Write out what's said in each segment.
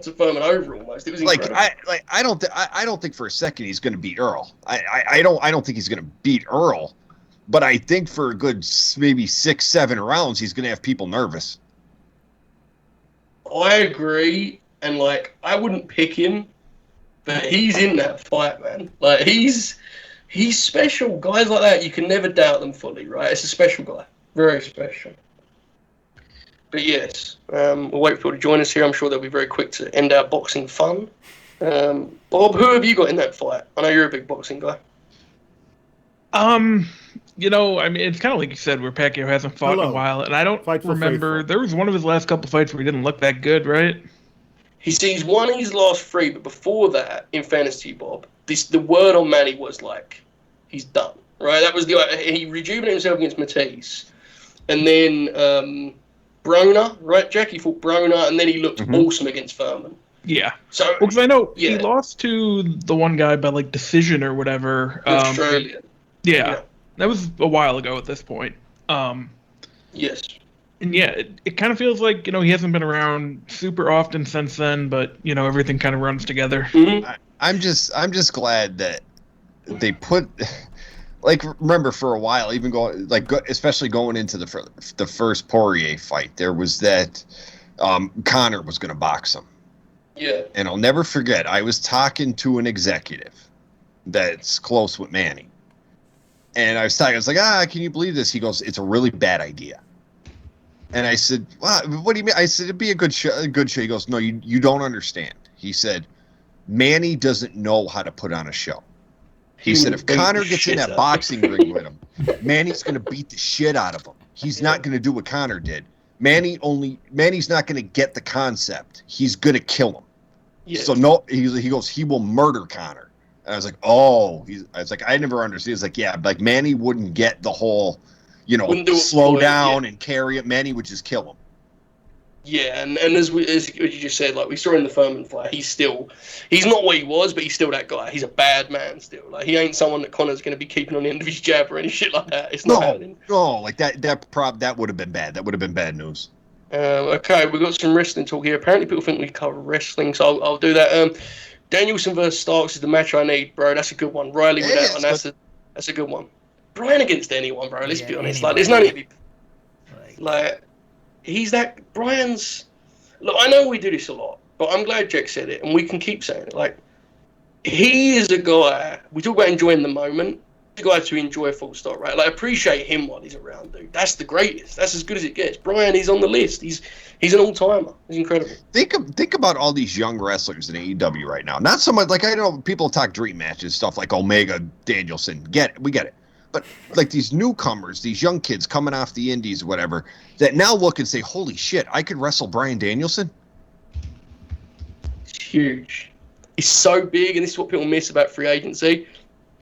to Furman over almost. It was incredible. I don't think for a second he's going to beat Earl. I don't think he's going to beat Earl, but I think for a good maybe 6-7 rounds he's going to have people nervous. I agree, and like I wouldn't pick him, but he's in that fight, man. Like he's special. Guys like that, you can never doubt them fully, right? It's a special guy, very special. But yes, we'll wait for people to join us here. I'm sure they'll be very quick to end our boxing fun. Bob, who have you got in that fight? I know you're a big boxing guy. You know, I mean, it's kind of like you said, where Pacquiao hasn't fought in a while, and I don't remember. There was one of his last couple fights where he didn't look that good, right? He's won his last 3, but before that, in fairness to you, Bob, the word on Manny was like, he's done, right? That was he rejuvenated himself against Matisse, and then Broner, right, Jack? He fought Broner, and then he looked awesome against Furman. Yeah. So, because I know he lost to the one guy by, like, decision or whatever. Australian. Yeah. That was a while ago at this point. Yes. And, yeah, it kind of feels like, you know, he hasn't been around super often since then, but, you know, everything kind of runs together. Mm-hmm. I'm just glad that they put... Like, remember, for a while, even especially going into the first Poirier fight, there was that Conor was going to box him. Yeah. And I'll never forget, I was talking to an executive that's close with Manny. And I was like, can you believe this? He goes, it's a really bad idea. And I said, what do you mean? I said, it'd be a good show. He goes, no, you don't understand. He said, Manny doesn't know how to put on a show. He said, if Conor gets in that boxing ring with him, Manny's going to beat the shit out of him. He's not going to do what Conor did. Manny's not going to get the concept. He's going to kill him. Yes. So no, he goes, he will murder Conor. And I was like, I was like, I never understood. He's like, yeah, like Manny wouldn't get the whole, slow down and carry it. Manny would just kill him. Yeah, and as you just said, like we saw in the Furman fight, he's not what he was, but he's still that guy. He's a bad man still. Like he ain't someone that Conor's going to be keeping on the end of his jab or any shit like that. It's not happening. No, like that would have been bad. That would have been bad news. Okay, we've got some wrestling talk here. Apparently, people think we cover wrestling, so I'll do that. Danielson versus Starks is the match I need, bro. That's a good one. Riley with that one. That's a good one. Brian against anyone, bro. Let's be honest. Like, there's no need to be like. He's that Brian's. Look, I know we do this a lot, but I'm glad Jack said it, and we can keep saying it. Like, he is a guy. We talk about enjoying the moment. The guy to enjoy, full stop, right? Like, appreciate him while he's around, dude. That's the greatest. That's as good as it gets. Brian, he's on the list. He's an all timer. He's incredible. Think about all these young wrestlers in AEW right now. Not so much like I know people talk dream matches, stuff like Omega, Danielson. We get it. But like these newcomers, these young kids coming off the indies or whatever, that now look and say, holy shit, I could wrestle Bryan Danielson? It's huge. It's so big, and this is what people miss about free agency,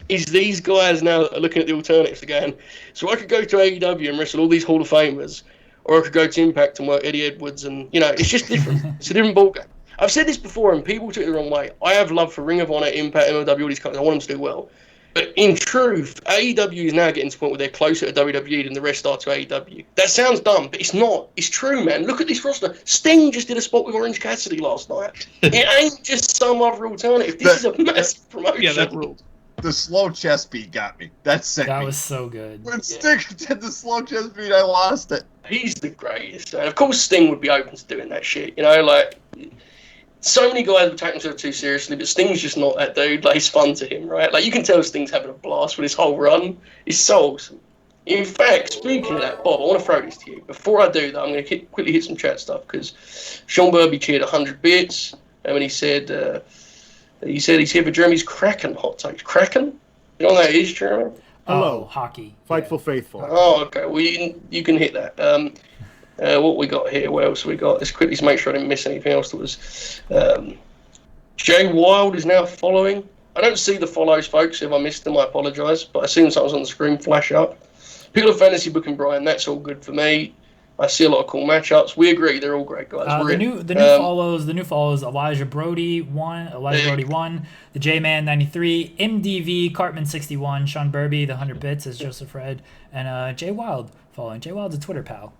is these guys now are looking at the alternatives again. So I could go to AEW and wrestle all these Hall of Famers, or I could go to Impact and work Eddie Edwards, and, it's just different. It's a different ballgame. I've said this before, and people took it the wrong way. I have love for Ring of Honor, Impact, MLW, all these companies. I want them to do well. But in truth, AEW is now getting to the point where they're closer to WWE than the rest are to AEW. That sounds dumb, but it's not. It's true, man. Look at this roster. Sting just did a spot with Orange Cassidy last night. It ain't just some other alternative. This is a massive promotion. Yeah, that ruled. The slow chest beat got me. That was so good. When Sting did the slow chest beat, I lost it. He's the greatest. And of course, Sting would be open to doing that shit. Like... So many guys would take themselves too seriously, but Sting's just not that dude. Like, it's fun to him, right? Like, you can tell Sting's having a blast with his whole run. It's so awesome. In fact, speaking of that, Bob, I want to throw this to you. Before I do that, I'm going to quickly hit some chat stuff, because Sean Burby cheered 100 bits, and he said he's here for Jeremy's Kraken hot takes. Kraken? You know what that is, Jeremy? Hello. Hockey. Fightful Faithful. Oh, okay. Well, you can hit that. What we got here? What else we got? Let's quickly make sure I didn't miss anything else that was... Jay Wild is now following. I don't see the follows, folks. If I missed them, I apologise. But I seen something on the screen flash up. People of Fantasy Booking Brian, that's all good for me. I see a lot of cool matchups. We agree, they're all great guys. The new follows Elijah Brody 1, the J-Man 93, MDV Cartman 61, Sean Burby, the 100 bits as Joseph Red, and Jay Wild following. Jay Wild's a Twitter pal.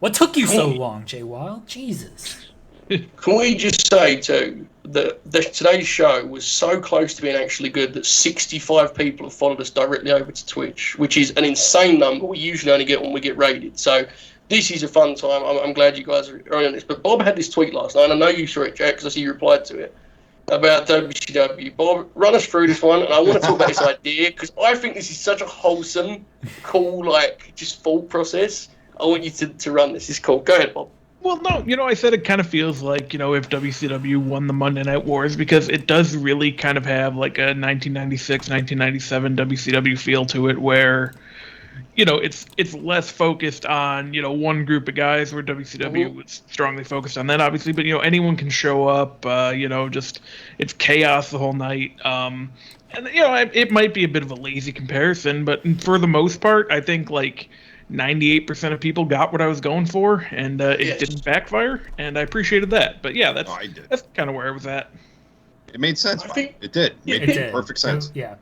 What took you so long, Jay Wild? Jesus. Can we just say, too, that today's show was so close to being actually good that 65 people have followed us directly over to Twitch, which is an insane number we usually only get when we get raided. So this is a fun time. I'm glad you guys are on this. But Bob had this tweet last night, and I know you saw it, Jack, because I see you replied to it, about WCW. Bob, run us through this one, and I want to talk about this idea, because I think this is such a wholesome, cool, just thought process. I want you to run this. It's cool. Go ahead, Bob. Well, no, I said it kind of feels like, if WCW won the Monday Night Wars, because it does really kind of have like a 1996, 1997 WCW feel to it, where, it's less focused on, one group of guys, where WCW was strongly focused on that, obviously, but, anyone can show up, just, it's chaos the whole night. And, it might be a bit of a lazy comparison, but for the most part, I think, 98% of people got what I was going for, and it didn't backfire, and I appreciated that. But yeah, that's kind of where I was at. It made sense. It did. It made perfect sense. Yeah.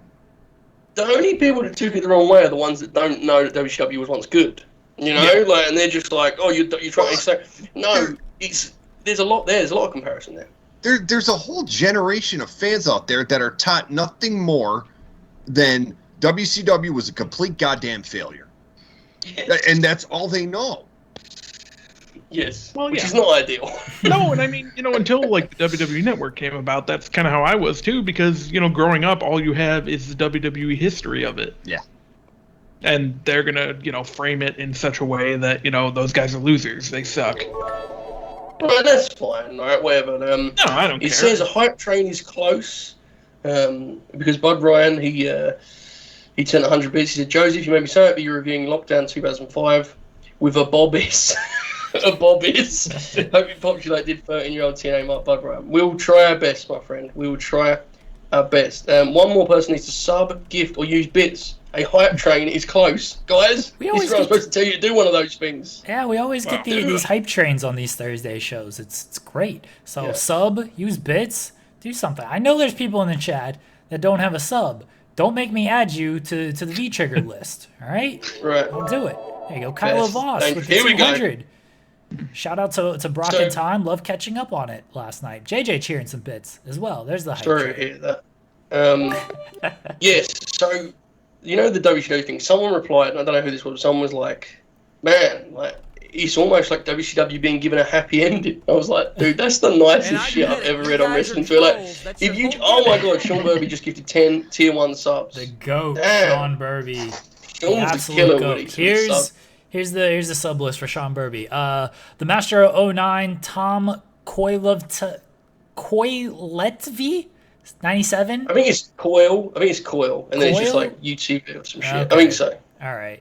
The only people that took it the wrong way are the ones that don't know that WCW was once good. And they're just like, oh, you're trying to say, no, there's a lot there. There's a lot of comparison there. There's a whole generation of fans out there that are taught nothing more than WCW was a complete goddamn failure. Yes. And that's all they know. Yes, which is not ideal. No, and I mean, until the WWE Network came about, that's kind of how I was too, because, growing up, all you have is the WWE history of it. Yeah. And they're going to, frame it in such a way that, those guys are losers. They suck. Well, that's fine, right? Whatever. No, I don't care. It says a hype train is close, because Bud Ryan, he sent 100 bits. He said, Joseph, you made me so happy you're reviewing Lockdown 2005 with a Bobbis. A Bobbis. Hope you populated 13-year-old TNA Mark Bud Ryan. We'll try our best, my friend. We will try our best. One more person needs to sub, gift, or use bits. A hype train is close. Guys, this is what I'm supposed to tell you to do one of those things. Yeah, we always get these hype trains on these Thursday shows. It's great. So sub, use bits, do something. I know there's people in the chat that don't have a sub. Don't make me add you to the V-Trigger list, all right? Right. I'll do it. There you go. Kylo Voss with the 200. Shout out to Brock and Time. Love catching up on it last night. JJ cheering some bits as well. There's the hype. Sorry to hear that. Yes, so, the WCW thing. Someone replied, and I don't know who this was, someone was like, man, it's almost like WCW being given a happy ending. I was like, dude, that's the nicest shit I've ever read on wrestling Twitter. Oh my god, Sean Burby just gifted 10 tier 1 subs. The GOAT, Sean Burby. The absolute GOAT. Here's the sub list for Sean Burby. The Master 09, Tom Koiletvy, 97. I think it's Coil. And then it's just YouTube or some shit. Okay. I think so. All right.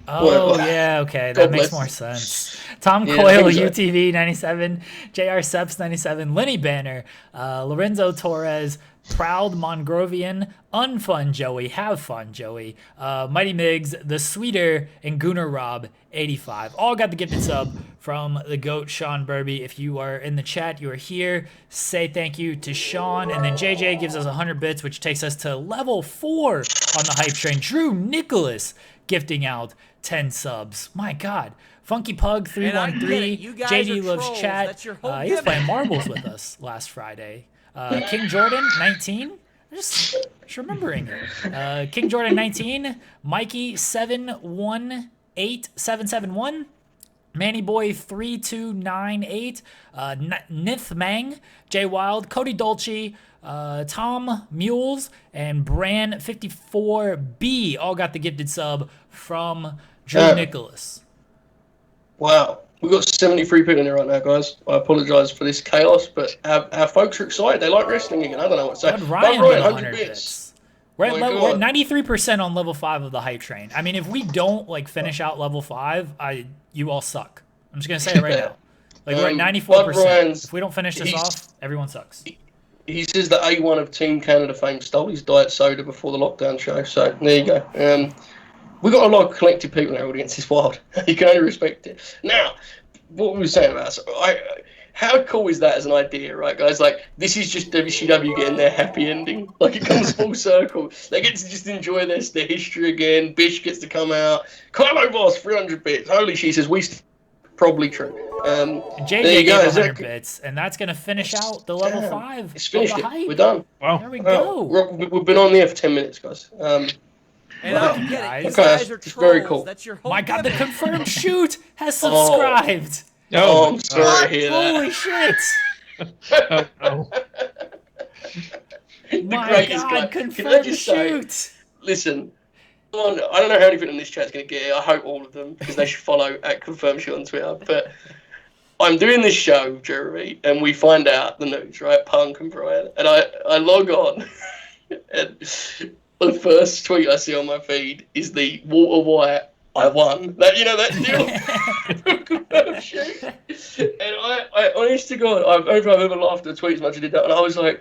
Oh, yeah, okay. That makes more sense. Tom Coyle, UTV, 97. JR Seps, 97. Lenny Banner. Lorenzo Torres. Proud Mongrovian. Unfun Joey. Have fun, Joey. Mighty Miggs. The Sweeter. And Gooner Rob, 85. All got the gifted sub from the GOAT, Sean Burby. If you are in the chat, you are here. Say thank you to Sean. And then JJ gives us 100 bits, which takes us to level 4 on the hype train. Drew Nicholas gifting out 10 subs. My God. Funky Pug 313. JD loves chat. He was playing marbles with us last Friday. King Jordan 19. I'm just remembering it. King Jordan 19. Mikey 718771. Manny Boy 3298. Nith Mang. Jay Wild. Cody Dolce. Tom Mules and Bran 54B all got the gifted sub from Drew Nicholas. Wow. We've got 73 people in there right now, guys. I apologise for this chaos, but our folks are excited. They like wrestling again. I don't know what to say. Ryan 100 bits. We're at 93% on level 5 of the hype train. I mean, if we don't finish out level 5, you all suck. I'm just gonna say it right now. We're at 94%. If we don't finish this off, everyone sucks. He says that A1 of Team Canada fame stole his diet soda before the lockdown show. So there you go. We've got a lot of collective people in our audience. It's wild. You can only respect it. Now, what we were saying about how cool is that as an idea, right, guys? This is just WCW getting their happy ending. It comes full circle. They get to just enjoy their history again. Bish gets to come out. Kylo Voss, 300 bits. Holy shit, says we Probably true. JJ there you gave go. 100 bits, and that's going to finish out the level 5. It's finished. Of the hype. We're done. Wow. There we go. We've been on there for 10 minutes, guys. And Wow. I can get it. You Okay, guys are it's very trolls. cool. That's your whole My God, the gimmick. confirmed shoot has subscribed. Oh, I'm sorry to hear that. Holy shit. Oh. My greatest guy. God, Can I confirmed just say- shoot. Listen, I don't know how anything in this chat's going to get it. I hope all of them, because they should follow at ConfirmShoot on Twitter. But I'm doing this show, Jeremy, and we find out the news, right? Punk and Brian. And I log on, and the first tweet I see on my feed is the Walter White, I won. That deal. ConfirmShoot. And I honest to God, I don't know if I've ever laughed at a tweet as much as I did that. And I was like,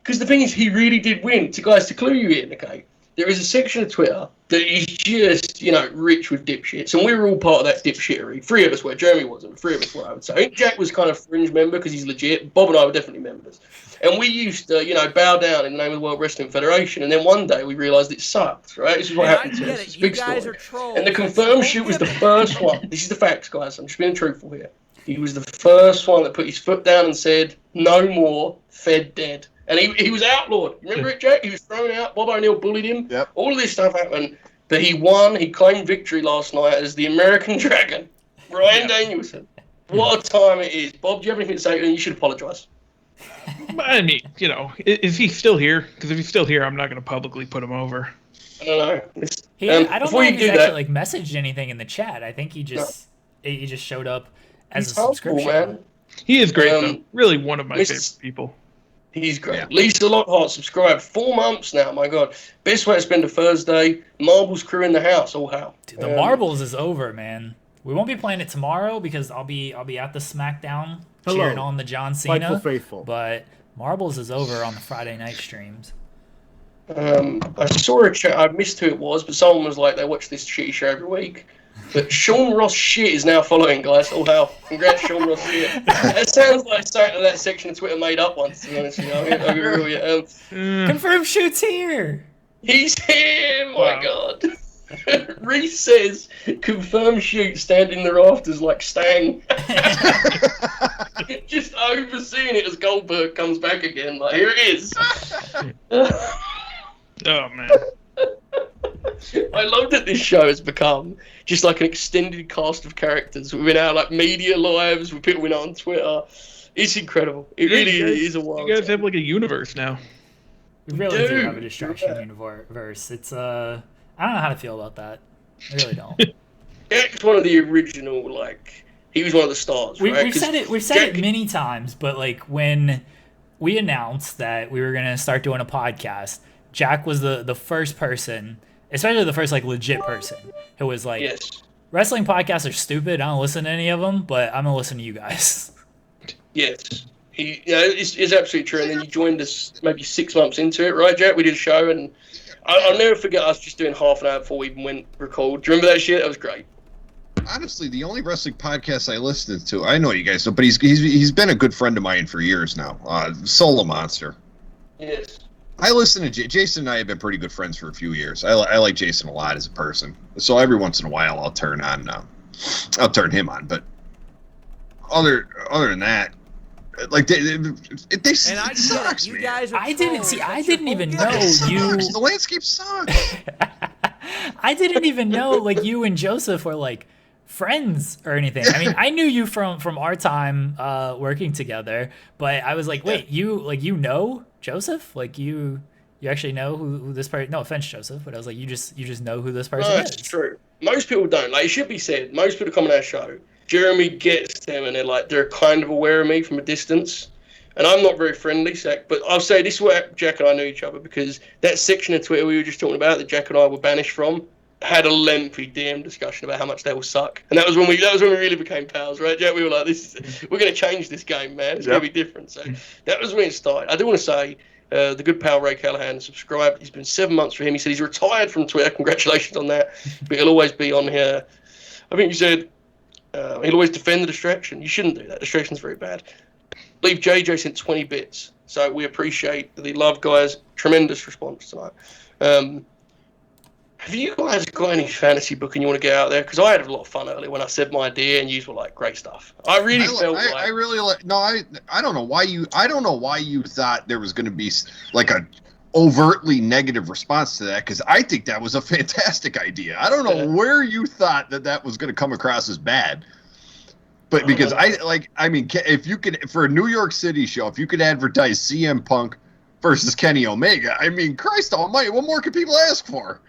because the thing is, he really did win. To clue you in, okay? There is a section of Twitter that is just, rich with dipshits. And we were all part of that dipshittery. 3 of us were. Jeremy wasn't. 3 of us were, I would say. I think Jack was kind of fringe member because he's legit. Bob and I were definitely members. And we used to, bow down in the name of the World Wrestling Federation. And then one day we realised it sucked, right? This is what happened to us. It's a big story. And the confirmed shoot was the first one. This is the facts, guys. I'm just being truthful here. He was the first one that put his foot down and said, no more, Fed dead. And he was outlawed. Remember it, Jack? He was thrown out. Bob O'Neill bullied him. Yep. All of this stuff happened. But he won. He claimed victory last night as the American Dragon. Brian Danielson. What a time it is. Bob, do you have anything to say? You should apologise. I mean, is he still here? Because if he's still here, I'm not going to publicly put him over. I don't know. I don't know if he's actually messaged anything in the chat. I think he just showed up as a subscription. Man. He is great, though. Really one of my favorite people. He's great. Yeah. Lisa Lockhart subscribed 4 months now. My God, best way to spend a Thursday. Marbles crew in the house. All how. Dude, the Marbles is over, man. We won't be playing it tomorrow because I'll be at the SmackDown cheering on the John Cena. Fightful faithful. But Marbles is over on the Friday night streams. I saw a chat. I missed who it was, but someone was like, they watch this shitty show every week. But Sean Ross shit is now following, guys. Oh hell! Congrats, Sean Ross shit. That sounds like something that section of Twitter made up once. To be honest, I'll be real with you. Confirmed shoot's here. He's here. My God. Reese says, "Confirmed shoot stand in the rafters like Stang." Just overseeing it as Goldberg comes back again. Like here it is. Oh man. I love that this show has become just like an extended cast of characters within our media lives, with people we know on Twitter. It's incredible. It really is a wild. You guys have like a universe now. We really do have a distraction universe. It's I don't know how to feel about that. I really don't. Jack's one of the original, he was one of the stars, right? We've said it many times, but when we announced that we were gonna start doing a podcast, Jack was the first person, especially the first legit person, who was like, yes. Wrestling podcasts are stupid. I don't listen to any of them, but I'm gonna listen to you guys. Yes. It's absolutely true. And then you joined us maybe 6 months into it, right, Jack? We did a show, and I'll never forget us just doing half an hour before we even went record. Do you remember that shit? That was great. Honestly, the only wrestling podcast I listened to, I know you guys know, but he's been a good friend of mine for years now. Solo Monster. Yes. I listen to Jason and I have been pretty good friends for a few years. I like Jason a lot as a person, so every once in a while I'll turn him on. But other than that, it sucks, man. I didn't even know you. The landscape sucks. I didn't even know you and Joseph were friends or anything. I mean, I knew you from our time working together, but I was like, wait, you know Joseph? You actually know who this person? No offense, Joseph, but I was like, you just know who this person is. That's true. Most people don't. It should be said. Most people come on our show. Jeremy gets them, and they're kind of aware of me from a distance. And I'm not very friendly, but I'll say this is where Jack and I knew each other, because that section of Twitter we were just talking about that Jack and I were banished from had a lengthy DM discussion about how much they will suck. And that was when we really became pals, right, Jack? We were like, we're going to change this game, man. It's going to be different. So that was when it started. I do want to say, the good pal Ray Callahan subscribed. It's been 7 months for him. He said he's retired from Twitter. Congratulations on that. But he'll always be on here. I think he said he'll always defend the distraction. You shouldn't do that. Distraction's very bad. I believe JJ sent 20 bits. So we appreciate the love, guys. Tremendous response tonight. Have you guys got any fantasy booking you want to get out there? Because I had a lot of fun earlier when I said my idea, and you were like, "Great stuff." I really felt like I really like. No, I don't know why you. I don't know why you thought there was going to be like a overtly negative response to that, because I think that was a fantastic idea. I don't know where you thought that was going to come across as bad. But because if you could, for a New York City show, if you could advertise CM Punk versus Kenny Omega, I mean, Christ Almighty, what more could people ask for?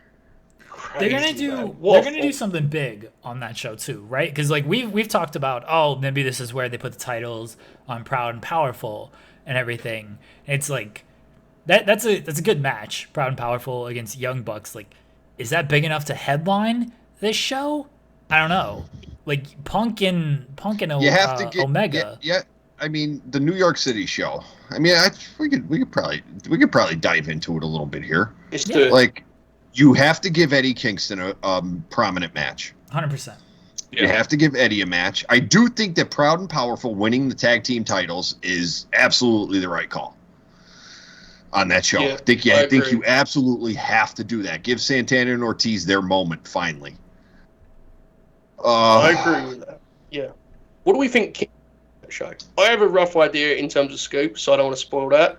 They're gonna do something big on that show too, right? Because like we've talked about, oh, maybe this is where they put the titles on Proud and Powerful and everything. It's like that's a good match, Proud and Powerful against Young Bucks. Like, is that big enough to headline this show? I don't know. Like Punk and Omega. Yeah, I mean the New York City show. I mean, we could probably dive into it a little bit here. Like, you have to give Eddie Kingston a prominent match. 100%. You have to give Eddie a match. I do think that Proud and Powerful winning the tag team titles is absolutely the right call on that show. Yeah, I think you absolutely have to do that. Give Santana and Ortiz their moment finally. I agree with that. Yeah. What do we think? Show. I have a rough idea in terms of scoop, so I don't want to spoil that.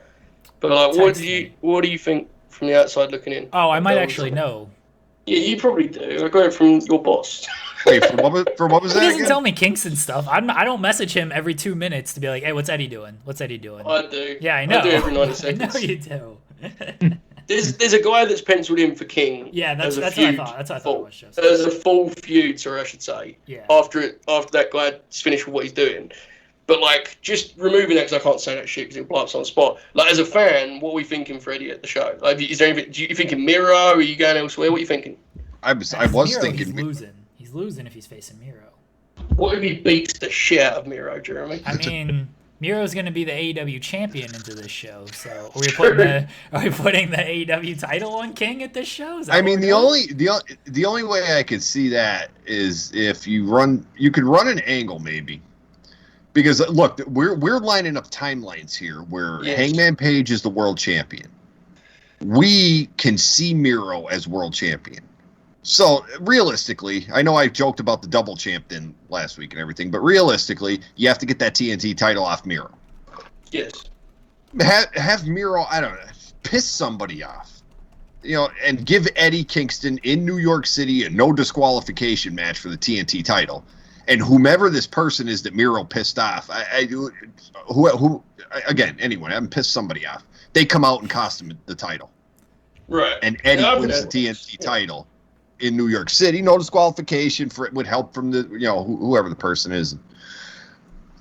But like, what do you think from the outside looking in? Oh, I might actually know. Yeah, you probably do. I got it from your boss. Wait, for what was that? He doesn't tell me Kingston stuff. I don't message him every 2 minutes to be like, hey, what's Eddie doing? What's Eddie doing? I do. Yeah, I know. I do every 90 seconds. I know you do. There's a guy that's penciled in for King. Yeah, that's what I thought. That's what I thought it was just. There's a full feud, or I should say. Yeah. After that guy's finished with what he's doing. But like, just removing that, because I can't say that shit because it'll blow up on the spot. Like, as a fan, what are we thinking for Eddie at the show? Like, is there anything? You thinking Miro? Or are you going elsewhere? What are you thinking? I was thinking he's losing. He's losing if he's facing Miro. What if he beats the shit out of Miro, Jeremy? I mean, Miro's going to be the AEW champion into this show. So are we putting the AEW title on King at this show? I mean, the only way I could see that is if you could run an angle maybe. Because look, we're lining up timelines here where Hangman Page is the world champion. We can see Miro as world champion. So realistically, I know I joked about the double champ then last week and everything, but realistically, you have to get that TNT title off Miro. Yes. Have Miro, I don't know, piss somebody off. And give Eddie Kingston in New York City a no disqualification match for the TNT title. And whomever this person is that Miro pissed off, anyone, I haven't pissed somebody off. They come out and cost him the title. Right. And Eddie wins the TNT title in New York City. No disqualification for it would help from the, whoever the person is.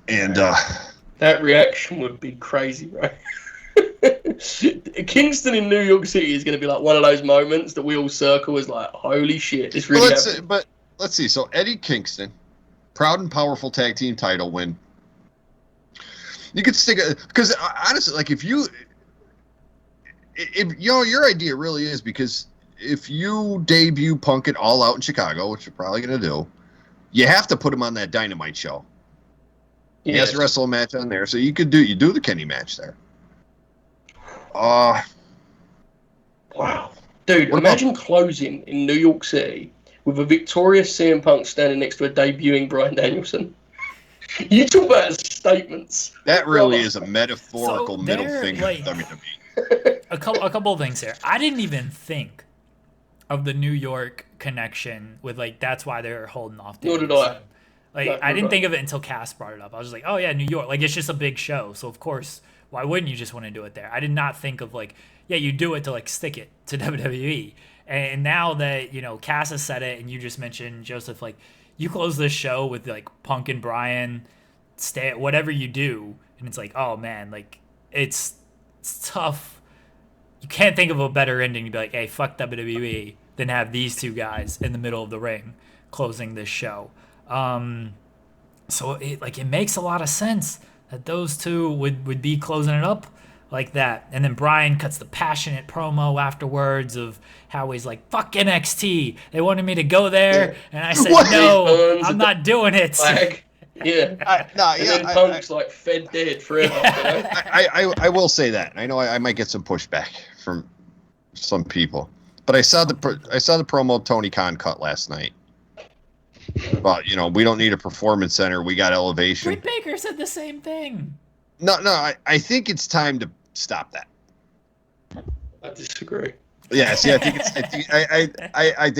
And that reaction would be crazy, right? Kingston in New York City is going to be like one of those moments that we all circle as like, holy shit, this really happened. But let's see. So Eddie Kingston, Proud and Powerful tag team title win. You could stick it because honestly, like if your idea really is, because if you debut Punk it all out in Chicago, which you're probably gonna do, you have to put him on that Dynamite show. Yes. He has to wrestle a match on there, so you do the Kenny match there. Wow, dude! Imagine closing in New York City with a victorious CM Punk standing next to a debuting Bryan Danielson. You talk about statements. That really is a metaphorical middle finger to WWE. A couple of things here. I didn't even think of the New York connection with that's why they're holding off. Nor did I. I didn't think of it until Cass brought it up. I was just like, oh yeah, New York. Like, it's just a big show, so of course, why wouldn't you just want to do it there? I did not think of you do it to stick it to WWE. And now that, Cass has said it and you just mentioned, Joseph, you close this show with Punk and Bryan, whatever you do, and it's oh man, it's tough. You can't think of a better ending to be like, hey, fuck WWE, than have these two guys in the middle of the ring closing this show. So it makes a lot of sense that those two would be closing it up like that. And then Bryan cuts the passionate promo afterwards of how he's like, fuck NXT. They wanted me to go there. And I said, no, I'm not doing it. Yeah. And then Punk's fed dead forever. I will say that. I know I might get some pushback from some people. But I saw the promo Tony Khan cut last night. But we don't need a performance center. We got elevation. Britt Baker said the same thing. No, I think it's time to stop that. I disagree. Yeah, see, I think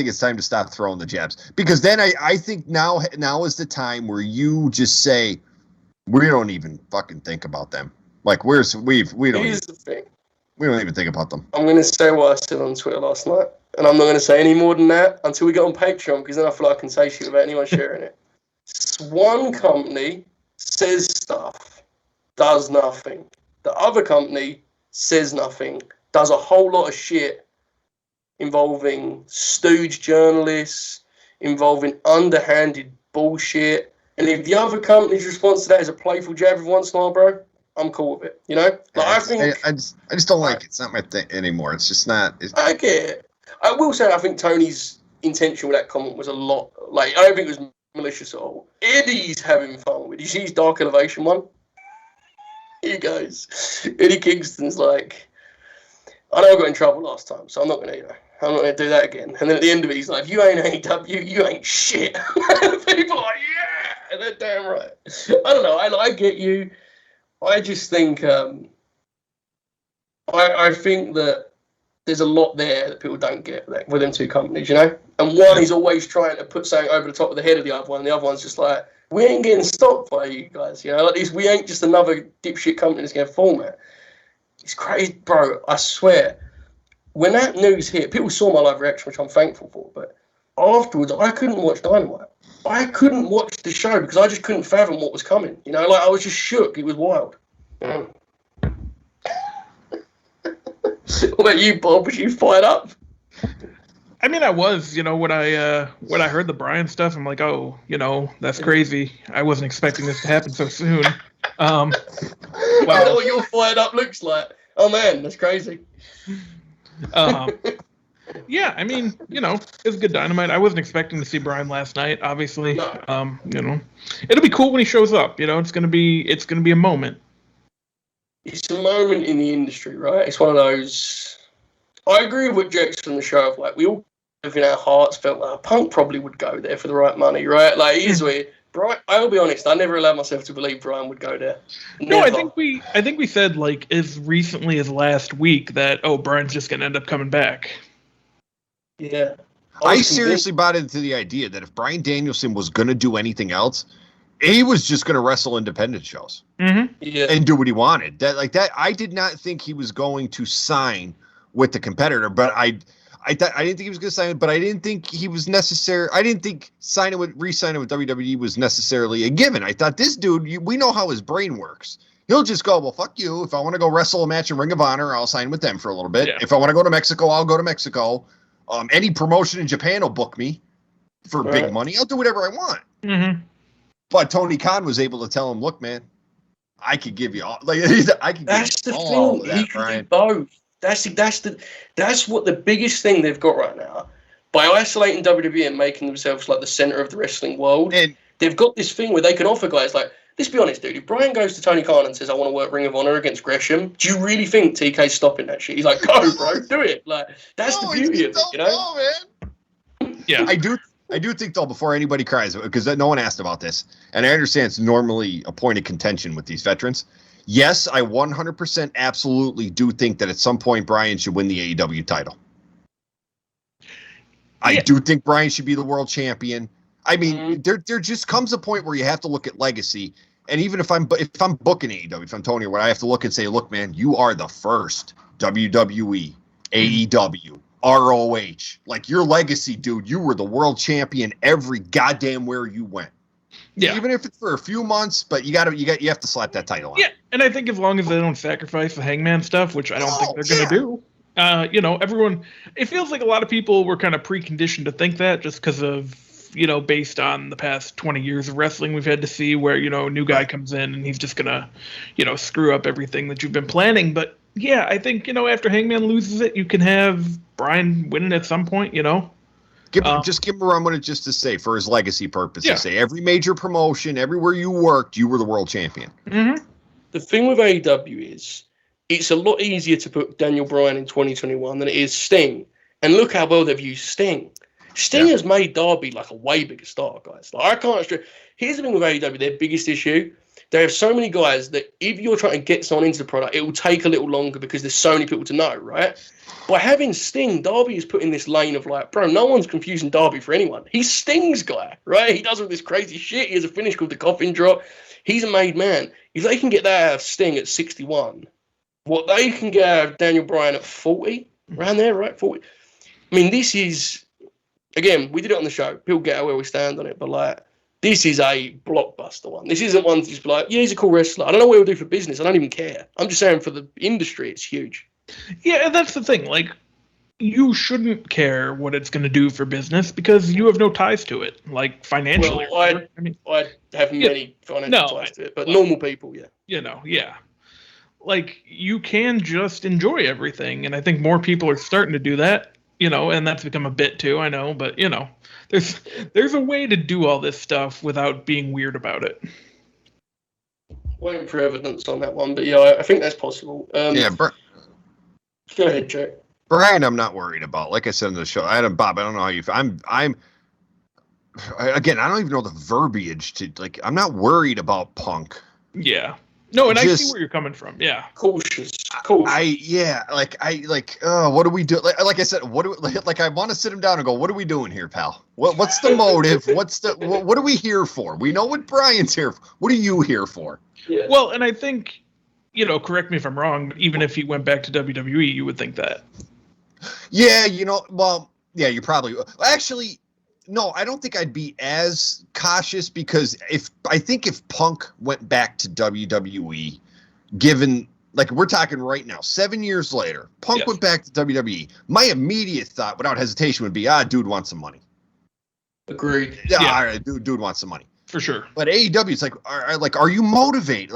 it's time to stop throwing the jabs, because then I think now is the time where you just say we don't even fucking think about them. Like we don't. Here's the thing. We don't even think about them. I'm going to say what I said on Twitter last night, and I'm not going to say any more than that until we get on Patreon, because then I feel like I can say shit without anyone sharing it. One company says stuff, does nothing. The other company says nothing, does a whole lot of shit involving stooge journalists, involving underhanded bullshit. And if the other company's response to that is a playful jab every once in a while, bro, I'm cool with it. I just don't like it. It's not my thing anymore. It's just not. I get it. I will say I think Tony's intention with that comment was a lot. I don't think it was malicious at all. Eddie's having fun with it. You see his Dark Elevation one? Here goes. Eddie Kingston's like, I know I got in trouble last time, so I'm not gonna do that again. And then at the end of it, he's like, you ain't AEW, you ain't shit. People are like, yeah, and they're damn right. I don't know. I get you. I just think I think that there's a lot there that people don't get with them two companies, And one is always trying to put something over the top of the head of the other one, and the other one's just like, we ain't getting stopped by you guys, Like this, we ain't just another dipshit company that's going to format. It's crazy, bro. I swear. When that news hit, people saw my live reaction, which I'm thankful for, but afterwards, I couldn't watch Dynamite. I couldn't watch the show because I just couldn't fathom what was coming. I was just shook. It was wild. What about you, Bob? Was you fired up? I mean, I was. When I heard the Bryan stuff, I'm like, oh, that's crazy. I wasn't expecting this to happen so soon. I know what your fired up looks like. Oh man, that's crazy. Yeah, I mean, it's good Dynamite. I wasn't expecting to see Bryan last night, obviously. No. It'll be cool when he shows up. It's gonna be a moment. It's a moment in the industry, right? It's one of those. I agree with what Jack's from the show. We all in our hearts felt like Punk probably would go there for the right money, right? It is weird. Brian, I'll be honest, I never allowed myself to believe Bryan would go there. Never. No, I think we said as recently as last week that Bryan's just gonna end up coming back. Yeah. I seriously bought into the idea that if Bryan Danielson was gonna do anything else, he was just gonna wrestle independent shows. Mm-hmm. Yeah. And do what he wanted. That I did not think he was going to sign with the competitor, but I didn't think he was going to sign it, but I didn't think he was necessary. I didn't think re-signing with WWE was necessarily a given. I thought this dude, we know how his brain works. He'll just go, well, fuck you. If I want to go wrestle a match in Ring of Honor, I'll sign with them for a little bit. Yeah. If I want to go to Mexico, I'll go to Mexico. Any promotion in Japan will book me for big money. I'll do whatever I want. Mm-hmm. But Tony Khan was able to tell him, look, man, I could give you all. I could that's give the all thing. That, he can Brian. do both. That's what the biggest thing they've got right now. By isolating WWE and making themselves like the center of the wrestling world, they've got this thing where they can offer guys like, let's be honest, dude. If Bryan goes to Tony Khan and says, I want to work Ring of Honor against Gresham, do you really think TK's stopping that shit? He's like, go, bro, do it. That's the beauty of it, man. Yeah. I do think, though, before anybody cries, because no one asked about this, and I understand it's normally a point of contention with these veterans. Yes, I 100% absolutely do think that at some point Bryan should win the AEW title. I do think Bryan should be the world champion. I mean, there just comes a point where you have to look at legacy. And even if I'm booking AEW, if I'm Tony or what, I have to look and say, look, man, you are the first WWE, AEW, ROH. Your legacy, dude, you were the world champion every goddamn where you went. Yeah. Even if it's for a few months, but you have to slap that title on. Yeah, and I think as long as they don't sacrifice the Hangman stuff, which I don't think they're going to do, everyone, it feels like a lot of people were kind of preconditioned to think that just because of, based on the past 20 years of wrestling we've had to see where, a new guy comes in and he's just going to, screw up everything that you've been planning. But yeah, I think, after Hangman loses it, you can have Bryan winning at some point, Just give him a run with it just to say, for his legacy purposes, say every major promotion, everywhere you worked, you were the world champion. Mm-hmm. The thing with AEW is it's a lot easier to put Daniel Bryan in 2021 than it is Sting And look how well they've used Sting. Sting has made Darby like a way bigger star, guys. Like, I can't. Here's the thing with AEW: their biggest issue. They have so many guys that if you're trying to get someone into the product, it will take a little longer because there's so many people to know, right? By having Sting, Darby is put in this lane of like, bro, no one's confusing Darby for anyone. He's Sting's guy, right? He does all this crazy shit. He has a finish called the coffin drop. He's a made man. If they can get that out of Sting at 61, what they can get out of Daniel Bryan at 40, around there, right? 40. I mean, this is, again, we did it on the show. People get where we stand on it, but like, this is a blockbuster one. This isn't one to just be like, yeah, he's a cool wrestler. I don't know what he'll do for business. I don't even care. I'm just saying for the industry, it's huge. Yeah, that's the thing. Like, you shouldn't care what it's going to do for business because you have no ties to it, like financially. Well, I have many financial ties to it, but normal people, yeah. Yeah. Like, you can just enjoy everything, and I think more people are starting to do that, and that's become a bit too, I know, but, there's a way to do all this stuff without being weird about it. Waiting for evidence on that one, but yeah, I think that's possible. Go ahead, Jay. Brian, I'm not worried about. Like I said in the show, Bob, I don't know how you feel. Again, I don't even know the verbiage to, like, I'm not worried about Punk. Yeah. No, and I see where you're coming from. Yeah. Cautious. What do we do? Like I said, I want to sit him down and go, what are we doing here, pal? What's the motive? What are we here for? We know what Brian's here for. What are you here for? Yeah. Well, and I think, correct me if I'm wrong, even if he went back to WWE, you would think that. Yeah, you probably actually. No, I don't think I'd be as cautious because if Punk went back to WWE, given, like, we're talking right now, 7 years later, Punk went back to WWE, my immediate thought, without hesitation, would be, dude wants some money. Agreed. Yeah, all right, dude wants some money. For sure. But AEW, it's like, are you motivated?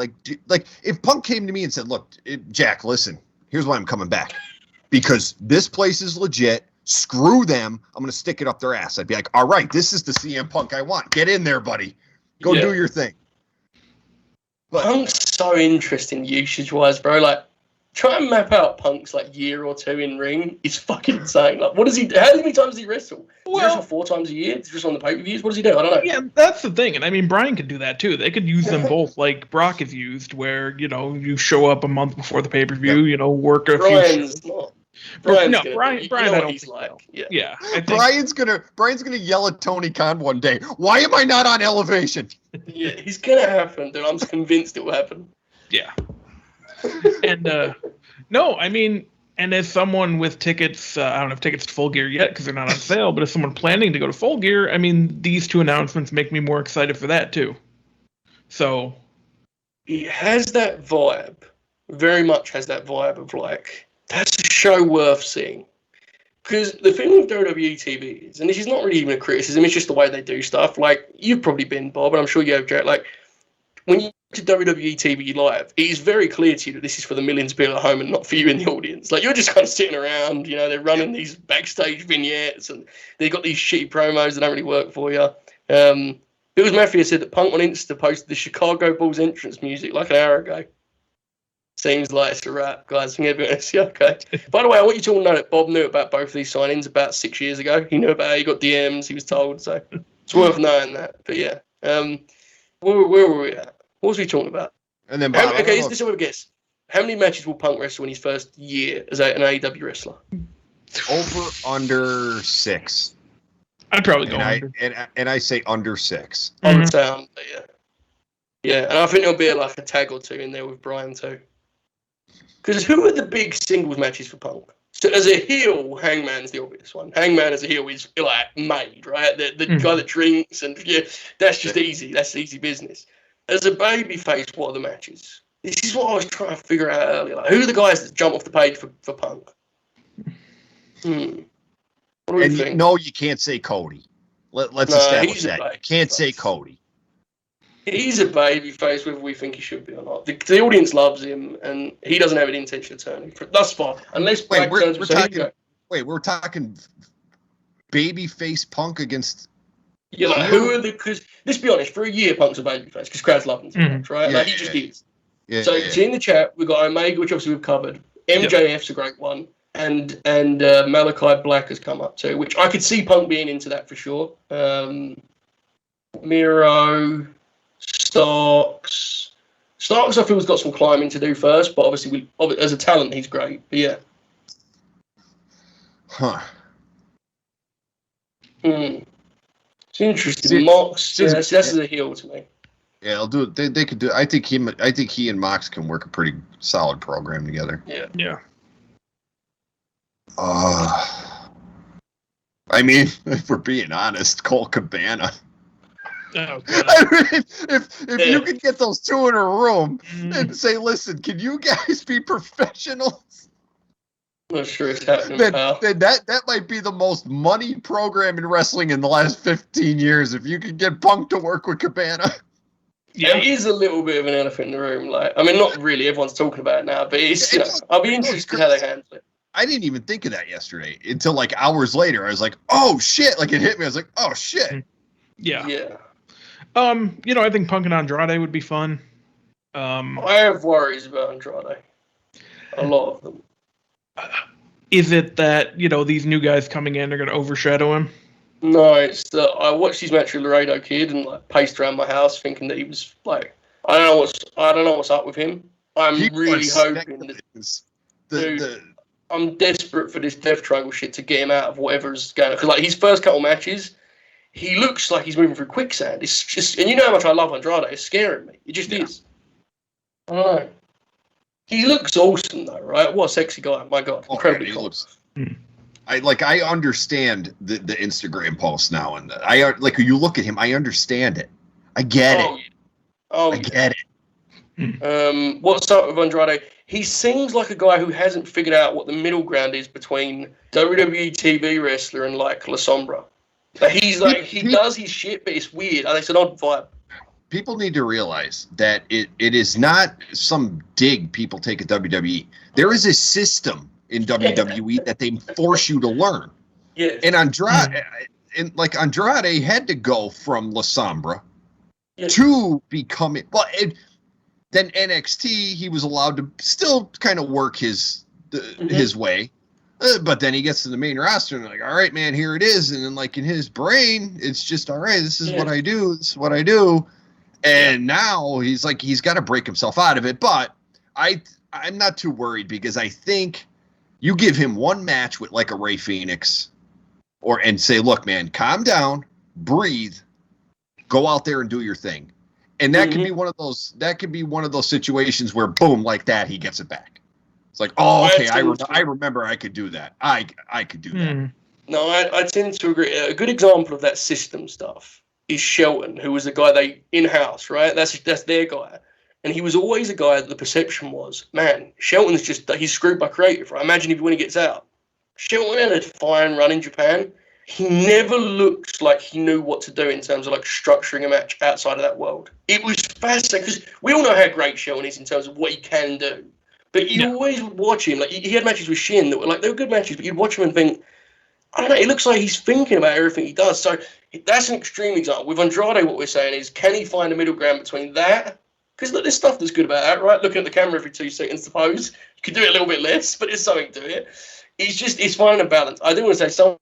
Like, if Punk came to me and said, look, Jack, listen, here's why I'm coming back. Because this place is legit. Screw them. I'm going to stick it up their ass. I'd be like, all right, this is the CM Punk I want. Get in there, buddy. Go do your thing. But Punk's so interesting usage-wise, bro. Like, try and map out Punk's, like, year or two in ring. It's fucking insane. Like, what does he do? How many times does he wrestle? Does he wrestle 4 times a year? Just on the pay-per-views? What does he do? I don't know. Yeah, that's the thing. And, I mean, Brian could do that, too. They could use them both like Brock is used, where, you show up a month before the pay-per-view, work a Brian's few... not. Brian, I don't he's think like. So. Yeah. Brian's gonna yell at Tony Khan one day. Why am I not on Elevation? Yeah, he's gonna happen, dude. I'm convinced it will happen. Yeah. And no, I mean, and as someone with tickets, I don't have tickets to Full Gear yet because they're not on sale. But as someone planning to go to Full Gear, I mean, these 2 announcements make me more excited for that too. So it has that vibe. Very much has that vibe of like, that's a show worth seeing. Because the thing with WWE TV is, and this is not really even a criticism, it's just the way they do stuff. Like, you've probably been, Bob, and I'm sure you have, Jack. Like, when you to WWE TV Live, it is very clear to you that this is for the millions of people at home and not for you in the audience. Like, you're just kind of sitting around, they're running these backstage vignettes, and they've got these shitty promos that don't really work for you. Bills Mafia said that Punk on Insta posted the Chicago Bulls entrance music like an hour ago. Seems like it's a wrap, guys. Okay. By the way, I want you to all know that Bob knew about both of these signings about 6 years ago. He knew about it. He got DMs. He was told. So it's worth knowing that. But yeah, where were we at? What was we talking about? And then, Bob, this is what we guess. How many matches will Punk wrestle in his first year as an AEW wrestler? Over under 6. I'd probably go under. And I say under 6. I would say under, yeah. Yeah, and I think there'll be like a tag or 2 in there with Brian too. Because who are the big singles matches for Punk? So as a heel, Hangman's the obvious one. Hangman as a heel is like made, right? The guy that drinks and that's just easy. That's easy business. As a babyface, what are the matches? This is what I was trying to figure out earlier. Like, who are the guys that jump off the page for Punk? What do you think? No, you can't say Cody. Let's establish that. You can't say Cody. He's a babyface, whether we think he should be or not. The audience loves him, and he doesn't have an intention of turning thus far. Unless we're talking babyface Punk against. Yeah, like who are the? Because let's be honest, for a year Punk's a babyface because crowds love him so much, right? Like he just is. Yeah, so in the chat we've got Omega, which obviously we've covered. MJF's a great one. and Malachi Black has come up too, which I could see Punk being into that for sure. Miro, Starks, I feel has got some climbing to do first, but obviously, as a talent, he's great. But yeah. Huh. It's interesting. Mox, that's a heel to me. Yeah, I'll do it. They could do it. I think he and Mox can work a pretty solid program together. Yeah. Yeah. I mean, if we're being honest, Cole Cabana. Oh, God. I mean, if you could get those two in a room and say, listen, can you guys be professionals? I'm not sure it's happening, pal. Then that might be the most money program in wrestling in the last 15 years. If you could get Punk to work with Cabana. Yeah, it is a little bit of an elephant in the room. Like, I mean, not really. Everyone's talking about it now, but it's, I'll be interested how they handle it. I didn't even think of that yesterday until like hours later. I was like, oh shit. Like it hit me. I was like, oh shit. Yeah. Yeah. I think Punk and Andrade would be fun. I have worries about Andrade. A lot of them. Is it that, these new guys coming in are going to overshadow him? No, it's that I watched his match with Laredo Kid and like paced around my house thinking that he was like, I don't know what's up with him. I'm really hoping that I'm desperate for this Death Triangle shit to get him out of whatever's going on. Because like his first couple matches, he looks like he's moving through quicksand. It's just, and you know how much I love Andrade. It's scaring me. It just is. I don't know. He looks awesome though, right? What a sexy guy! My God, incredibly cool. I understand the Instagram posts now, and I like you look at him. I understand it. I get it. I get it. What's up with Andrade? He seems like a guy who hasn't figured out what the middle ground is between WWE TV wrestler and like La Sombra. Like, he's like he does his shit, but it's weird. And it's an odd vibe. People need to realize that it is not some dig people take at WWE. There is a system in WWE that they force you to learn. Yeah. And Andrade had to go from La Sombra to becoming then NXT. He was allowed to still kind of work his way, but then he gets to the main roster and like, all right, man, here it is. And then like in his brain, it's just all right. This is what I do. This is what I do. And now he's got to break himself out of it. But I'm not too worried because I think you give him one match with like a Ray Phoenix and say, look, man, calm down, breathe, go out there and do your thing. And that could be one of those situations where boom, like that, he gets it back. It's like, oh, okay, I remember I could do that. I could do that. No, I tend to agree. A good example of that system stuff is Shelton, who was the guy in-house, right? That's their guy. And he was always a guy that the perception was, man, Shelton's he's screwed by creative, right? Imagine when he gets out. Shelton had a fine run in Japan. He never looked like he knew what to do in terms of like structuring a match outside of that world. It was fascinating because we all know how great Shelton is in terms of what he can do. But you always watch him. Like he had matches with Shin that were good matches, but you'd watch him and think, I don't know, it looks like he's thinking about everything he does. So that's an extreme example. With Andrade, what we're saying is, can he find a middle ground between that? Because look, there's stuff that's good about that, right? Looking at the camera every 2 seconds to pose. You could do it a little bit less, but there's something to it. It's finding a balance. I do want to say,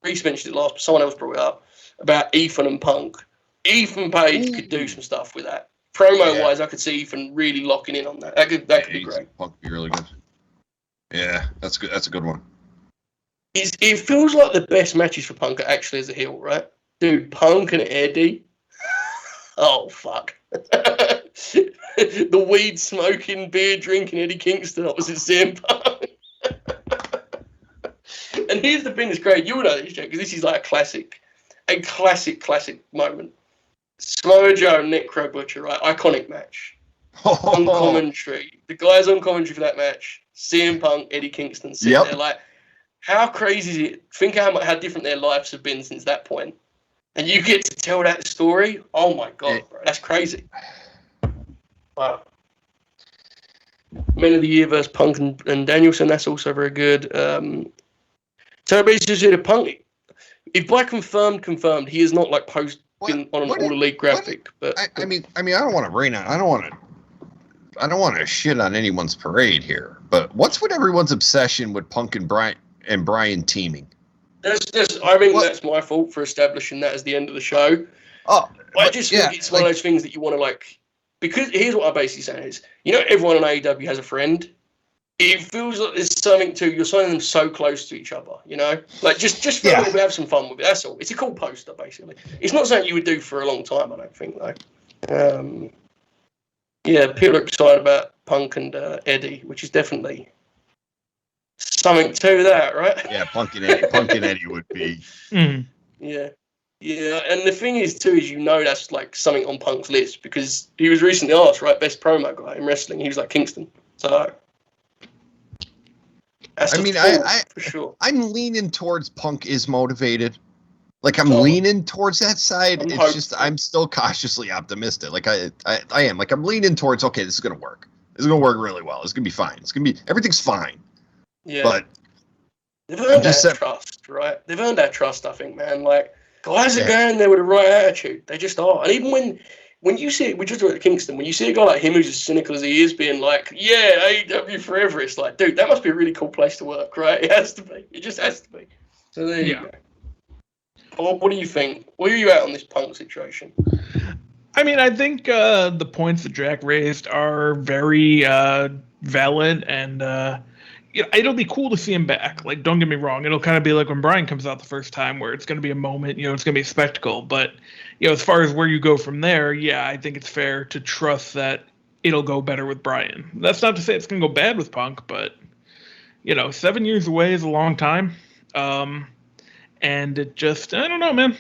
Reese mentioned it last, but someone else brought it up, about Ethan and Punk. Ethan Page could do some stuff with that. Promo-wise, I could see Ethan really locking in on that. That could be great. Punk would be really good. Yeah, that's good. That's a good one. It feels like the best matches for Punk are actually as a heel, right? Dude, Punk and Eddie. Oh, fuck. The weed smoking, beer drinking Eddie Kingston opposite CM Punk. And here's the thing that's great. You will know this, Jack, because this is like a classic moment. Samoa Joe and Necro Butcher, right? Iconic match. On commentary. The guys on commentary for that match, CM Punk, Eddie Kingston, sitting there like, how crazy is it? Think how different their lives have been since that point. And you get to tell that story? Oh my God, bro. That's crazy. Wow. Men of the Year versus Punk and Danielson, that's also very good. So basically, the Punk, if by confirmed, he is not like posting on an All Elite graphic. But I mean, I don't want to rain on. I don't want to shit on anyone's parade here. But what's with everyone's obsession with Punk and Brian teaming? I think that's my fault for establishing that as the end of the show. Oh, I just think it's one of those things that you want to like. Because here's what I'm basically saying is, everyone on AEW has a friend. It feels like there's something to you're signing them so close to each other, like just for a little bit, have some fun with it. That's all. It's a cool poster, basically. It's not something you would do for a long time, I don't think, though. People are excited about Punk and Eddie, which is definitely something to that, right? Yeah, Punk and Eddie would be. Yeah. Yeah, and the thing is, too, is that's like something on Punk's list because he was recently asked, right, best promo guy in wrestling. He was like Kingston. So, for sure. I'm leaning towards Punk is motivated. Like, I'm leaning towards that side. It's just I'm still cautiously optimistic. Like, I am. Like, I'm leaning towards, okay, this is going to work. This is going to work really well. It's going to be fine. Everything's fine. Yeah. But they've earned that trust, right? They've earned that trust, I think, man. Like, guys are going there with the right attitude. They just are. And even when you see it, we just talked about Kingston, when you see a guy like him who's as cynical as he is being like, yeah, AEW forever, it's like, dude, that must be a really cool place to work, right? It has to be. It just has to be. So there you go. What do you think? Where are you at on this Punk situation? I mean, I think the points that Jack raised are very valid, and it'll be cool to see him back. Like, don't get me wrong, it'll kind of be like when Brian comes out the first time, where it's going to be a moment, it's going to be a spectacle. But as far as where you go from there, I think it's fair to trust that it'll go better with Brian. That's not to say it's going to go bad with Punk, but 7 years away is a long time. And it just, I don't know, man.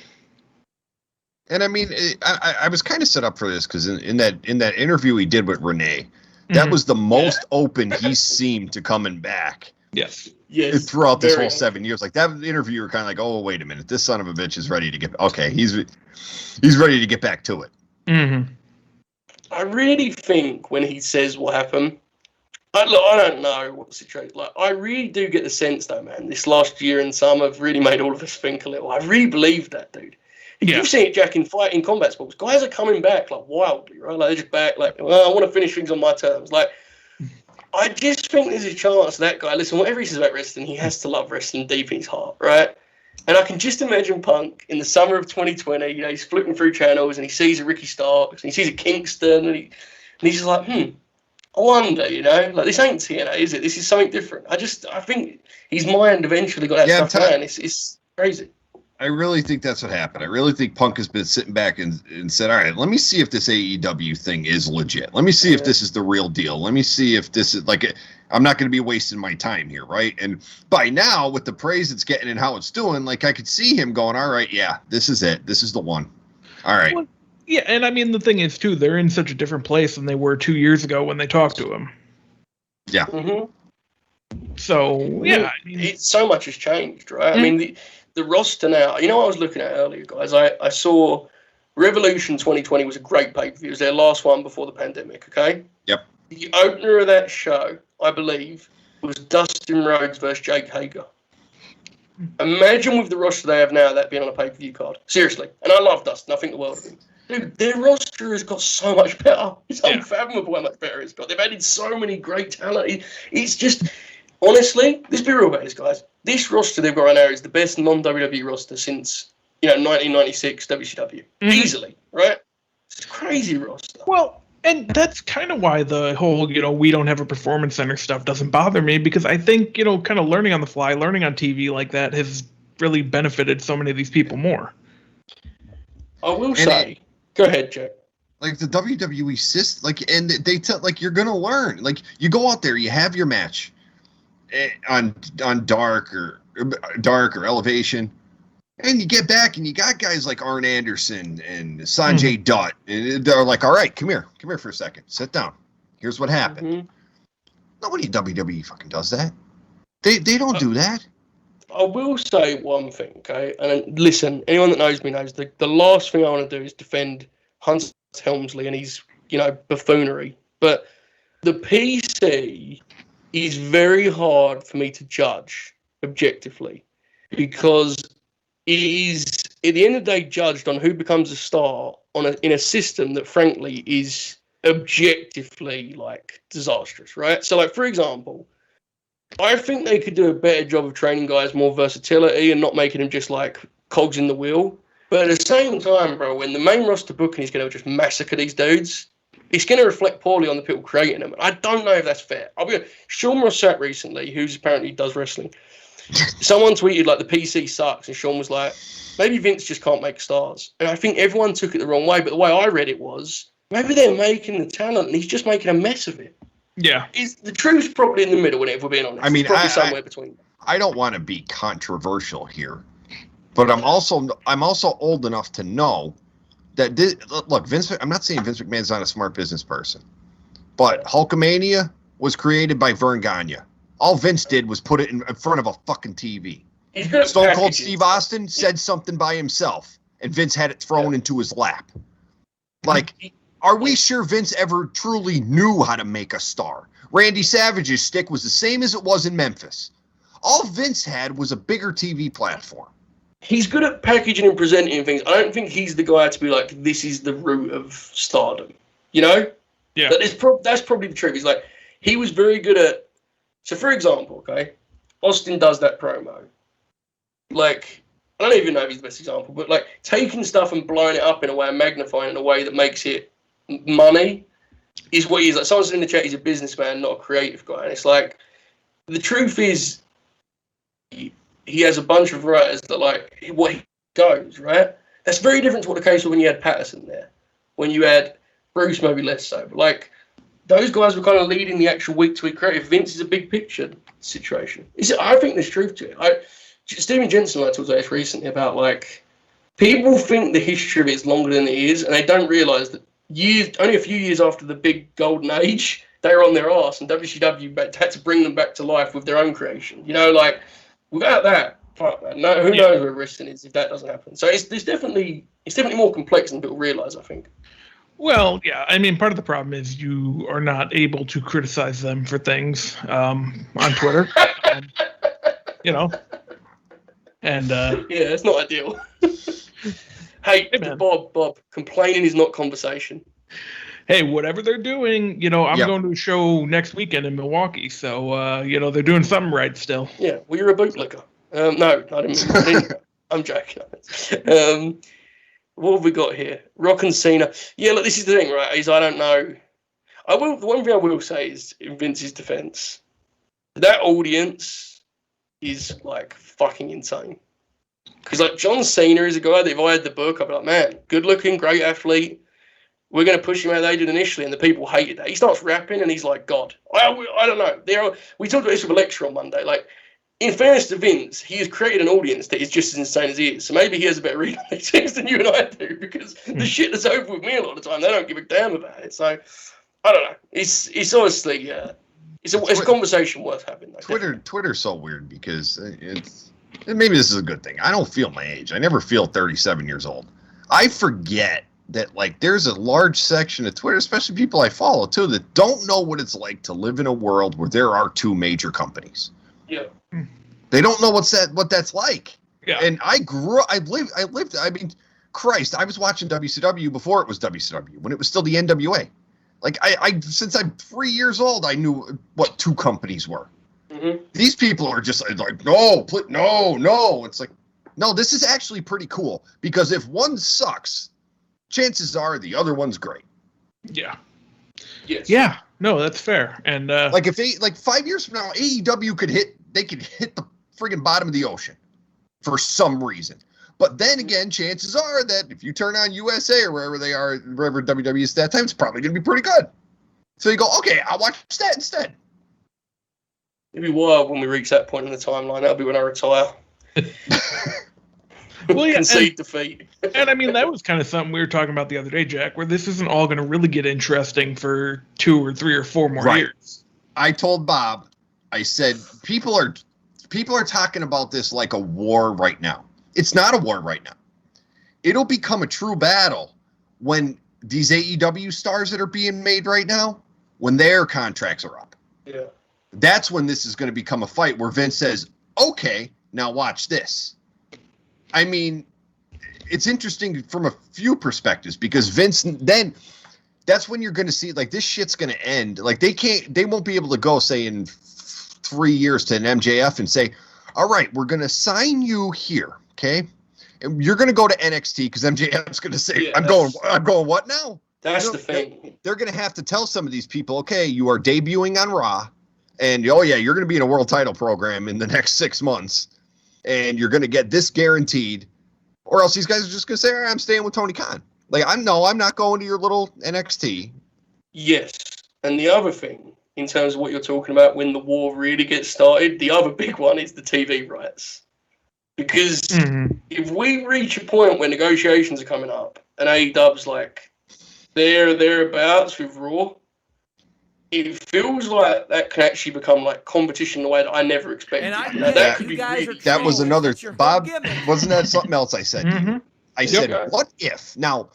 And I mean, I was kind of set up for this because in that interview he did with Renee, that was the most open he seemed to coming back. Yes. Throughout this whole 7 years, like that interview, you're kind of like, oh, wait a minute, this son of a bitch is ready to get. Okay, he's ready to get back to it. Mm-hmm. I really think when he says what happened, I don't know what the situation is like. I really do get the sense, though, man, this last year and some have really made all of us think a little. I really believe that, dude. You've seen it, Jack, in combat sports. Guys are coming back, like, wildly, right? Like, they're just back, like, well, I want to finish things on my terms. Like, I just think there's a chance that guy, listen, whatever he says about wrestling, he has to love wrestling deep in his heart, right? And I can just imagine Punk in the summer of 2020, he's flipping through channels and he sees a Ricky Starks and he sees a Kingston and he's just like, I wonder, like, this ain't TNA, is it? This is something different. I think his mind eventually got that stuff down. It's crazy. I really think that's what happened. I really think Punk has been sitting back and said, all right, let me see if this AEW thing is legit. Let me see if this is the real deal. Let me see if this is, like, I'm not going to be wasting my time here, right? And by now, with the praise it's getting and how it's doing, like, I could see him going, all right, yeah, this is it. This is the one. All right. Well, yeah, and I mean, the thing is, too, they're in such a different place than they were 2 years ago when they talked to him. Yeah. Mm-hmm. So, yeah. I mean, so much has changed, right? I mean, the roster now, I was looking at earlier, guys. I saw Revolution 2020 was a great pay-per-view. It was their last one before the pandemic, okay? Yep. The opener of that show, I believe, was Dustin Rhodes versus Jake Hager. Imagine with the roster they have now, that being on a pay-per-view card. Seriously. And I love Dustin. I think the world of him. Dude, their roster has got so much better. It's unfathomable how much better it's got. They've added so many great talent. It's just, honestly, let's be real about this, guys. This roster they've got right now is the best non-WWE roster since, 1996 WCW. Easily, right? It's a crazy roster. Well, and that's kind of why the whole, we don't have a performance center stuff doesn't bother me, because I think, kind of learning on the fly, learning on TV like that has really benefited so many of these people more. I will say, go ahead, Jack. Like the WWE system, and they tell, you're going to learn. Like, you go out there, you have your match on Dark or Elevation, and you get back and you got guys like Arn Anderson and Sanjay Dutt, and they're like, all right, come here for a second, sit down. Here's what happened. Nobody in WWE fucking does that. They don't do that. I will say one thing, okay? And listen, anyone that knows me knows the last thing I want to do is defend Hunter Helmsley and his, buffoonery. But the PC is very hard for me to judge objectively, because it is, at the end of the day, judged on who becomes a star in a system that, frankly, is objectively, disastrous, right? So, for example, I think they could do a better job of training guys more versatility and not making them just like cogs in the wheel. But at the same time, bro, when the main roster booking is going to just massacre these dudes, it's going to reflect poorly on the people creating them. I don't know if that's fair. I'll be Sean Rossat recently, who's apparently does wrestling. Someone tweeted like the PC sucks, and Sean was like, maybe Vince just can't make stars. And I think everyone took it the wrong way. But the way I read it was maybe they're making the talent, and he's just making a mess of it. Yeah, The truth's probably in the middle, if we're being honest. I mean, it's probably somewhere between. I don't want to be controversial here, but I'm also old enough to know that look, Vince. I'm not saying Vince McMahon's not a smart business person, but Hulkamania was created by Vern Gagne. All Vince did was put it in front of a fucking TV. Stone Cold Steve Austin said something by himself, and Vince had it thrown into his lap. Like, are we sure Vince ever truly knew how to make a star? Randy Savage's stick was the same as it was in Memphis. All Vince had was a bigger TV platform. He's good at packaging and presenting things. I don't think he's the guy to be like, this is the root of stardom. You know? Yeah. That's probably the truth. He's like, he was very good at... So, for example, okay, Austin does that promo. Like, I don't even know if he's the best example, but like taking stuff and blowing it up in a way and magnifying it in a way that makes it money is what he is. Like, someone said in the chat, he's a businessman, not a creative guy. And it's like, the truth is, he has a bunch of writers that like what he goes, right? That's very different to what the case was when you had Patterson there. When you had Bruce, maybe less so. But like, those guys were kind of leading the actual week-to-week creative. Vince is a big picture situation. I think there's truth to it. Steven Jensen talked about this recently about like, people think the history of it is longer than it is, and they don't realise that only a few years after the big golden age, they were on their arse, and WCW had to bring them back to life with their own creation. You know, like, without that, fuck man, who knows where wrestling is if that doesn't happen. So it's definitely more complex than people realise, I think. Well, yeah. I mean, part of the problem is you are not able to criticize them for things on Twitter. You know, and yeah, it's not ideal. Hey, Bob, complaining is not conversation. Hey, whatever they're doing, you know, I'm going to a show next weekend in Milwaukee, so you know, they're doing something right still. Yeah, well, you're a bootlicker. No, I didn't. I'm joking. What have we got here? Rock and Cena. Yeah, look, this is the thing, right? Is I don't know. The one thing I will say is, in Vince's defense, that audience is like fucking insane. Because like John Cena is a guy that if I had the book, I'd be like, man, good looking, great athlete. We're going to push him out they did initially, and the people hated that. He starts rapping, and he's like, God. I don't know. We talked about this with a lecture on Monday. Like, in fairness to Vince, he has created an audience that is just as insane as he is. So maybe he has a better read on these things than you and I do, because the shit that's over with me a lot of the time, they don't give a damn about it. So, I don't know. It's honestly, it's a conversation worth having. Though, Twitter's so weird because maybe this is a good thing. I don't feel my age. I never feel 37 years old. I forget that like there's a large section of Twitter, especially people I follow too, that don't know what it's like to live in a world where there are two major companies. Yeah. They don't know what that's like. Yeah. And I lived, I mean, Christ, I was watching WCW before it was WCW, when it was still the NWA. Like I since I'm 3 years old, I knew what two companies were. Mm-hmm. These people are just like, no. It's like, no, this is actually pretty cool, because if one sucks, chances are the other one's great. Yeah. Yes. Yeah. No, that's fair. And like if 5 years from now, AEW could hit the friggin' bottom of the ocean for some reason. But then again, chances are that if you turn on USA or wherever they are, wherever WWE is at that time, it's probably going to be pretty good. So you go, okay, I'll watch that instead. It'll be wild when we reach that point in the timeline. That'll be when I retire. Well, yeah, concede defeat. And I mean, that was kind of something we were talking about the other day, Jack, where this isn't all going to really get interesting for 2 or 3 or 4 more years. I told Bob, I said, people are talking about this like a war right now. It's not a war right now. It'll become a true battle when these AEW stars that are being made right now, when their contracts are up. Yeah. That's when this is going to become a fight where Vince says, okay, now watch this. I mean, it's interesting from a few perspectives, because Vince, then that's when you're going to see, like, this shit's going to end. Like, they won't be able to go, say, in 3 years to an MJF and say, all right, we're going to sign you here, okay? And you're going to go to NXT because MJF's going to say, I'm going what now? That's the thing. They're going to have to tell some of these people, okay, you are debuting on Raw, and oh yeah, you're going to be in a world title program in the next 6 months, and you're going to get this guaranteed, or else these guys are just going to say, all right, I'm staying with Tony Khan. Like, I'm not going to your little NXT. Yes, and the other thing, in terms of what you're talking about when the war really gets started, the other big one is the TV rights. Because if we reach a point where negotiations are coming up and AEW's like thereabouts with Raw, it feels like that can actually become like competition in a way that I never expected. That could be really that was another Bob. Wasn't that something else I said? Mm-hmm. I said, what if now?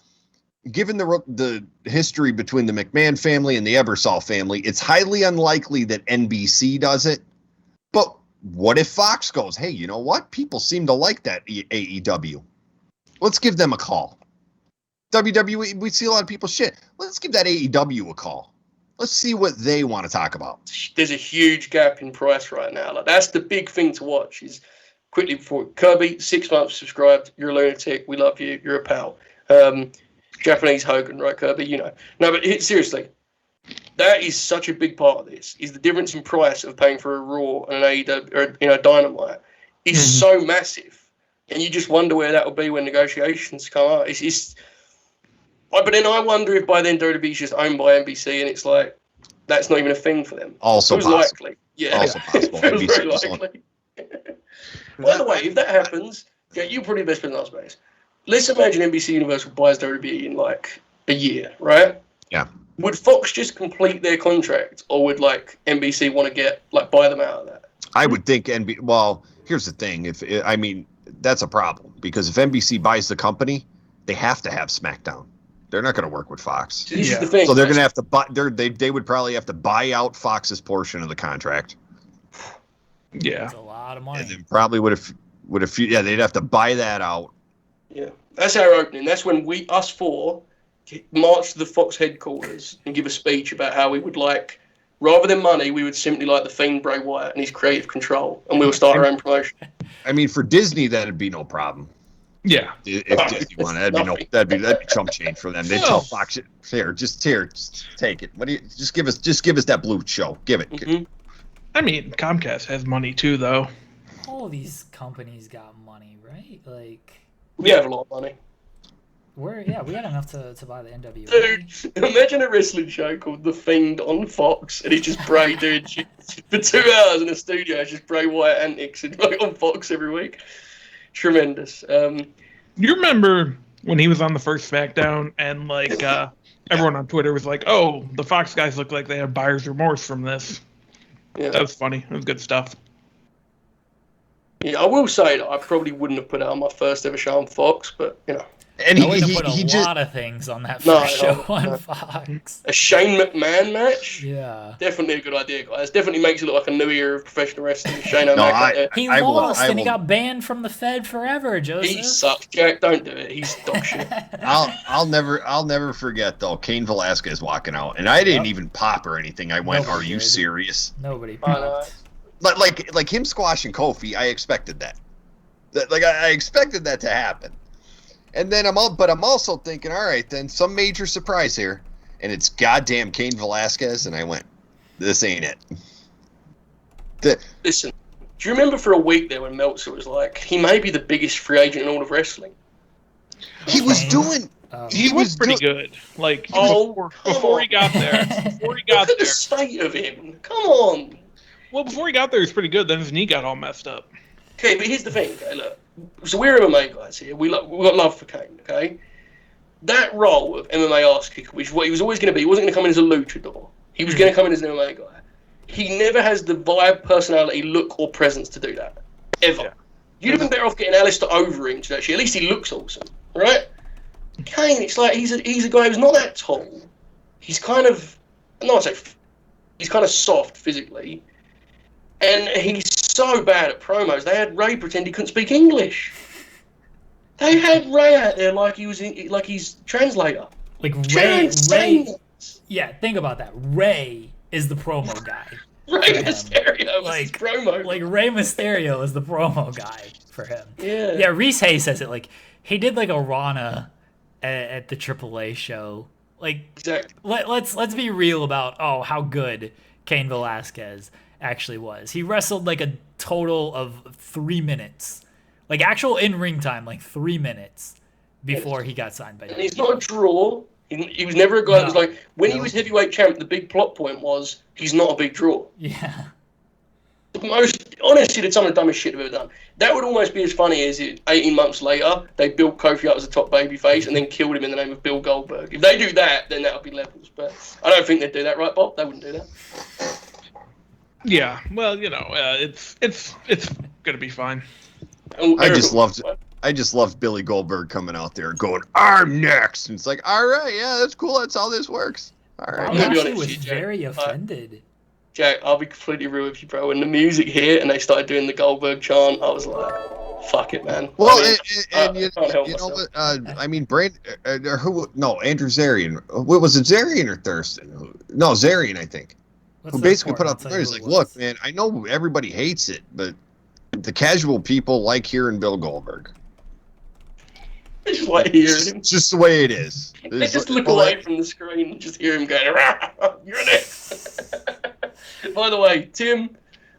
Given the history between the McMahon family and the Ebersol family, it's highly unlikely that NBC does it. But what if Fox goes, hey, you know what? People seem to like that AEW. Let's give them a call. WWE, we see a lot of people shit. Let's give that AEW a call. Let's see what they want to talk about. There's a huge gap in price right now. Like, that's the big thing to watch. Is quickly before Kirby, 6 months subscribed. You're a lunatic. We love you. You're a pal. Japanese Hogan, right, Kirby? You know. No, but seriously, that is such a big part of this. Is the difference in price of paying for a Raw and an AEW or Dynamite is so massive, and you just wonder where that will be when negotiations come up. But then I wonder if by then WWE's just owned by NBC, and it's like that's not even a thing for them. Also possible. Likely. Yeah. Also possible. Feels very likely. By the way, if that happens, you're probably the best person in our space. Let's imagine NBC Universal buys WWE in like a year, right? Yeah. Would Fox just complete their contract, or would like NBC want to buy them out of that? I would think Well, here's the thing. That's a problem because if NBC buys the company, they have to have SmackDown. They're not going to work with Fox. So this is the thing. So they're going to have to buy. They would probably have to buy out Fox's portion of the contract. Yeah, that's a lot of money. And then probably they'd have to buy that out. Yeah, that's our opening. That's when us four, march to the Fox headquarters and give a speech about how we would like, rather than money, we would simply like the Fiend Bray Wyatt and his creative control, and we'll start our own promotion. I mean, for Disney, that'd be no problem. Yeah, if Disney wanted, that'd be chump change for them. They tell Fox, here, just take it. What do you just give us that blue show? Give it. Mm-hmm. I mean, Comcast has money too, though. All these companies got money, right? Like. We have a lot of money. We had enough to buy the NWA. Dude, imagine a wrestling show called The Fiend on Fox, and it's just Bray doing shit for 2 hours in a studio. It's just Bray Wyatt antics and on Fox every week. Tremendous. You remember when he was on the first SmackDown, and like everyone on Twitter was like, "Oh, the Fox guys look like they have buyer's remorse from this." Yeah. That was funny. It was good stuff. Yeah, I will say that I probably wouldn't have put out my first ever show on Fox, but you know. And he put a lot of things on that first show on Fox. A Shane McMahon match? Yeah. Definitely a good idea, guys. Definitely makes it look like a new era of professional wrestling. Shane O'Mac. He lost and he got banned from the Fed forever, Joseph. He sucks, Jack. Don't do it. He's dog shit. I'll never forget though. Cain Velasquez walking out, and I didn't even pop or anything. I went, "Are you serious?" Nobody popped. Like him squashing Kofi, I expected that. I expected that to happen. And then I'm also thinking, all right, then some major surprise here, and it's goddamn Cain Velasquez, and I went, this ain't it. Listen, do you remember for a week there when Meltzer was like, he may be the biggest free agent in all of wrestling? He was doing. He was pretty good. Like before he got there. Before he got Look at the state of him. Come on. Well, before he got there, he was pretty good. Then his knee got all messed up. Okay, but here's the thing. Okay, look. So we're MMA guys here. We've got love for Cain, okay? That role of MMA ass kicker, which is what he was always going to be, he wasn't going to come in as a luchador. He was going to come in as an MMA guy. He never has the vibe, personality, look, or presence to do that. Ever. Yeah. You'd have been better off getting Alistair Overeem to actually. At least he looks awesome, right? Cain, it's like he's a guy who's not that tall. He's kind of, he's kind of soft physically. And he's so bad at promos. They had Ray pretend he couldn't speak English. They had Ray out there like he's translator. Like Ray. Yeah, think about that. Ray is the promo guy. Rey Mysterio was his promo. Like Rey Mysterio was the promo guy for him. Yeah. Yeah, Reese Hayes says it like he did like a Rana at the AAA show. Like Exactly. let's be real about how good Cain Velasquez actually was. He wrestled like a total of 3 minutes. Like actual in-ring time, like 3 minutes before he got signed by WWE. And he's not a draw. He was never a guy that was like, when he was heavyweight champ, the big plot point was he's not a big draw. Yeah. Honestly, some of the dumbest shit I've ever done. That would almost be as funny as 18 months later, they built Kofi up as a top babyface and then killed him in the name of Bill Goldberg. If they do that, then that would be levels. But I don't think they'd do that, right, Bob? They wouldn't do that. Yeah, well, it's gonna be fine. I just loved Billy Goldberg coming out there going, "I'm next." And it's like, all right, yeah, that's cool. That's how this works. All right. I actually was very offended. Jack, I'll be completely real with you, bro. When the music hit and they started doing the Goldberg chant, I was like, "Fuck it, man." Well, I can't help myself. what? I mean, Andrew Zarian. What was it, Zarian or Thurston? No, Zarian, I think. What's Who that basically for? put I'll out the tell you news who it like, was. "Look, man, I know everybody hates it, but the casual people like hearing Bill Goldberg. I just like hearing him. It's just the way it is." They just look away from the screen and just hear him going, "Rah, you're next." By the way, Tim,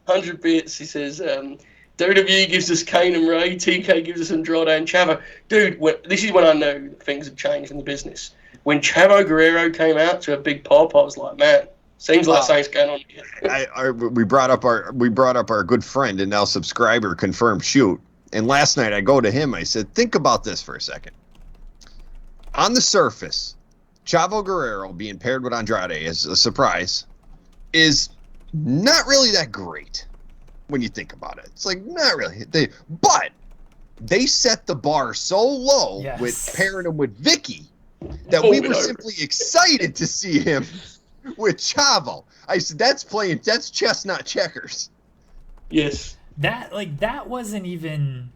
100 bits, he says, WWE gives us Kane and Ray, TK gives us Andrade and Chavo. Dude, this is when I know that things have changed in the business. When Chavo Guerrero came out to a big pop, I was like, man, seems like something's going on here. We brought up our good friend and now subscriber confirmed shoot. And last night I go to him, I said, think about this for a second. On the surface, Chavo Guerrero being paired with Andrade as a surprise is not really that great when you think about it. It's like, not really. But they set the bar so low with pairing him with Vicky that we were simply excited to see him with Chavo. I said, that's chess, not checkers. Yes. That wasn't even...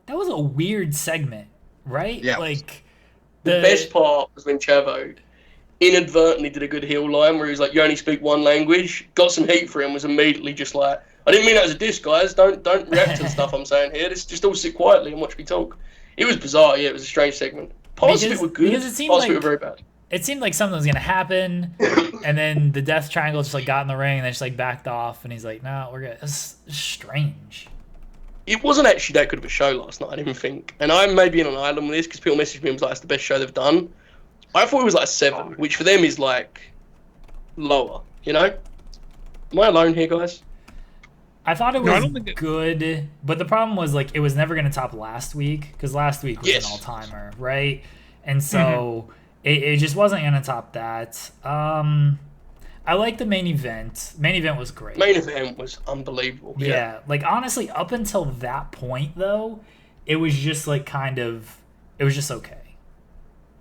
That was a weird segment, right? Yeah. Like... The best part was when Chavo inadvertently did a good heel line where he was like, "You only speak one language." Got some heat for him. Was immediately just like, "I didn't mean that as a diss, guys. Don't react to the stuff I'm saying here. Just all sit quietly and watch me talk." It was bizarre. Yeah, it was a strange segment. Parts of it were good. Parts of it were very bad. It seemed like something was gonna happen, and then the Death Triangle just got in the ring and they just backed off, and he's like, "No, we're good." It's strange. It wasn't actually that good of a show last night, I didn't think. And I may be in an island with this because people messaged me and was like, "It's the best show they've done." I thought it was like a 7, which for them is like lower, Am I alone here, guys? I thought it was good, but the problem was it was never going to top last week because last week was an all-timer, right? And so it just wasn't going to top that. I like the main event. Main event was great. Main event was unbelievable. Yeah. Up until that point, though, it was just it was just okay.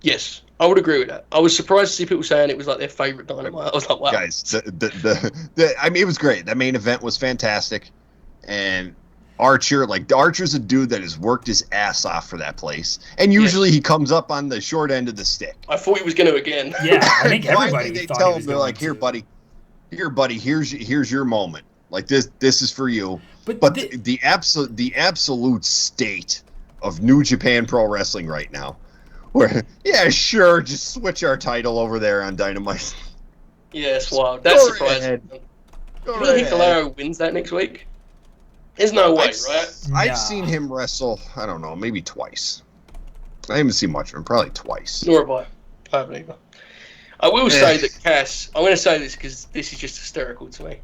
Yes, I would agree with that. I was surprised to see people saying it was their favorite Dynamite. I was like, wow. Guys, I mean, it was great. That main event was fantastic. And Archer's a dude that has worked his ass off for that place. And usually he comes up on the short end of the stick. I thought he was going to again. Yeah, I think everybody they thought tell he was him, they're going like, to. Here, buddy, here's your moment. Like this is for you. But the absolute state of New Japan Pro Wrestling right now, where sure, just switch our title over there on Dynamite. Yes, wow, that's surprising. Do you think Hikuleo wins that next week? There's no way, right? I've seen him wrestle, I don't know, maybe twice. I haven't seen much of him, probably twice. Nor have I. I haven't either. I will say that Cass, I'm going to say this because this is just hysterical to me.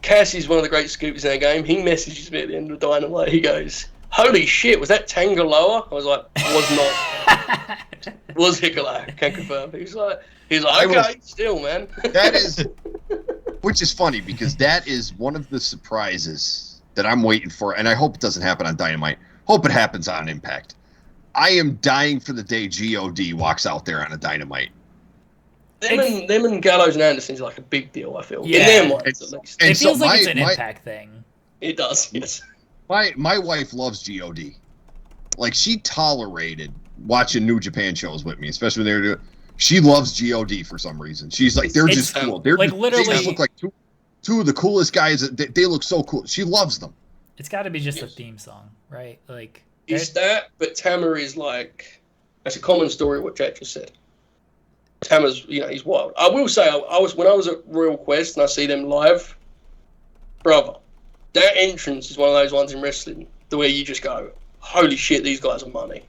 Cass is one of the great scoopers in the game. He messages me at the end of the Dynamite. He goes, "Holy shit, was that Tangaloa?" I was like, "Was not." Was Hikuleo. Can't confirm. He's like, okay, still, man. That is, which is funny because that is one of the surprises that I'm waiting for, and I hope it doesn't happen on Dynamite. Hope it happens on Impact. I am dying for the day God walks out there on a Dynamite. Them and Gallows and Anderson's a big deal, I feel. Yeah. In their minds, at least. It feels like it's an Impact thing. It does, yes. My wife loves God. Like, she tolerated watching New Japan shows with me, especially when they were doing... She loves God for some reason. She's like, they're just cool. They're literally... They just look like two of the coolest guys. They look so cool. She loves them. It's got to be just a theme song, right? Like it's that, but Tama is like that's a common story. What Jack just said. Tama's, he's wild. I will say, when I was at Royal Quest and I see them live, brother, that entrance is one of those ones in wrestling the way you just go, holy shit, these guys are money.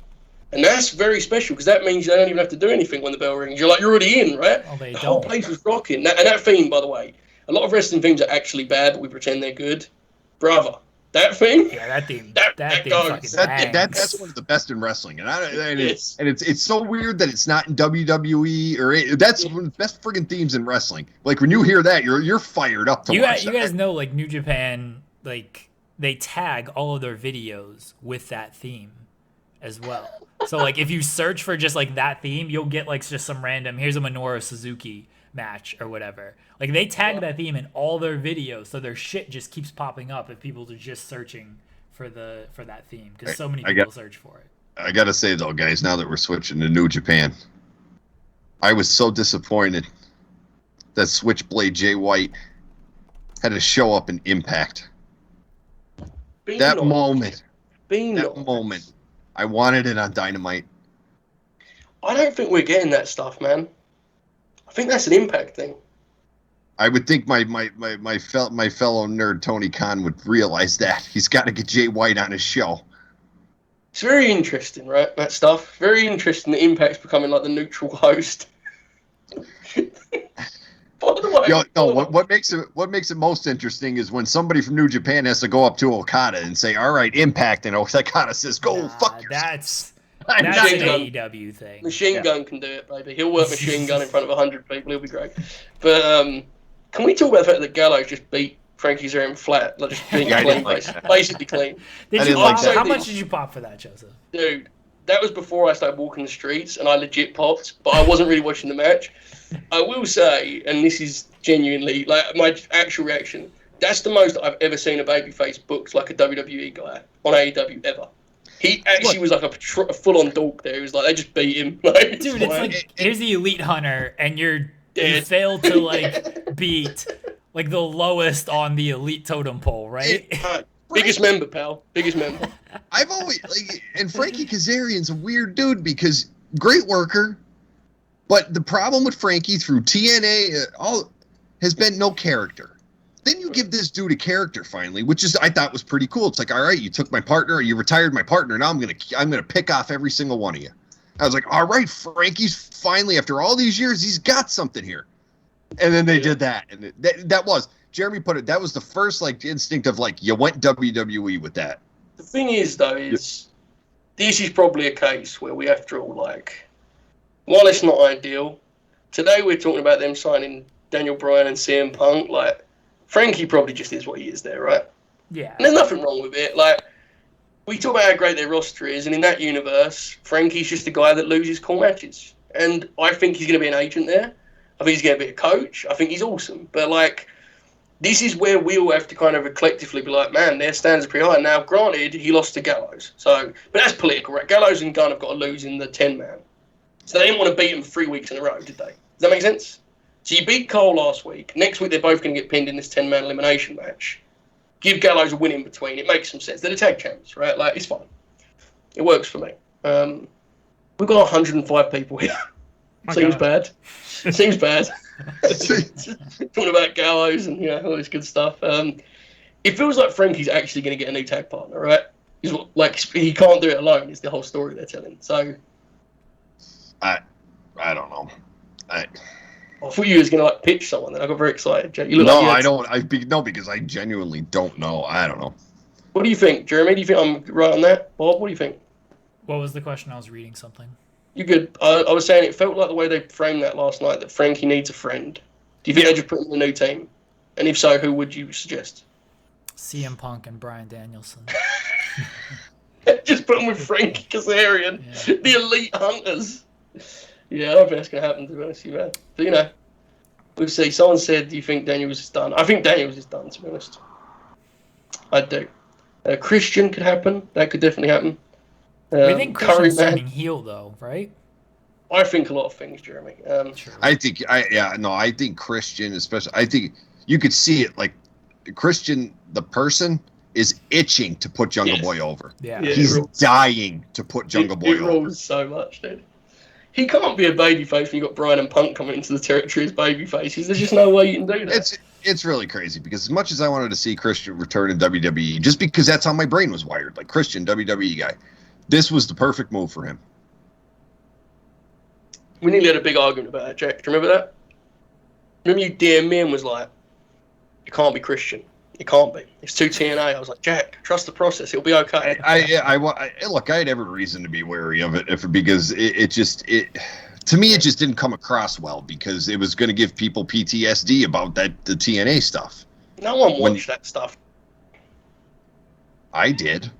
And that's very special because that means they don't even have to do anything when the bell rings. You're already in, right? Oh, they the don't. whole place was rocking. And that theme, by the way, a lot of wrestling themes are actually bad, but we pretend they're good. Brother, that theme? Yeah, that theme. That theme goes. fucking That's one of the best in wrestling. And it's so weird that it's not in WWE that's one of the best friggin' themes in wrestling. Like when you hear that, you're fired up to watch You guys know, like, New Japan, like, they tag all of their videos with that theme as well. So, like, if you search for just, like, that theme, you'll get, like, just some random, here's a Minoru Suzuki match or whatever. Like, they tag that theme in all their videos, so their shit just keeps popping up if people are just searching for that theme, because so many people search for it. I gotta say, though, guys, now that we're switching to New Japan, I was so disappointed that Switchblade Jay White had to show up in Impact. That moment, I wanted it on Dynamite. I don't think we're getting that stuff, man. I think that's an Impact thing. I would think my fellow nerd Tony Khan would realize that. He's got to get Jay White on his show. It's very interesting, right? That stuff. Very interesting that Impact's becoming like the neutral host. By the way, what makes it most interesting is when somebody from New Japan has to go up to Okada and say, "All right, Impact," and Okada says, "Go fuck yourself." That's an AEW thing. Machine Gun can do it, baby. He'll work Machine Gun in front of 100 people. He'll be great. But can we talk about the fact that Gallows just beat Frankie Zarian flat, like just being clean, basically clean? How much did you pop for that, Joseph? Dude, that was before I started walking the streets, and I legit popped, but I wasn't really watching the match. I will say, and this is genuinely, like, my actual reaction, that's the most I've ever seen a babyface booked like a WWE guy on AEW ever. He actually was like a full-on dork there. He was like, they just beat him. Like, dude, it's like, here's the Elite Hunter, and you failed to, like, beat, like, the lowest on the Elite Totem Pole, right? Biggest member, pal. Biggest member. I've always, and Frankie Kazarian's a weird dude because great worker, but the problem with Frankie through TNA has been no character. Then you give this dude a character finally, which is I thought was pretty cool. It's like, all right, you took my partner, or you retired my partner. Now I'm gonna pick off every single one of you. I was like, all right, Frankie's finally, after all these years, he's got something here. And then they did that, and that was Jeremy put it. That was the first instinct of you went WWE with that. The thing is, though, this is probably a case where we have to all while it's not ideal, today we're talking about them signing Daniel Bryan and CM Punk. Like, Frankie probably just is what he is there, right? Yeah. And there's nothing wrong with it. Like, we talk about how great their roster is, and in that universe, Frankie's just a guy that loses cool matches. And I think he's going to be an agent there. I think he's going to be a coach. I think he's awesome. But, this is where we all have to kind of collectively be like, man, their standards are pretty high. Now, granted, he lost to Gallows. But that's political, right? Gallows and Gunn have got to lose in the 10-man. So they didn't want to beat him 3 weeks in a row, did they? Does that make sense? So you beat Cole last week. Next week, they're both going to get pinned in this 10-man elimination match. Give Gallows a win in between. It makes some sense. They're the tag champs, right? It's fine. It works for me. We've got 105 people here. Seems bad. Talking about Gallows and all this good stuff. It feels like Frankie's actually going to get a new tag partner, right? He can't do it alone. It's the whole story they're telling. So I don't know. I thought you was going to pitch someone. Then I got very excited. Jay, I don't. No, because I genuinely don't know. I don't know. What do you think, Jeremy? Do you think I'm right on that? Bob, what do you think? What was the question? I was reading something. You good? I was saying it felt like the way they framed that last night, that Frankie needs a friend. Do you think they just put him in a new team? And if so, who would you suggest? CM Punk and Bryan Danielson. Just put him with Frankie Kazarian, the Elite Hunters. Yeah, I don't think that's going to happen, to be honest with you, man. But, we'll see. Someone said, do you think Daniels is done? I think Daniels is done, to be honest. I do. Christian could happen. That could definitely happen. We think Christian's turning heel, though, right? I think a lot of things, Jeremy. I think Christian, especially. I think you could see it. Like Christian, the person, is itching to put Jungle Boy over. Yeah. He's dying to put Jungle Boy over. It rolls so much, dude. He can't be a babyface when you got Bryan and Punk coming into the territory as babyfaces. There's just no way you can do that. It's really crazy because as much as I wanted to see Christian return in WWE, just because that's how my brain was wired, like Christian, WWE guy, this was the perfect move for him. We nearly had a big argument about that, Jack. Do you remember that? Remember you DM me and was like, it can't be Christian. It can't be. It's too TNA. I was like, Jack, trust the process. It'll be okay. Look, I had every reason to be wary of it because it to me, it just didn't come across well because it was going to give people PTSD about the TNA stuff. No one watched that stuff. I did.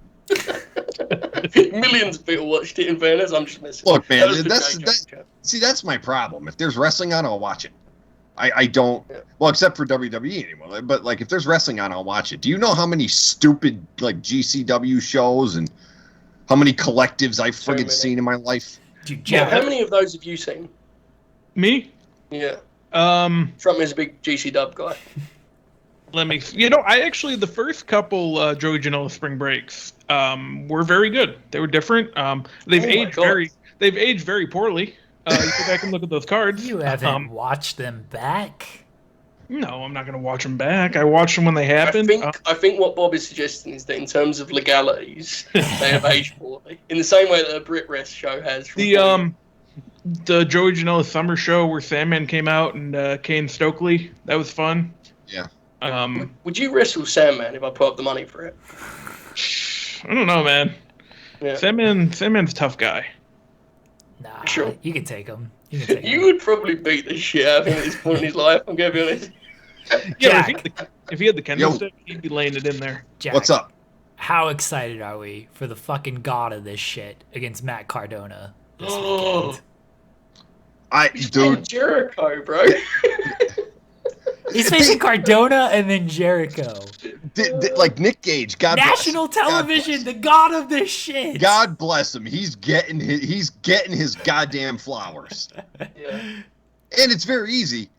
Millions of people watched it, in fairness. I'm just messing. Look, man, that's my problem. If there's wrestling on, I'll watch it. I don't, well, except for WWE anymore. But, like, if there's wrestling on, I'll watch it. Do you know how many stupid, like, GCW shows and how many collectives I've friggin' seen in my life? Yeah, how many of those have you seen? Me? Yeah. Trump is a big GCW guy. Let me, I actually, the first couple Joey Janela spring breaks were very good. They were different. They've aged very poorly. You go back and look at those cards. You haven't watched them back? No, I'm not going to watch them back. I watched them when they happened. I think what Bob is suggesting is that in terms of legalities, they have aged poorly. In the same way that a Brit Rest show has. The Joey Janela summer show where Sandman came out and Kane Stokely, that was fun. Yeah. Would you wrestle Sandman if I put up the money for it? I don't know, man. Yeah. Sandman's a tough guy. Nah, sure. You can take him. You would probably beat the shit out of him at this point in his life, I'm going to be honest. Yeah, if he had the kendo stick, he'd be laying it in there. Jack, what's up? How excited are we for the fucking god of this shit against Matt Cardona this weekend? Dude, Jericho, bro. He's facing Cardona and then Jericho. Like Nick Gage, national television, the god of this shit. God bless him. He's getting his goddamn flowers. Yeah. And it's very easy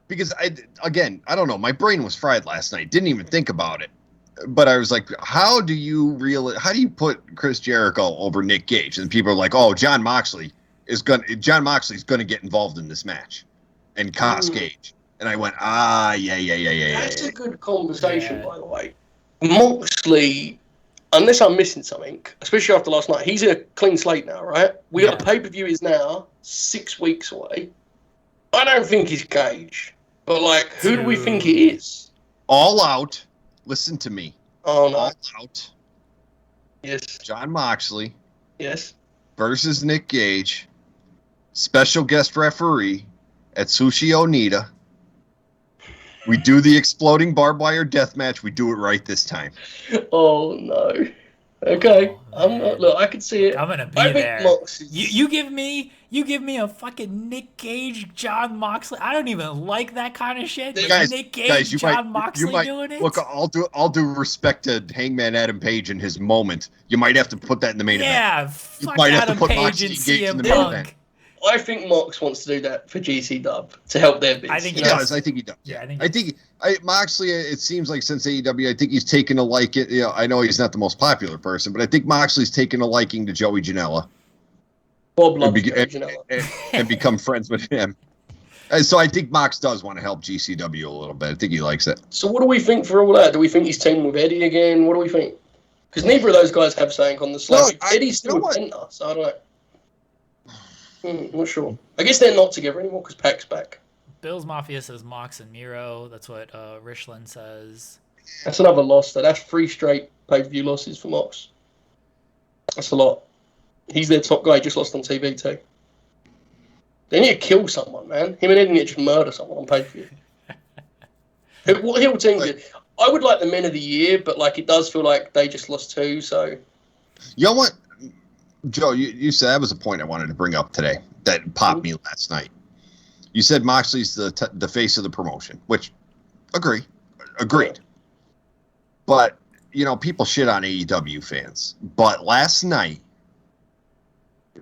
because I don't know. My brain was fried last night. Didn't even think about it. But I was like, how do you put Chris Jericho over Nick Gage? And people are like, oh, John Moxley's gonna get involved in this match, and cost Gage. And I went, yeah. That's a good conversation, by the way. Moxley, unless I'm missing something, especially after last night, he's in a clean slate now, right? The pay-per-view is now 6 weeks away. I don't think he's Gage. But, like, who do we think he is? All Out. Listen to me. Oh, no. All Out. Yes. John Moxley. Yes. Versus Nick Gage. Special guest referee at Sushi Onita. We do the exploding barbed wire death match. We do it right this time. Oh no. Okay. Look, I can see it. I'm gonna be there. You give me a fucking Nick Gage, John Moxley. I don't even like that kind of shit. Nick Gage, John Moxley doing it. Look, I'll do respect to Hangman Adam Page in his moment. You might have to put that in the main event. Yeah, fuck Adam Page and CM Punk. I think Mox wants to do that for GC Dub to help their business. I think he does. Yeah, I think Moxley. It seems like since AEW, I think he's taken a liking. I know he's not the most popular person, but I think Moxley's taken a liking to Joey Janela. Bob loves Joey Janela and become friends with him. And so I think Mox does want to help GCW a little bit. I think he likes it. So what do we think for all that? Do we think he's teaming with Eddie again? What do we think? Because neither of those guys have something on the slate. Eddie's still with Penta, so I don't know. Not sure. I guess they're not together anymore because Pac's back. Bill's Mafia says Mox and Miro. That's what Richland says. That's another loss. That's 3 straight pay-per-view losses for Mox. That's a lot. He's their top guy. He just lost on TV too. They need to kill someone, man. Him and Eddie need to just murder someone on pay-per-view. What heel team did? I would like the Men of the Year, but like it does feel like they just lost 2. So. You know what? Joe, you said that was a point I wanted to bring up today that popped me last night. You said Moxley's the face of the promotion, which agreed. But, people shit on AEW fans. But last night,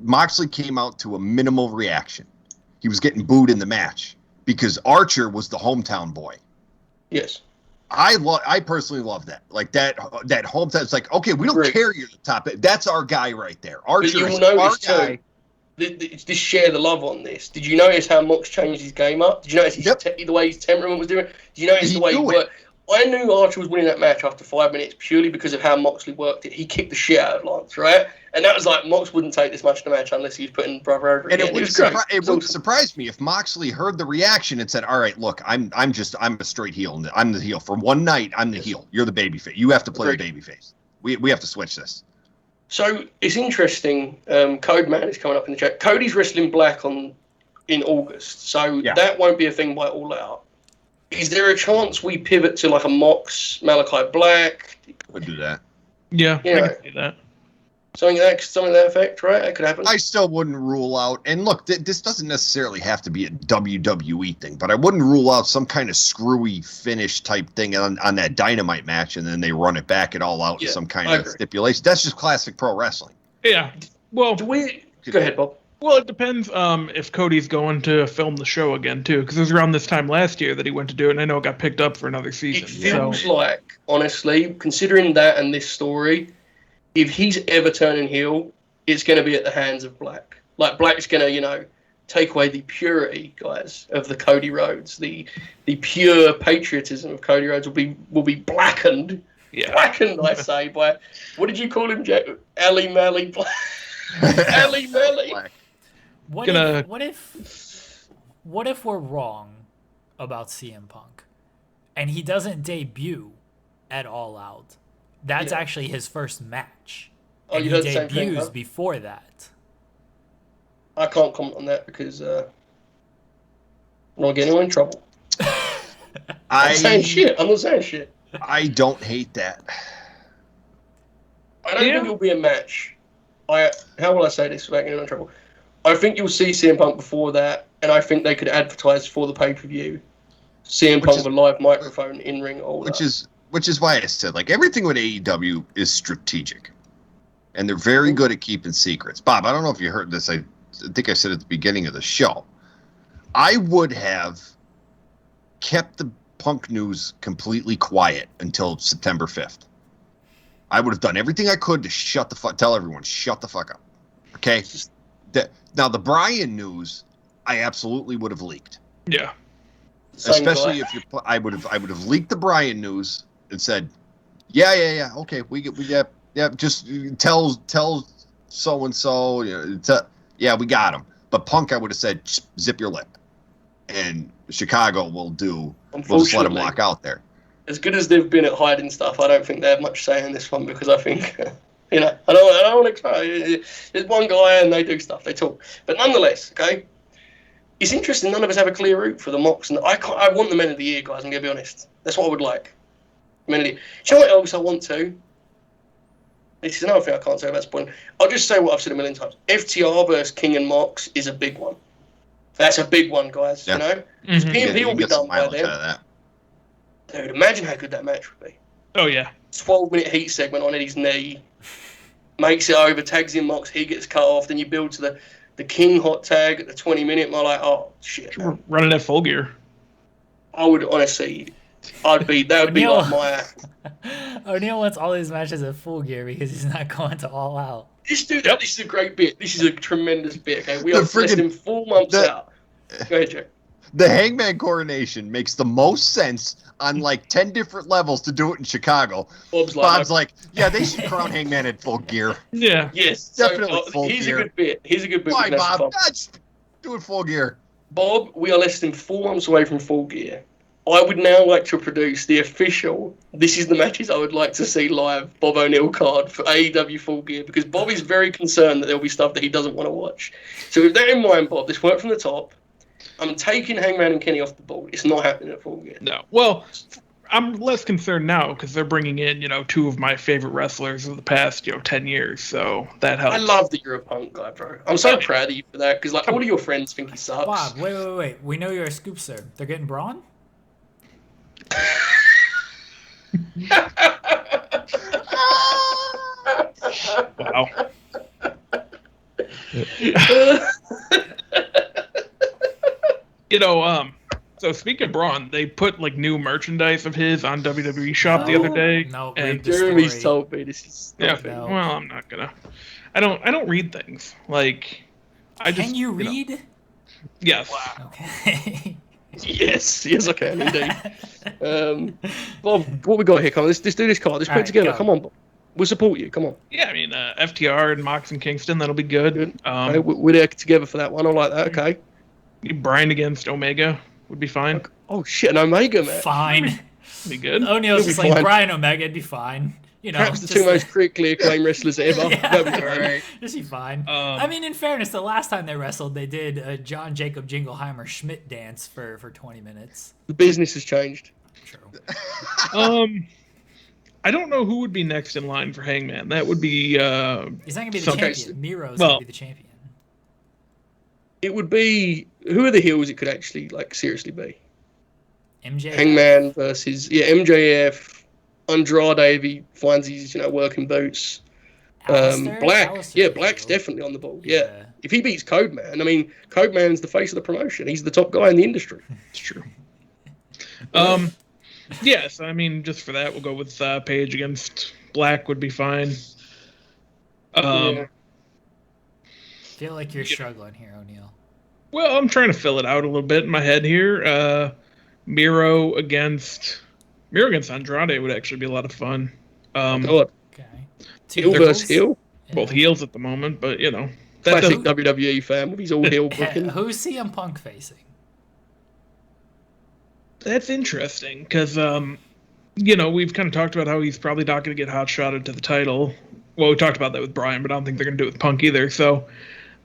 Moxley came out to a minimal reaction. He was getting booed in the match because Archer was the hometown boy. Yes. I personally love that. Like that home time. It's like, okay, we don't care you're the top. That's our guy right there. Archer is our guy. This share the love on this. Did you notice how Mox changed his game up? Did you notice the way his temperament was doing? Did you notice the way he worked? I knew Archer was winning that match after 5 minutes purely because of how Moxley worked it. He kicked the shit out of Lance, right? And that was like, Mox wouldn't take this much of the match unless he was putting brother over again. And it would surprise me if Moxley heard the reaction and said, all right, look, I'm a straight heel. I'm the heel. For one night, I'm the heel. You're the babyface. You have to play the babyface. We have to switch this. So it's interesting. Code Man is coming up in the chat. Cody's wrestling Black in August, so that won't be a thing by All Out. Is there a chance we pivot to like a Mox Malachi Black? Would do that. Yeah, I can see that. Something of that effect, right? That could happen. I still wouldn't rule out. And look, this doesn't necessarily have to be a WWE thing, but I wouldn't rule out some kind of screwy finish type thing on that Dynamite match, and then they run it back and all out in some kind of stipulation. That's just classic pro wrestling. Yeah. Well, go ahead, Bob. Well, it depends if Cody's going to film the show again, too, because it was around this time last year that he went to do it, and I know it got picked up for another season. It feels like, honestly, considering that and this story, if he's ever turning heel, it's going to be at the hands of Black. Like, Black's going to, take away the purity, guys, of the Cody Rhodes. The pure patriotism of Cody Rhodes will be blackened. Yeah. Blackened, I say, by, what did you call him, Jack? Ali Mally Black. Ali Mally. What if we're wrong about CM Punk and he doesn't debut at All Out? That's actually his first match. Oh, you heard the same thing, debuts before that. I can't comment on that because I'm not getting anyone in trouble. I'm not saying shit. I don't hate that. I don't think it'll be a match. How will I say this without getting in trouble? I think you'll see CM Punk before that, and I think they could advertise for the pay-per-view CM Punk with a live microphone, in-ring, all that. Which is why I said, like, everything with AEW is strategic. And they're very good at keeping secrets. Bob, I don't know if you heard this. I think I said at the beginning of the show. I would have kept the Punk news completely quiet until September 5th. I would have done everything I could to tell everyone, shut the fuck up. Okay? Now, the Bryan news, I absolutely would have leaked. Yeah. Especially if I would have leaked the Bryan news and said, yeah, okay, we just tell so and so, we got him. But Punk, I would have said, zip your lip, and Chicago will do. We'll just let him walk out there. As good as they've been at hiding stuff, I don't think they have much say in this one because I think. I don't want to try. There's one guy and they do stuff, they talk. But nonetheless, okay, it's interesting. None of us have a clear route for the Mox, and I want the Men of the Year, guys. I'm gonna be honest. That's what I would like. Men of the Year. Do you know what else I want to? This is another thing I can't say about this point. I'll just say what I've said a million times. FTR versus King and Mox is a big one. That's a big one, guys. Yeah. Because PMP will be done by then. Dude, imagine how good that match would be. Oh yeah. 12-minute heat segment on Eddie's knee. Makes it over, tags in Mox, he gets cut off, then you build to the King hot tag at the 20-minute mark, like, oh, shit. Man. Running at Full Gear. I would honestly, that would be like my... O'Neal wants all his matches at Full Gear because he's not going to All Out. This is a great bit. This is a tremendous bit, okay? We are less than 4 months out. Go ahead, Jack. The Hangman coronation makes the most sense on like 10 different levels to do it in Chicago. Bob's like, yeah, they should crown Hangman at Full Gear. Yeah. Yes. Definitely Full Gear. Here's a good bit. Why, Bob? Just do it Full Gear. Bob, we are less than 4 months away from Full Gear. I would now like to produce the official, this is the matches I would like to see live, Bob O'Neal card for AEW Full Gear, because Bob is very concerned that there'll be stuff that he doesn't want to watch. So with that in mind, Bob, this worked from the top. I'm taking Hangman and Kenny off the board. It's not happening at Full Gear. No. Well, I'm less concerned now because they're bringing in, two of my favorite wrestlers of the past, 10 years. So that helps. I love that you're a Punk guy, bro. I'm so proud of you for that because, like, all of your friends think he sucks. Bob, wait. We know you're a scoop, sir. They're getting Braun? Wow. So speaking of Braun, they put like new merchandise of his on WWE Shop the other day. No, and Jeremy's told me this is nothing. No. Well, I'm not gonna. I don't read things. Like, Can you read? Yes. Wow. Okay. Yes, I can indeed. Bob, what we got here? Come on, let's do this card. Let's put it together. Go. Come on, Bob. We'll support you. Come on. Yeah, I mean, FTR and Mox and Kingston, that'll be good. Okay, we're there together for that one. I like that. Okay. Brian against Omega would be fine. Okay. Oh shit, an Omega match. Fine. Be good. O'Neal's It'll just be like fine. Brian Omega. It'd be fine. You know, Perhaps the just- two most critically acclaimed wrestlers ever. Yeah. That'd be all right. Just be fine. I mean, in fairness, the last time they wrestled, they did a John Jacob Jingleheimer Schmidt dance for 20 minutes. The business has changed. True. I don't know who would be next in line for Hangman. That would be. He's not gonna be the Okay, champion. Miro's gonna be the champion. It would be who are the heels it could actually like seriously be? MJF. Hangman versus MJF, Andrade if he finds his working boots. Alistair? Black, Alistair's Black's heel. definitely on the ball. Yeah. If he beats Codeman, I mean, Codeman's the face of the promotion. He's the top guy in the industry. It's true. Yes, I mean, just for that, we'll go with Page against Black would be fine. Yeah. Feel like you're struggling here, O'Neal. Well, I'm trying to fill it out a little bit in my head here. Miro against Andrade would actually be a lot of fun. God. Okay. Heel versus heel. Both heels at the moment, but Classic WWE fan with his all heel booking. Who's CM Punk facing? That's interesting because we've kind of talked about how he's probably not going to get hot shotted to the title. Well, we talked about that with Brian, but I don't think they're going to do it with Punk either. So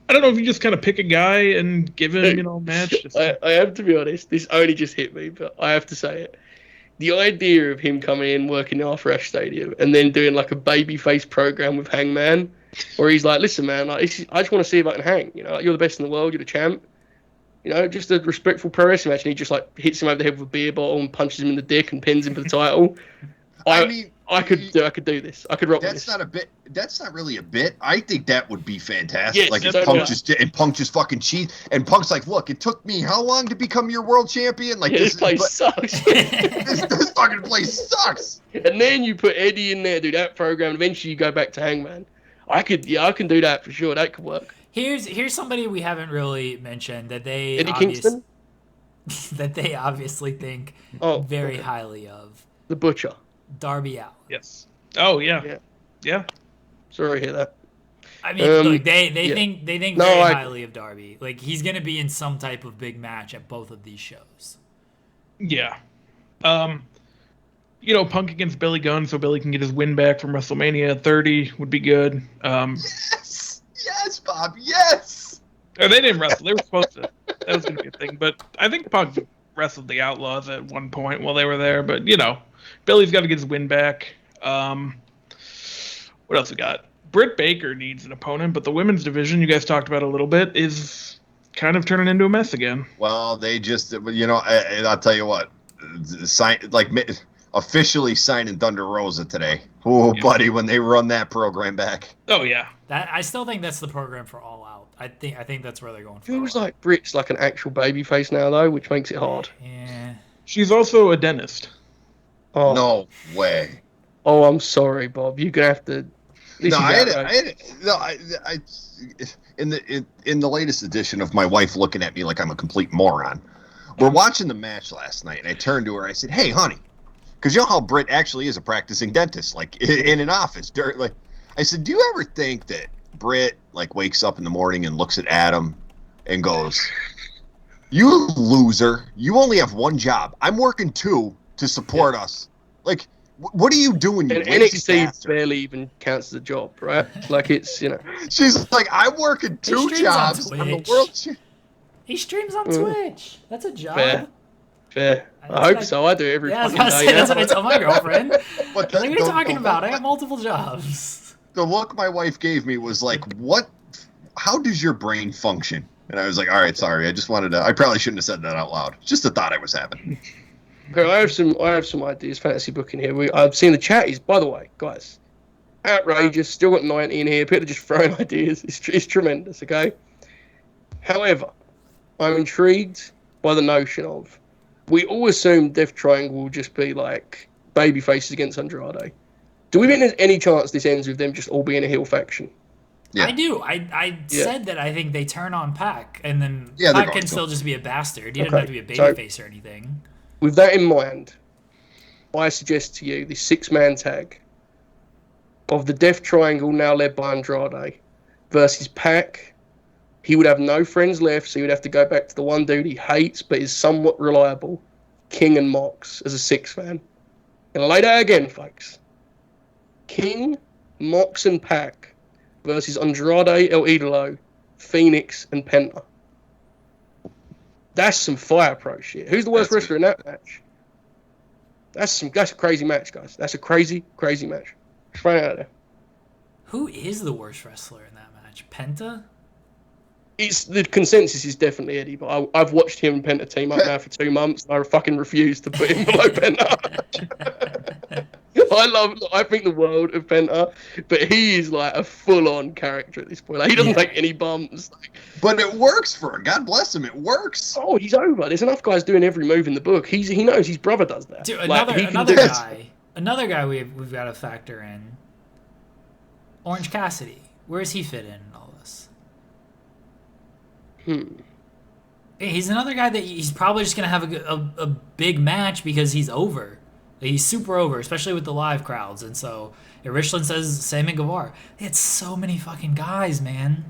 I don't know if you just kind of pick a guy and give him a match. I have to be honest. This only just hit me, but I have to say it. The idea of him coming in, working in our Fresh Stadium, and then doing like a babyface program with Hangman, where he's like, "Listen, man, I just want to see if I can hang. You're the best in the world. You're the champ. Just a respectful pro wrestling match." And he just like hits him over the head with a beer bottle and punches him in the dick and pins him for the title. I could do this. I could rock with this. That's not really a bit. I think that would be fantastic. Yes, like if totally. Punk just fucking cheats, and Punk's like, "Look, it took me how long to become your world champion? Like This place sucks. this fucking place sucks." And then you put Eddie in there, do that program. Eventually, you go back to Hangman. I can do that for sure. That could work. Here's somebody we haven't really mentioned that they Eddie Kingston, that they obviously think very highly of. the Butcher. Darby Allin. Yes. Oh yeah. Sorry to hear that. I mean, look, they think very highly of Darby. Like he's gonna be in some type of big match at both of these shows. Yeah. Punk against Billy Gunn, so Billy can get his win back from WrestleMania 30 would be good. Yes, Bob. Yes. They didn't wrestle. They were supposed to. That was gonna be a thing, but I think Punk wrestled the Outlaws at one point while they were there. But Billy's got to get his win back. What else we got? Britt Baker needs an opponent, but the women's division you guys talked about a little bit is kind of turning into a mess again. Well, they just, I'll tell you what, officially signing Thunder Rosa today. Oh, yeah. Buddy, when they run that program back. Oh yeah, I still think that's the program for All Out. I think that's where they're going. Feels like Britt's like an actual babyface now though, which makes it hard. Yeah. She's also a dentist. Oh no way. Oh, I'm sorry, Bob. You're gonna have to. In the latest edition of my wife looking at me like I'm a complete moron. We're watching the match last night, and I turned to her. I said, "Hey, honey," because you know how Britt actually is a practicing dentist, like in an office. I said, "Do you ever think that Britt wakes up in the morning and looks at Adam and goes, 'You loser! You only have one job. I'm working two to support us. Like, what are you doing? And NXT barely even counts as a job, right? Like it's She's like, I'm working two jobs. I'm the world champion. He streams on Twitch. That's a job. Fair. I hope so. I do it every fucking day. That's what I tell my girlfriend. What are you talking about? I have got multiple jobs. The look my wife gave me was like, what? How does your brain function? And I was like, all right, sorry. I just wanted to. I probably shouldn't have said that out loud. Just a thought I was having. Okay, I have some ideas. Fantasy booking here. I've seen the chat is, by the way, guys, outrageous. Still got 90 in here. People are just throwing ideas. It's tremendous. Okay. However, I'm intrigued by the notion of we all assume Death Triangle will just be like baby faces against Andrade. Do we think there's any chance this ends with them just all being a heel faction? Yeah. I do. I said that I think they turn on Pac, and then Yeah, Pac can still just be a bastard. He doesn't have to be a babyface or anything. With that in mind, I suggest to you this 6-man tag of the Death Triangle, now led by Andrade, versus Pac. He would have no friends left, so he would have to go back to the one dude he hates but is somewhat reliable, King and Mox, as a 6-man. And lay that again, folks. King, Mox, and Pac versus Andrade, El Idolo, Phoenix, and Penta. That's some Fire Pro shit. Who's the worst wrestler in that match? That's a crazy match, guys. That's a crazy match. Just find out there. Who is the worst wrestler in that match? Penta? The consensus is definitely Eddie, but I've watched him and Penta team up now for 2 months, and I fucking refuse to put him below Penta. I think the world of Penta, but he is like a full-on character at this point. Like, he doesn't take any bumps. But it works for him. God bless him. It works. Oh, he's over. There's enough guys doing every move in the book. He knows his brother does that. Dude, another guy we've got to factor in. Orange Cassidy. Where does he fit in all this? He's another guy that he's probably just gonna have a big match because he's over. He's super over, especially with the live crowds. And so, Richland says Sammy Guevara. They had so many fucking guys, man.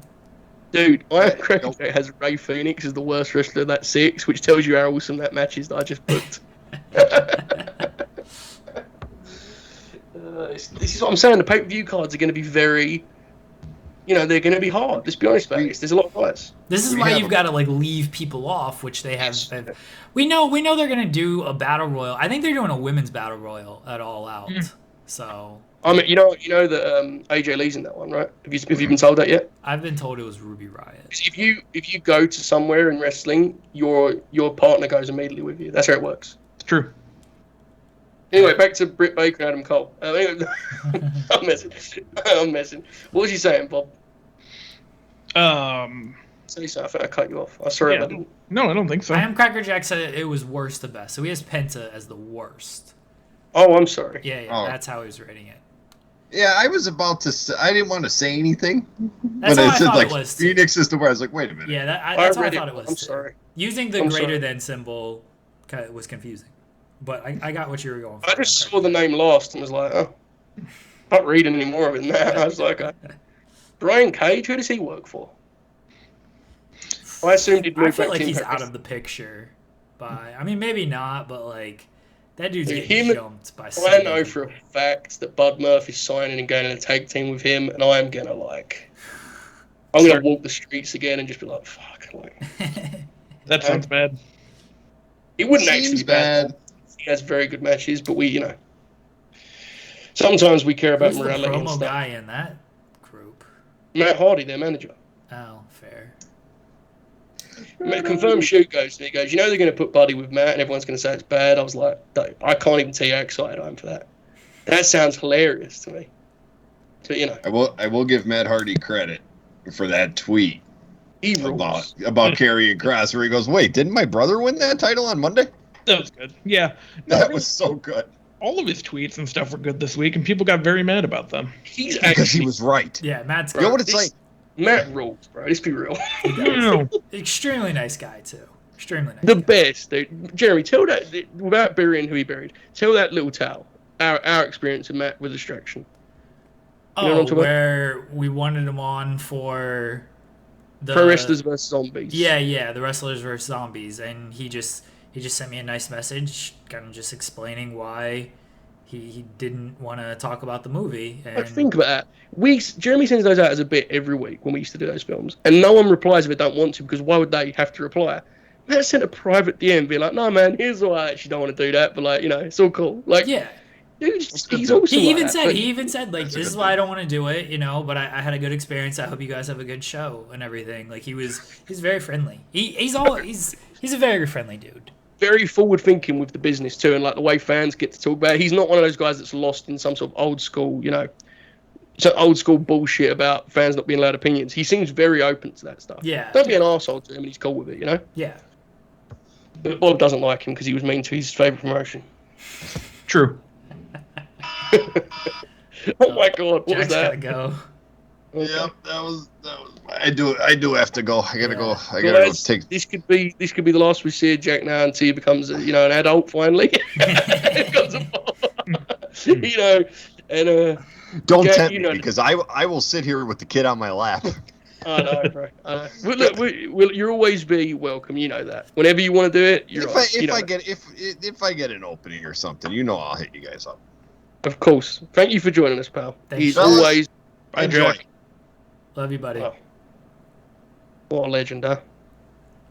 Dude, I am correct. It has Ray Phoenix as the worst wrestler of that 6, which tells you how awesome that match is that I just booked. This is what I'm saying. The pay-per-view cards are going to be very, they're going to be hard. Let's be honest about this. There's a lot of guys. This is why you've got to leave people off, which they have. We know they're going to do a battle royal. I think they're doing a women's battle royal at All Out. So. I mean, you know that AJ Lee's in that one, right? Have you been told that yet? I've been told it was Ruby Riott. If you go to somewhere in wrestling, your partner goes immediately with you. That's how it works. It's true. Anyway, back to Britt Baker and Adam Cole. I'm messing. What was you saying, Bob? Say so. I think I cut you off. I'm sorry. Yeah, no, I don't think so. I am Cracker Jack said it was worst to best, so he has Penta as the worst. Oh, I'm sorry. Yeah, that's how he was rating it. Yeah, I was about to say, I didn't want to say anything. That's but how it said, I thought it was. Phoenix is the word. I was like, wait a minute. Yeah, that's how I thought it was. I'm sorry. Using the greater than symbol was confusing. But I got what you were going for. I just saw the name last and was like, oh, not reading any more of it than that. I was like, Brian Cage, who does he work for? I assumed he'd move back to I feel like he's out of the picture. I mean, maybe not, but that dude's getting jumped by so I know for a fact that Bud Murphy's signing and going in a tag team with him, and I am going to I'm going to walk the streets again and just be like, fuck. That sounds bad. It wouldn't actually be bad. He has very good matches, but sometimes we care about morality and stuff. Who's the promo guy in that group? Matt Hardy, their manager. Oh, fair. Confirmed Shoot goes and he goes, they're going to put Buddy with Matt and everyone's going to say it's bad. I was like, I can't even tell you how excited I am for that. That sounds hilarious to me. So, I will give Matt Hardy credit for that tweet about Karrion Kross where he goes, wait, didn't my brother win that title on Monday? That was good. Yeah. That was so good. All of his tweets and stuff were good this week, and people got very mad about them. Because he was right. Yeah, Matt's You know what it's like? Matt rules, bro. Let's be real. Extremely nice guy, too. Extremely nice. The best, dude. Jeremy, tell that, without burying who he buried, tell that little tale, our experience with Matt with Distraction. Where we wanted him on for the Pro Wrestlers vs. Zombies. Yeah, the Wrestlers vs. Zombies, and he just sent me a nice message, kind of just explaining why he didn't want to talk about the movie. And think about that. Jeremy sends those out as a bit every week when we used to do those films, and no one replies if they don't want to, because why would they have to reply? Matt sent a private DM, being like, "No, man, here's why I actually don't want to do that, but it's all cool." Yeah. Dude, he's awesome. He even said, this is why I don't want to do it, but I had a good experience. I hope you guys have a good show and everything. He's very friendly. He's a very friendly dude. Very forward thinking with the business too, and the way fans get to talk about it. He's not one of those guys that's lost in some sort of old school, some old school bullshit about fans not being allowed opinions. He seems very open to that stuff. Yeah. Don't be an arsehole to him and he's cool with it, Yeah. But Bob doesn't like him because he was mean to his favourite promotion. True. Oh my god, what was that? Gotta go. Okay. Yep, that was. I do have to go. I gotta go. I gotta Guys, go take. This could be the last we see of Jack now until he becomes an adult finally. Becomes a and Don't Jack, tempt me because I will sit here with the kid on my lap. I know, bro. Look, you'll always be welcome. You know that. Whenever you want to do it, If I get an opening or something, I'll hit you guys up. Of course. Thank you for joining us, pal. Thanks, He's fellas. always Enjoy. Jack. Love you, buddy. Oh. What a legend, huh?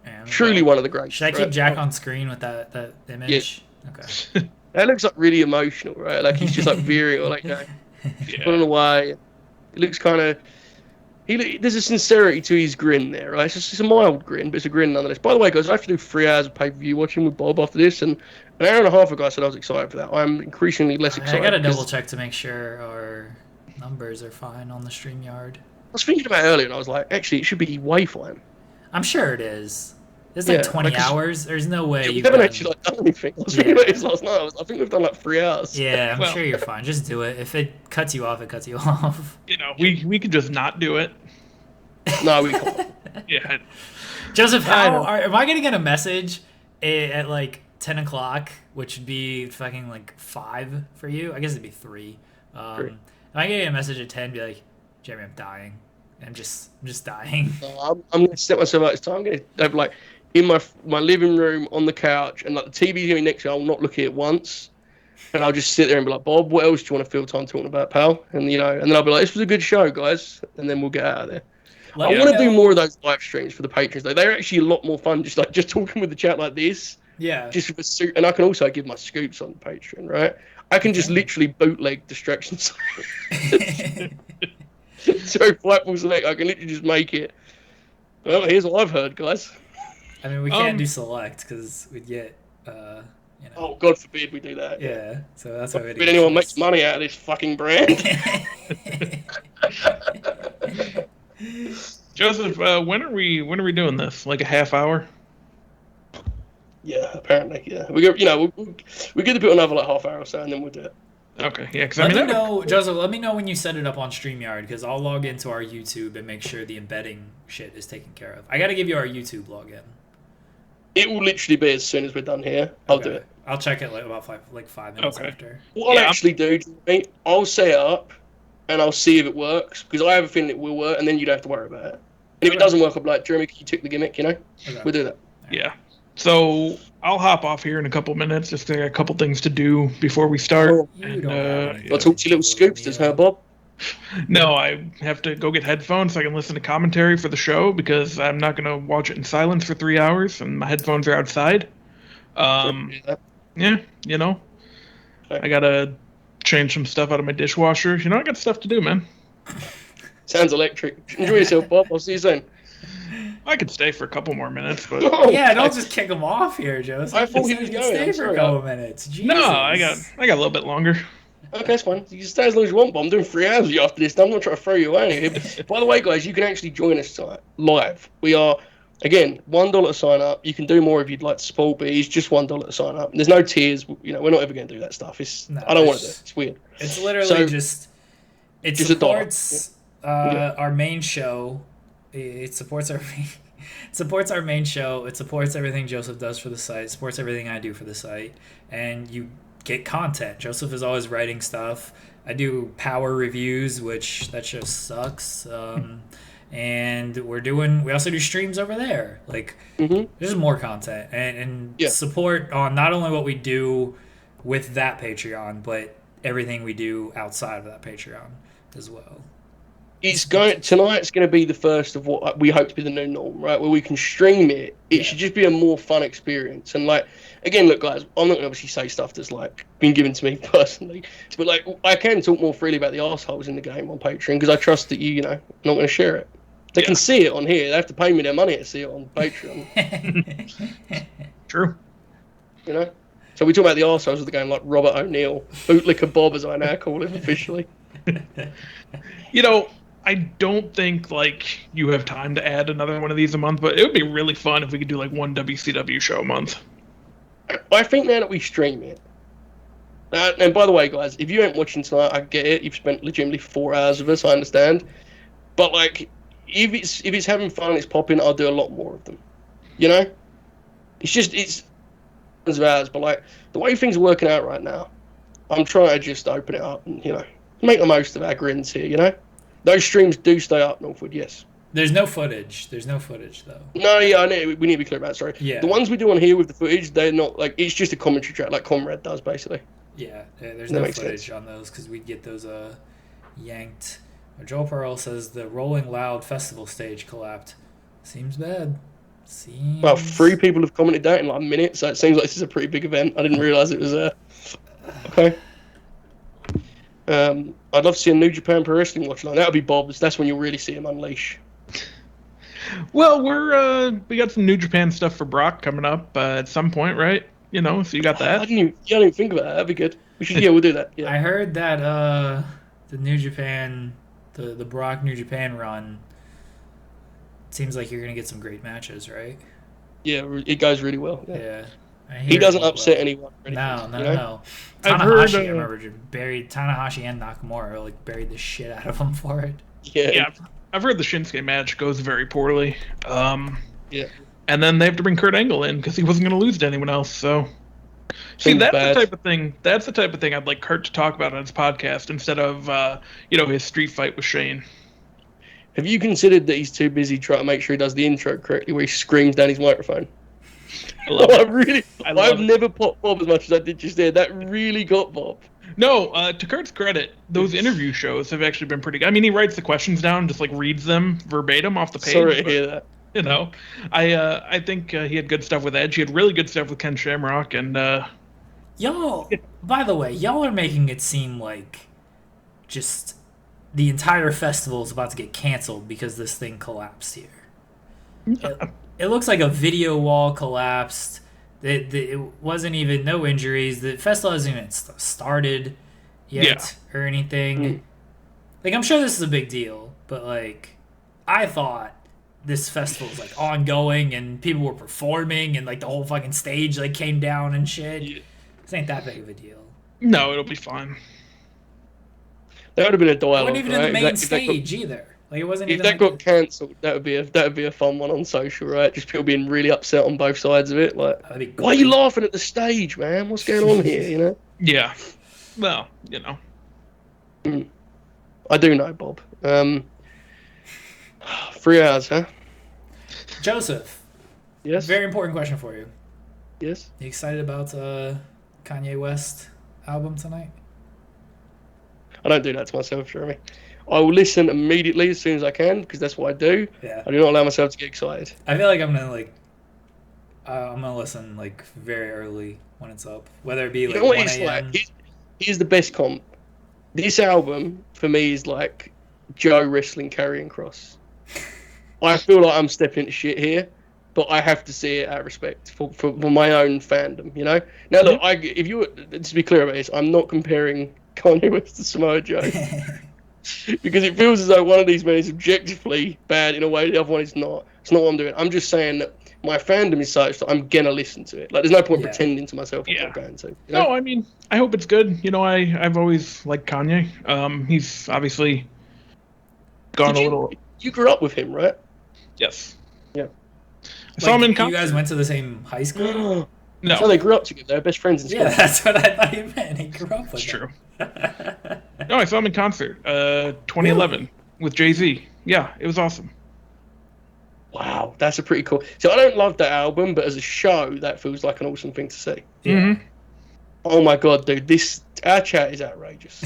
Man, Truly one of the greats. Should I keep right? Jack on screen with that image? Okay. That looks like really emotional, right? Like he's just like veering or like pulling away. It looks kind of. There's a sincerity to his grin there, right? It's a mild grin, but it's a grin nonetheless. By the way, guys, I have to do 3 hours of pay-per-view watching with Bob after this, and an hour and a half ago I said I was excited for that. I'm increasingly less excited. I gotta double check to make sure our numbers are fine on the StreamYard. I was thinking about it earlier, and I was like, actually, it should be way fine. I'm sure it is. It's like 20 hours. There's no way we haven't actually done anything. I was thinking about this last night. I think we've done like 3 hours. Yeah, I'm sure you're fine. Just do it. If it cuts you off, it cuts you off. We could just not do it. No, we can't. Yeah. Joseph, am I gonna get a message at like 10 o'clock, which would be fucking like 5 for you? I guess it'd be 3. Am I gonna get a message at 10 be like, Jeremy, I'm dying. I'm just dying. I'm gonna set myself out this time. I'm gonna have like in my living room on the couch, and like the TV's gonna be next to me. I'll not look at it once, and I'll just sit there and be like, Bob, what else do you want to fill time talking about, pal? And and then I'll be like, this was a good show, guys, and then we'll get out of there. I want to do more of those live streams for the patrons though. They're actually a lot more fun, just talking with the chat like this. Yeah. Just with a suit, and I can also give my scoops on Patreon, right? I can just literally bootleg distractions. So Fightful Select, I can literally just make it. Well, here's what I've heard, guys. I mean, we can't do select because we'd get, Oh, God forbid we do that. Yeah, so that's why we But anyone makes money out of this fucking brand. Joseph, when are we doing this? Like a half hour? Yeah, apparently, yeah. We go, we get to put another like half hour or so, and then we'll do it. Okay, yeah. Let me know, Joseph. Let me know when you set it up on StreamYard because I'll log into our YouTube and make sure the embedding shit is taken care of. I got to give you our YouTube login. It will literally be as soon as we're done here. I'll do it. I'll check it like about 5 minutes after. What I'll actually do, I'll set it up and I'll see if it works because I have a feeling it will work, and then you don't have to worry about it. And if it doesn't work, I'll be like, Jeremy, can you tick the gimmick? Okay. We'll do that. Yeah. So I'll hop off here in a couple minutes. Just got a couple things to do before we start. I'll talk to your little scoops, huh, Bob? No, I have to go get headphones so I can listen to commentary for the show because I'm not going to watch it in silence for 3 hours and my headphones are outside. Yeah, I got to change some stuff out of my dishwasher. I got stuff to do, man. Sounds electric. Enjoy yourself, Bob. I'll see you soon. I could stay for a couple more minutes, but yeah, don't just kick him off here, Joseph. I thought he was going. Stay for a couple minutes. Jesus. No, I got a little bit longer. Okay, that's fine. You can stay as long as you want, but I'm doing 3 hours with you after this. I'm not trying to throw you away here. But by the way, guys, you can actually join us live. We are, again, $1 to sign up. You can do more if you'd like to support, but it's just $1 to sign up. And there's no tiers. We're not ever going to do that stuff. I don't want to do it. It's weird. It's literally it supports our main show. It supports our main show. It supports everything Joseph does for the site. It supports everything I do for the site. And you get content. Joseph is always writing stuff. I do power reviews, which that just sucks. And we also do streams over there. Like there's more content and support on not only what we do with that Patreon, but everything we do outside of that Patreon as well. Tonight's going to be the first of what we hope to be the new norm, right? Where we can stream it. It should just be a more fun experience. And again, look, guys, I'm not going to obviously say stuff that's been given to me personally, but I can talk more freely about the arseholes in the game on Patreon because I trust that you're not going to share it. They can see it on here. They have to pay me their money to see it on Patreon. True. So we talk about the arseholes of the game like Robert O'Neill, Bootlicker Bob, as I now call him officially. I don't think you have time to add another one of these a month, but it would be really fun if we could do one WCW show a month. I think now that we stream it, and by the way, guys, if you ain't watching tonight, I get it. You've spent legitimately 4 hours with us. I understand, but like, if it's having fun and it's popping, I'll do a lot more of them. You know, it's of hours, but like the way things are working out right now, I'm trying to just open it up and make the most of our grins here. Those streams do stay up, Northwood. Yes. There's no footage. There's no footage though. No, yeah, I know. We need to be clear about it. Sorry. Yeah. The ones we do on here with the footage, they're not like it's just a commentary track, like Comrade does, basically. Yeah, there's no footage on those because we'd get those yanked. Joel Pearl says the Rolling Loud festival stage collapsed. Seems bad. Well, 3 people have commented that in like a minute, so it seems like this is a pretty big event. I didn't realise it was okay. I'd love to see a New Japan Pro Wrestling watch line. That would be Bob's. That's when you'll really see him unleash. Well, we got some New Japan stuff for Brock coming up at some point, right? So you got that. I didn't even think about that. That'd be good. We'll do that. Yeah. I heard that the New Japan, the Brock New Japan run. Seems like you're gonna get some great matches, right? Yeah, it goes really well. Yeah. He doesn't upset anyone. No. I've heard, Tanahashi, I remember, buried Tanahashi and Nakamura, like buried the shit out of him for it. Yeah. I've heard the Shinsuke match goes very poorly. Yeah. And then they have to bring Kurt Angle in because he wasn't going to lose to anyone else. So, see, that's the type of thing. That's the type of thing I'd like Kurt to talk about on his podcast instead of his street fight with Shane. Have you considered that he's too busy trying to make sure he does the intro correctly, where he screams down his microphone? I've never popped Bob as much as I did just there. That really got Bob. No, to Kurt's credit, those interview shows have actually been pretty good. I mean, he writes the questions down, just like reads them verbatim off the page. Sorry to hear that. I think he had good stuff with Edge. He had really good stuff with Ken Shamrock, and y'all. By the way, y'all are making it seem like just the entire festival is about to get canceled because this thing collapsed here. It looks like a video wall collapsed. It wasn't even no injuries. The festival hasn't even started yet or anything. Like, I'm sure this is a big deal, but like, I thought this festival was like ongoing and people were performing and like the whole fucking stage like came down and shit. Yeah. This ain't that big of a deal. No, it'll be fine. That would have been a dialogue. It wasn't even in the main stage either. Like, it wasn't if even. If that got cancelled, that would be a fun one on social, right? Just people being really upset on both sides of it. Like, why are you laughing at the stage, man? What's going on here? Yeah. Well, I do know, Bob. 3 hours, huh? Joseph. Yes. Very important question for you. Yes. You excited about Kanye West album tonight? I don't do that to myself, Jeremy. I will listen immediately as soon as I can because that's what I do. Yeah. I do not allow myself to get excited. I feel like I'm gonna listen like very early when it's up, whether it be like 1 a.m. Here's the best comp. This album for me is like Joe wrestling Karrion Kross. I feel like I'm stepping into shit here, but I have to see it out of respect for my own fandom. Now look, to be clear about this, I'm not comparing Kanye West to Samoa Joe. Because it feels as though one of these men is objectively bad in a way the other one is not. It's not what I'm doing. I'm just saying that my fandom is such that I'm gonna listen to it. Like, there's no point pretending to myself I'm not going to. No, I mean, I hope it's good. I've always liked Kanye. He's obviously gone a little. You grew up with him, right? Yes. Yeah. I saw him in you guys went to the same high school? No. So they grew up together. They're best friends in school. Yeah, that's what I thought you meant. He grew up with That's true. No, I saw him in concert, 2011 with Jay-Z. Yeah, it was awesome. Wow, that's a pretty cool. So I don't love that album, but as a show, that feels like an awesome thing to see. Mm-hmm. Oh my god, dude, our chat is outrageous.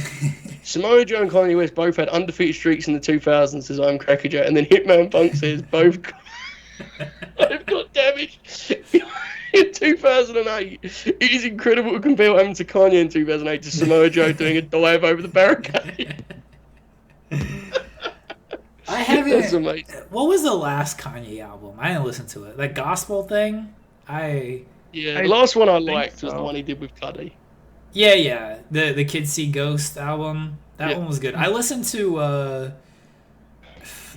Samoa Joe and Kanye West both had undefeated streaks in the 2000s, says I'm Crackerjack, and then Hitman Punk says both got damaged. In 2008, it is incredible to compare what happened to Kanye in 2008 to Samoa Joe doing a dive over the barricade. I haven't. That's amazing. What was the last Kanye album? I didn't listen to it. That gospel thing? The last one I liked was the one he did with Cuddy. Yeah. The Kids See Ghost album. That one was good. I listened to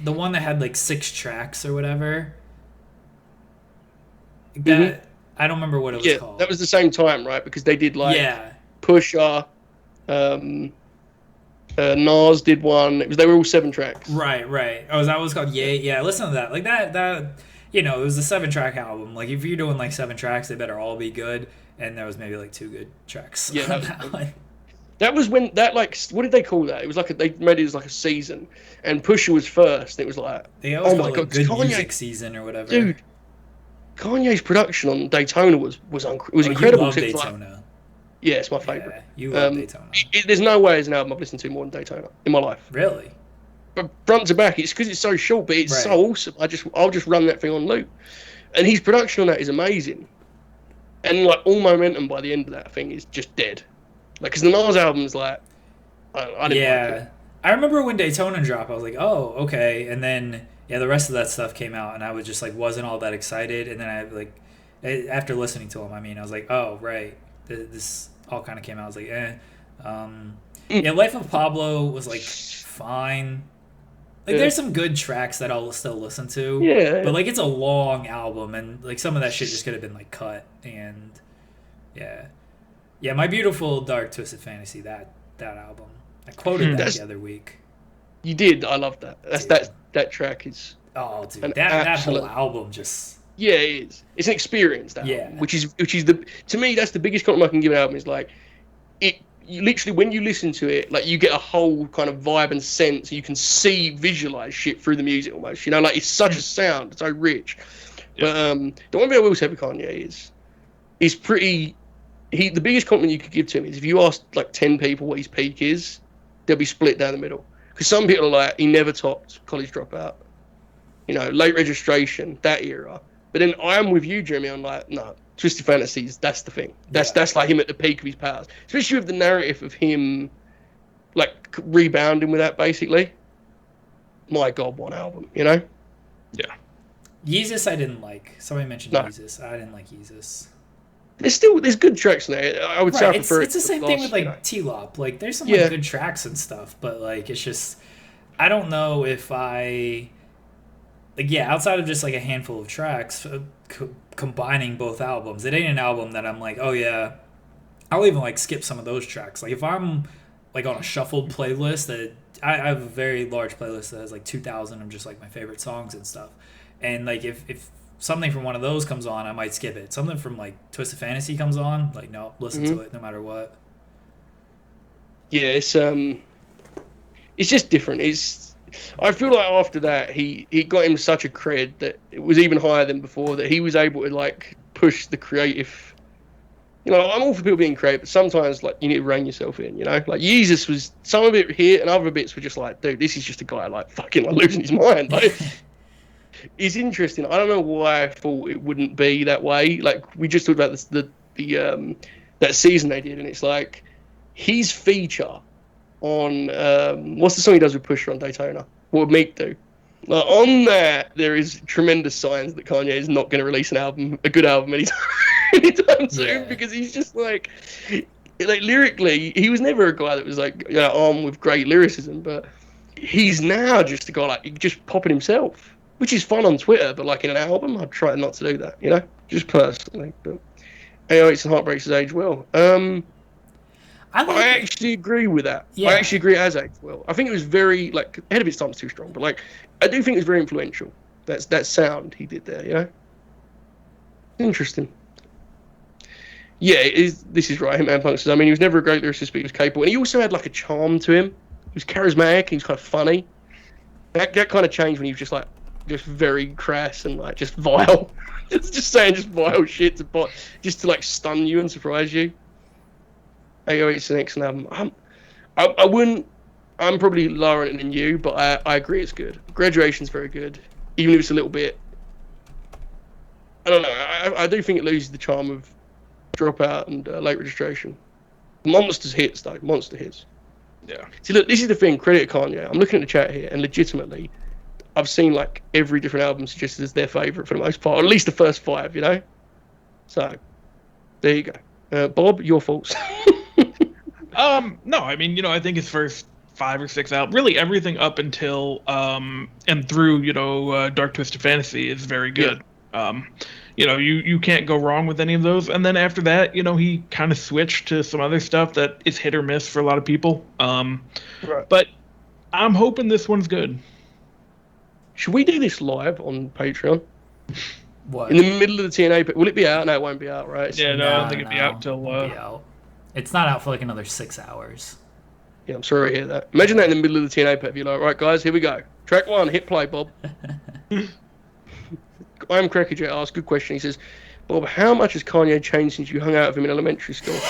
the one that had like 6 tracks or whatever. I don't remember what it was called. That was the same time, right? Because they did like Yeah. Pusha, Nas did one. They were all 7 tracks. Right. Oh, that was called Yay. Yeah, listen to that. Like that. You know, it was a 7-track album. Like if you're doing like 7 tracks, they better all be good. And there was maybe like 2 good tracks. Yeah. That was when that like what did they call that? It was like they made it as like a season, and Pusha was first. It was like, oh my god, good music season or whatever. Dude, Kanye's production on Daytona was incredible. You love Daytona. Like, yeah, it's my favorite. Yeah, you love Daytona. There's no way there's an album I've listened to more than Daytona in my life. Really? But front to back, it's because it's so short, but it's so awesome. I'll just run that thing on loop, and his production on that is amazing. And like all momentum by the end of that thing is just dead. Like, because the Nas album's like, I didn't like it. I remember when Daytona dropped, I was like, oh, okay. And then, the rest of that stuff came out, and I was just like, wasn't all that excited. And then I like, after listening to him, I was like, oh, right. This all kind of came out. I was like, Life of Pablo was like fine. Like, there's some good tracks that I'll still listen to. Yeah. But like, it's a long album, and like some of that shit just could have been like cut. And yeah, My Beautiful Dark Twisted Fantasy, that album. I quoted that the other week. You did. I love that. That track is. Oh, dude, that whole album just. Yeah, it is. It's an experience. That album, which is to me that's the biggest compliment I can give an album is like it. You literally when you listen to it, like you get a whole kind of vibe and sense. You can visualize shit through the music almost. You know, like it's such a sound, it's so rich. Yeah. But the one thing I will say with Kanye is pretty. The biggest compliment you could give to him is if you ask like 10 people what his peak is, they'll be split down the middle. Because some people are like, he never topped College Dropout. You know, Late Registration, that era. But then I am with you, Jeremy. I'm like, no, Twisted Fantasies, that's the thing. That's like him at the peak of his powers. Especially with the narrative of him, like, rebounding with that, basically. My God, one album, you know? Yeah. Yeezus I didn't like. Somebody mentioned Yeezus. I didn't like Yeezus. There's good tracks in there. I would say I prefer it's the same thing with like T-Lop. Like there's some like, good tracks and stuff, but like it's just I don't know if I like outside of just like a handful of tracks combining both albums. It ain't an album that I'm like, oh yeah, I'll even like skip some of those tracks. Like if I'm like on a shuffled playlist that I have a very large playlist that has like 2,000 of just like my favorite songs and stuff, and like if something from one of those comes on, I might skip it. Something from like Twisted Fantasy comes on, like no, listen to it no matter what. Yeah, it's just different. I feel like after that he got him such a cred that it was even higher than before, that he was able to like push the creative. You know, I'm all for people being creative, but sometimes like you need to rein yourself in. You know, like Yeezus was some of it here, and other bits were just like, dude, this is just a guy like fucking like losing his mind. Like. It's interesting. I don't know why I thought it wouldn't be that way. Like we just talked about this, that season they did, and it's like his feature on what's the song he does with Pusha on Daytona? What would Meek do? Like, on that, there is tremendous signs that Kanye is not going to release a good album anytime soon, because he's just like lyrically, he was never a guy that was like armed with great lyricism, but he's now just a guy like just popping himself. Which is fun on Twitter, but like in an album, I'd try not to do that, you know? Just personally. But AOH and Heartbreaks has aged well. I actually agree with that. Yeah. I actually agree it has aged well. I think it was very, like, ahead of its time is too strong, but like, I do think it was very influential. That sound he did there, you know? Interesting. Yeah, this is right, Man Punk says, I mean, he was never a great lyricist, but he was capable. And he also had like a charm to him. He was charismatic, he was kind of funny. That kind of changed when he was just like, just very crass and like just vile, just saying just vile shit just to like stun you and surprise you. AOH's an excellent album. I wouldn't. I'm probably lower on it than you, but I agree it's good. Graduation's very good, even if it's a little bit. I don't know. I do think it loses the charm of Dropout and Late Registration. Monsters hits though. Monster hits. Yeah. See, look, this is the thing. Credit Kanye. I'm looking at the chat here, and legitimately, I've seen like every different album suggested as their favourite for the most part, or at least the first 5, you know? So, there you go. Bob, your thoughts? No, I mean, I think his first 5 or 6 albums, really everything up until and through, Dark Twisted Fantasy is very good. you can't go wrong with any of those. And then after that, he kind of switched to some other stuff that is hit or miss for a lot of people. Right. But I'm hoping this one's good. Should we do this live on Patreon? What? In the middle of the TNA, will it be out? No, it won't be out, right? Yeah, no, I don't think it'll be out till... It'll be out. It's not out for like another 6 hours. Yeah, I'm sorry to hear that. Imagine that in the middle of the TNA pay-per-view, like, right, guys, here we go. Track 1, hit play, Bob. I'm Crackerjet asks, good question. He says, Bob, how much has Kanye changed since you hung out with him in elementary school?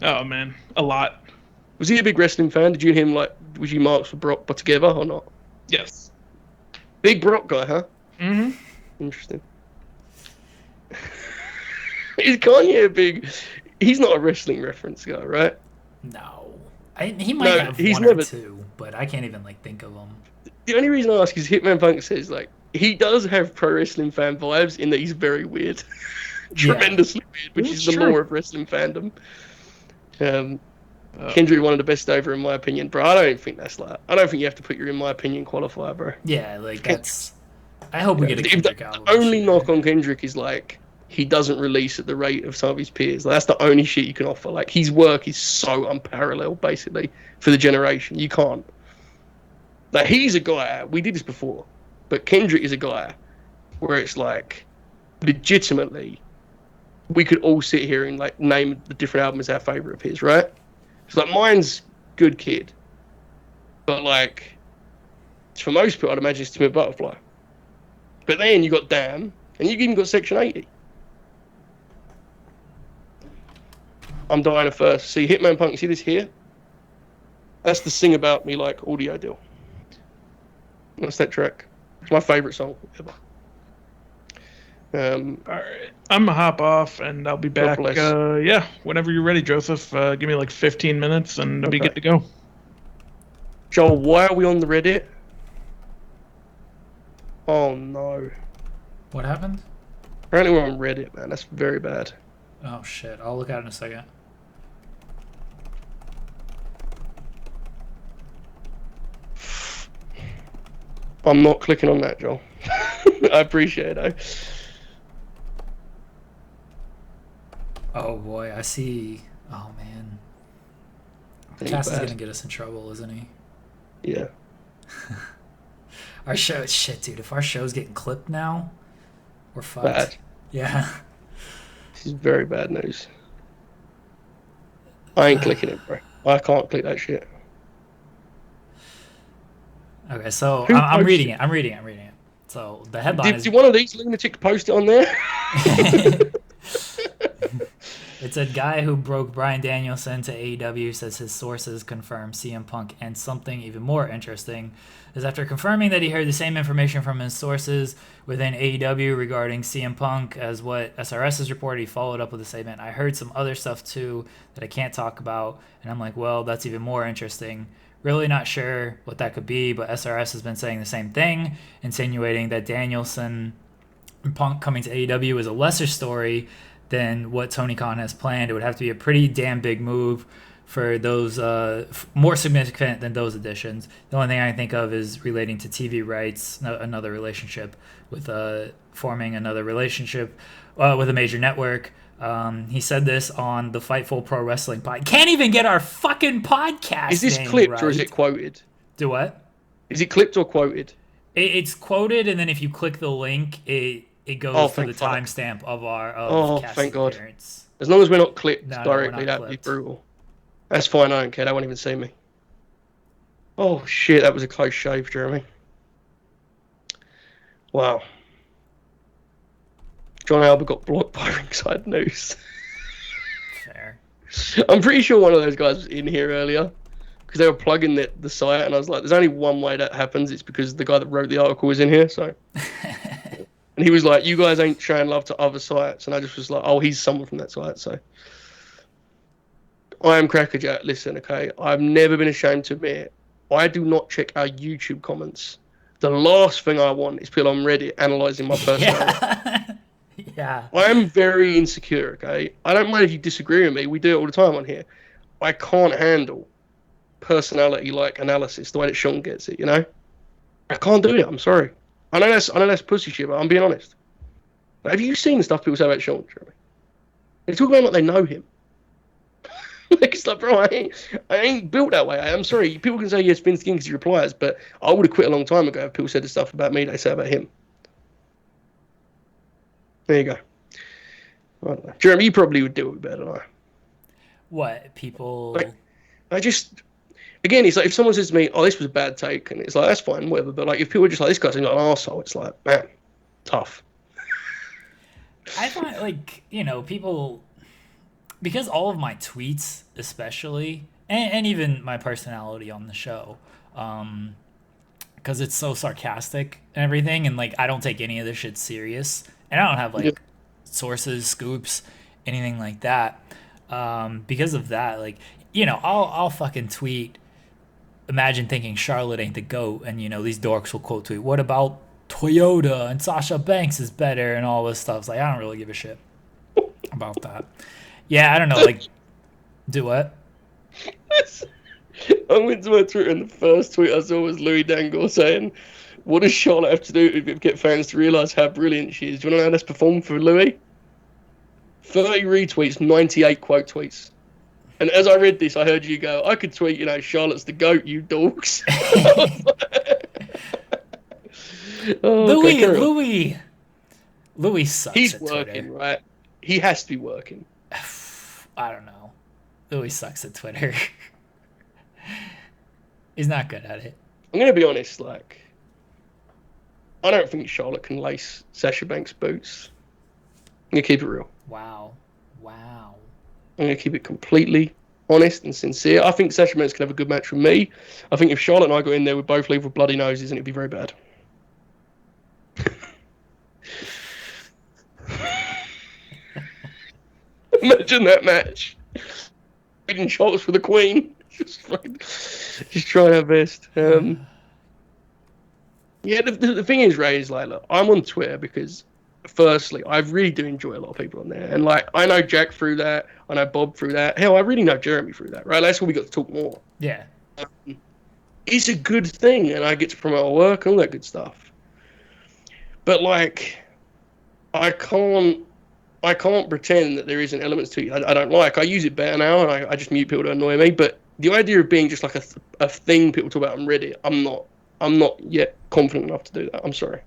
Oh, man, a lot. Was he a big wrestling fan? Did you and him, was you marks for Brock but together or not? Yes. Big Brock guy, huh? Mm-hmm. Interesting. Is Kanye a big... He's not a wrestling reference guy, right? No. He might have one or two, but I can't even, think of them. The only reason I ask is Hitman Punk says, he does have pro wrestling fan vibes in that he's very weird. Tremendously weird, which is the lore of wrestling fandom. Kendrick, one of the best over, in my opinion, bro. I don't think I don't think you have to put your in my opinion qualifier, bro. Yeah, that's... I hope we get a Kendrick album. The only knock on Kendrick is, he doesn't release at the rate of some of his peers. That's the only shit you can offer. His work is so unparalleled, basically, for the generation. You can't. He's a guy, we did this before, but Kendrick is a guy where it's legitimately, we could all sit here and name the different albums our favorite of his, right? It's mine's Good Kid, but for most people, I'd imagine it's Timid Butterfly. But then you got Damn, and you even got Section 80. I'm dying to first. See Hitman Punk, see this here? That's the Sing About Me audio deal. That's that track. It's my favorite song ever. All right. I'm gonna hop off and I'll be back. Whenever you're ready, Joseph. Give me 15 minutes and I'll be good to go. Joel, why are we on the Reddit? Oh no. What happened? Apparently we're on Reddit, man. That's very bad. Oh shit. I'll look at it in a second. I'm not clicking on that, Joel. I appreciate it. Oh boy, I see. Oh man. Cass is gonna get us in trouble, isn't he? Yeah. Our show, shit, dude. If our show's getting clipped now, we're fucked. Bad. Yeah. This is very bad news. I ain't clicking it, bro. I can't click that shit. Okay, so I'm reading it. I'm reading it. So the headline is... Did one of these lunatics post it on there? It's a guy who broke Bryan Danielson to AEW, says his sources confirm CM Punk, and something even more interesting is after confirming that he heard the same information from his sources within AEW regarding CM Punk as what SRS has reported, he followed up with a statement, I heard some other stuff too that I can't talk about, and I'm like, well, that's even more interesting. Really not sure what that could be, but SRS has been saying the same thing, insinuating that Danielson and Punk coming to AEW is a lesser story than what Tony Khan has planned. It would have to be a pretty damn big move for those, more significant than those additions. The only thing I can think of is relating to TV rights, another relationship with forming another relationship with a major network. He said this on the Fightful Pro Wrestling Pod. Can't even get our fucking podcast. Is this name clipped right. or is it quoted? Do what? Is it clipped or quoted? It's quoted, and then if you click the link, it goes to the timestamp of our thank God. appearance. As long as we're not clipped directly, not that'd be brutal. That's fine, I don't care. They won't even see me. Oh shit, that was a close shave, Jeremy. Wow. John Albert got blocked by Ringside News. Fair. I'm pretty sure one of those guys was in here earlier because they were plugging the site, and I was like, there's only one way that happens. It's because the guy that wrote the article was in here, so... And he was like, you guys ain't showing love to other sites. And I just was like, oh, he's someone from that site, so... I am Crackerjack. Listen, okay? I've never been ashamed to admit I do not check our YouTube comments. The last thing I want is people on Reddit analysing my personality. Yeah. I am very insecure, okay? I don't mind if you disagree with me. We do it all the time on here. I can't handle personality-like analysis the way that Sean gets it, you know? I can't do it. I'm sorry. I know that's pussy shit, but I'm being honest. Like, have you seen the stuff people say about Sean, Jeremy? They talk about him like they know him. Like, it's like, bro, I ain't built that way. I'm sorry. People can say, yes, Vince King because he replies, but I would have quit a long time ago if people said the stuff about me they say about him. There you go. I don't know. Jeremy, you probably would do it better than I. What? People... Like, again, it's like if someone says to me, oh, this was a bad take, and it's like, that's fine, whatever. But like, if people are just like, this guy's like an arsehole, it's like, man, tough. I find, like, people... Because all of my tweets, especially, and even my personality on the show, because it's so sarcastic and everything, and, like, I don't take any of this shit serious, and I don't have, like, sources, scoops, anything like that. Because of that, like, I'll fucking tweet, imagine thinking Charlotte ain't the GOAT, and, these dorks will quote tweet, what about Toyota and Sasha Banks is better and all this stuff. It's like, I don't really give a shit about that. Yeah, I don't know, like, do what? I went to my Twitter and the first tweet I saw was Louis Dangle saying, what does Charlotte have to do to get fans to realise how brilliant she is? Do you want to know how that's performed for Louis? 30 retweets, 98 quote tweets. And as I read this, I heard you go, I could tweet, Charlotte's the GOAT, you dorks. Louis sucks. He's at working, Twitter. Right? He has to be working. I don't know. Louis sucks at Twitter. He's not good at it. I'm going to be honest, like, I don't think Charlotte can lace Sasha Banks' boots. I'm going to keep it real. Wow. I'm going to keep it completely honest and sincere. I think Sasha Banks can have a good match with me. I think if Charlotte and I got in there, we'd both leave with bloody noses and it'd be very bad. Imagine that match. Eating shots for the Queen. Just trying our best. Yeah, the thing is, Ray, is like, look, I'm on Twitter because, firstly, I really do enjoy a lot of people on there. And, like, I know Jack through that. I know Bob through that. Hell, I really know Jeremy through that, right? That's where we got to talk more. Yeah. It's a good thing, and I get to promote our work and all that good stuff. But, like, I can't pretend that there isn't elements to it I don't like. I use it better now, and I just mute people to annoy me. But the idea of being just like a thing people talk about on Reddit, I'm not yet confident enough to do that. I'm sorry.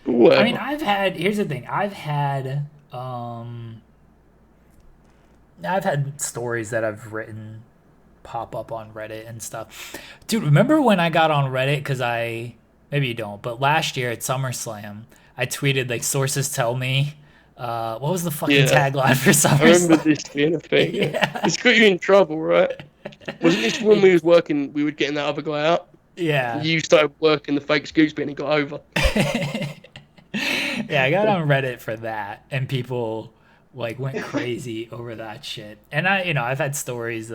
Whatever. I mean, here's the thing. I've had stories that I've written pop up on Reddit and stuff. Dude, remember when I got on Reddit? Because maybe you don't, but last year at SummerSlam, I tweeted, like, sources tell me. What was the fucking tagline for SummerSlam? I remember this being a thing. Yeah. It's got you in trouble, right? Wasn't this when we were getting that other guy out? Yeah. You started working the fake scoops bit and it got over. Yeah, I got on Reddit for that, and people, like, went crazy over that shit. And I've had stories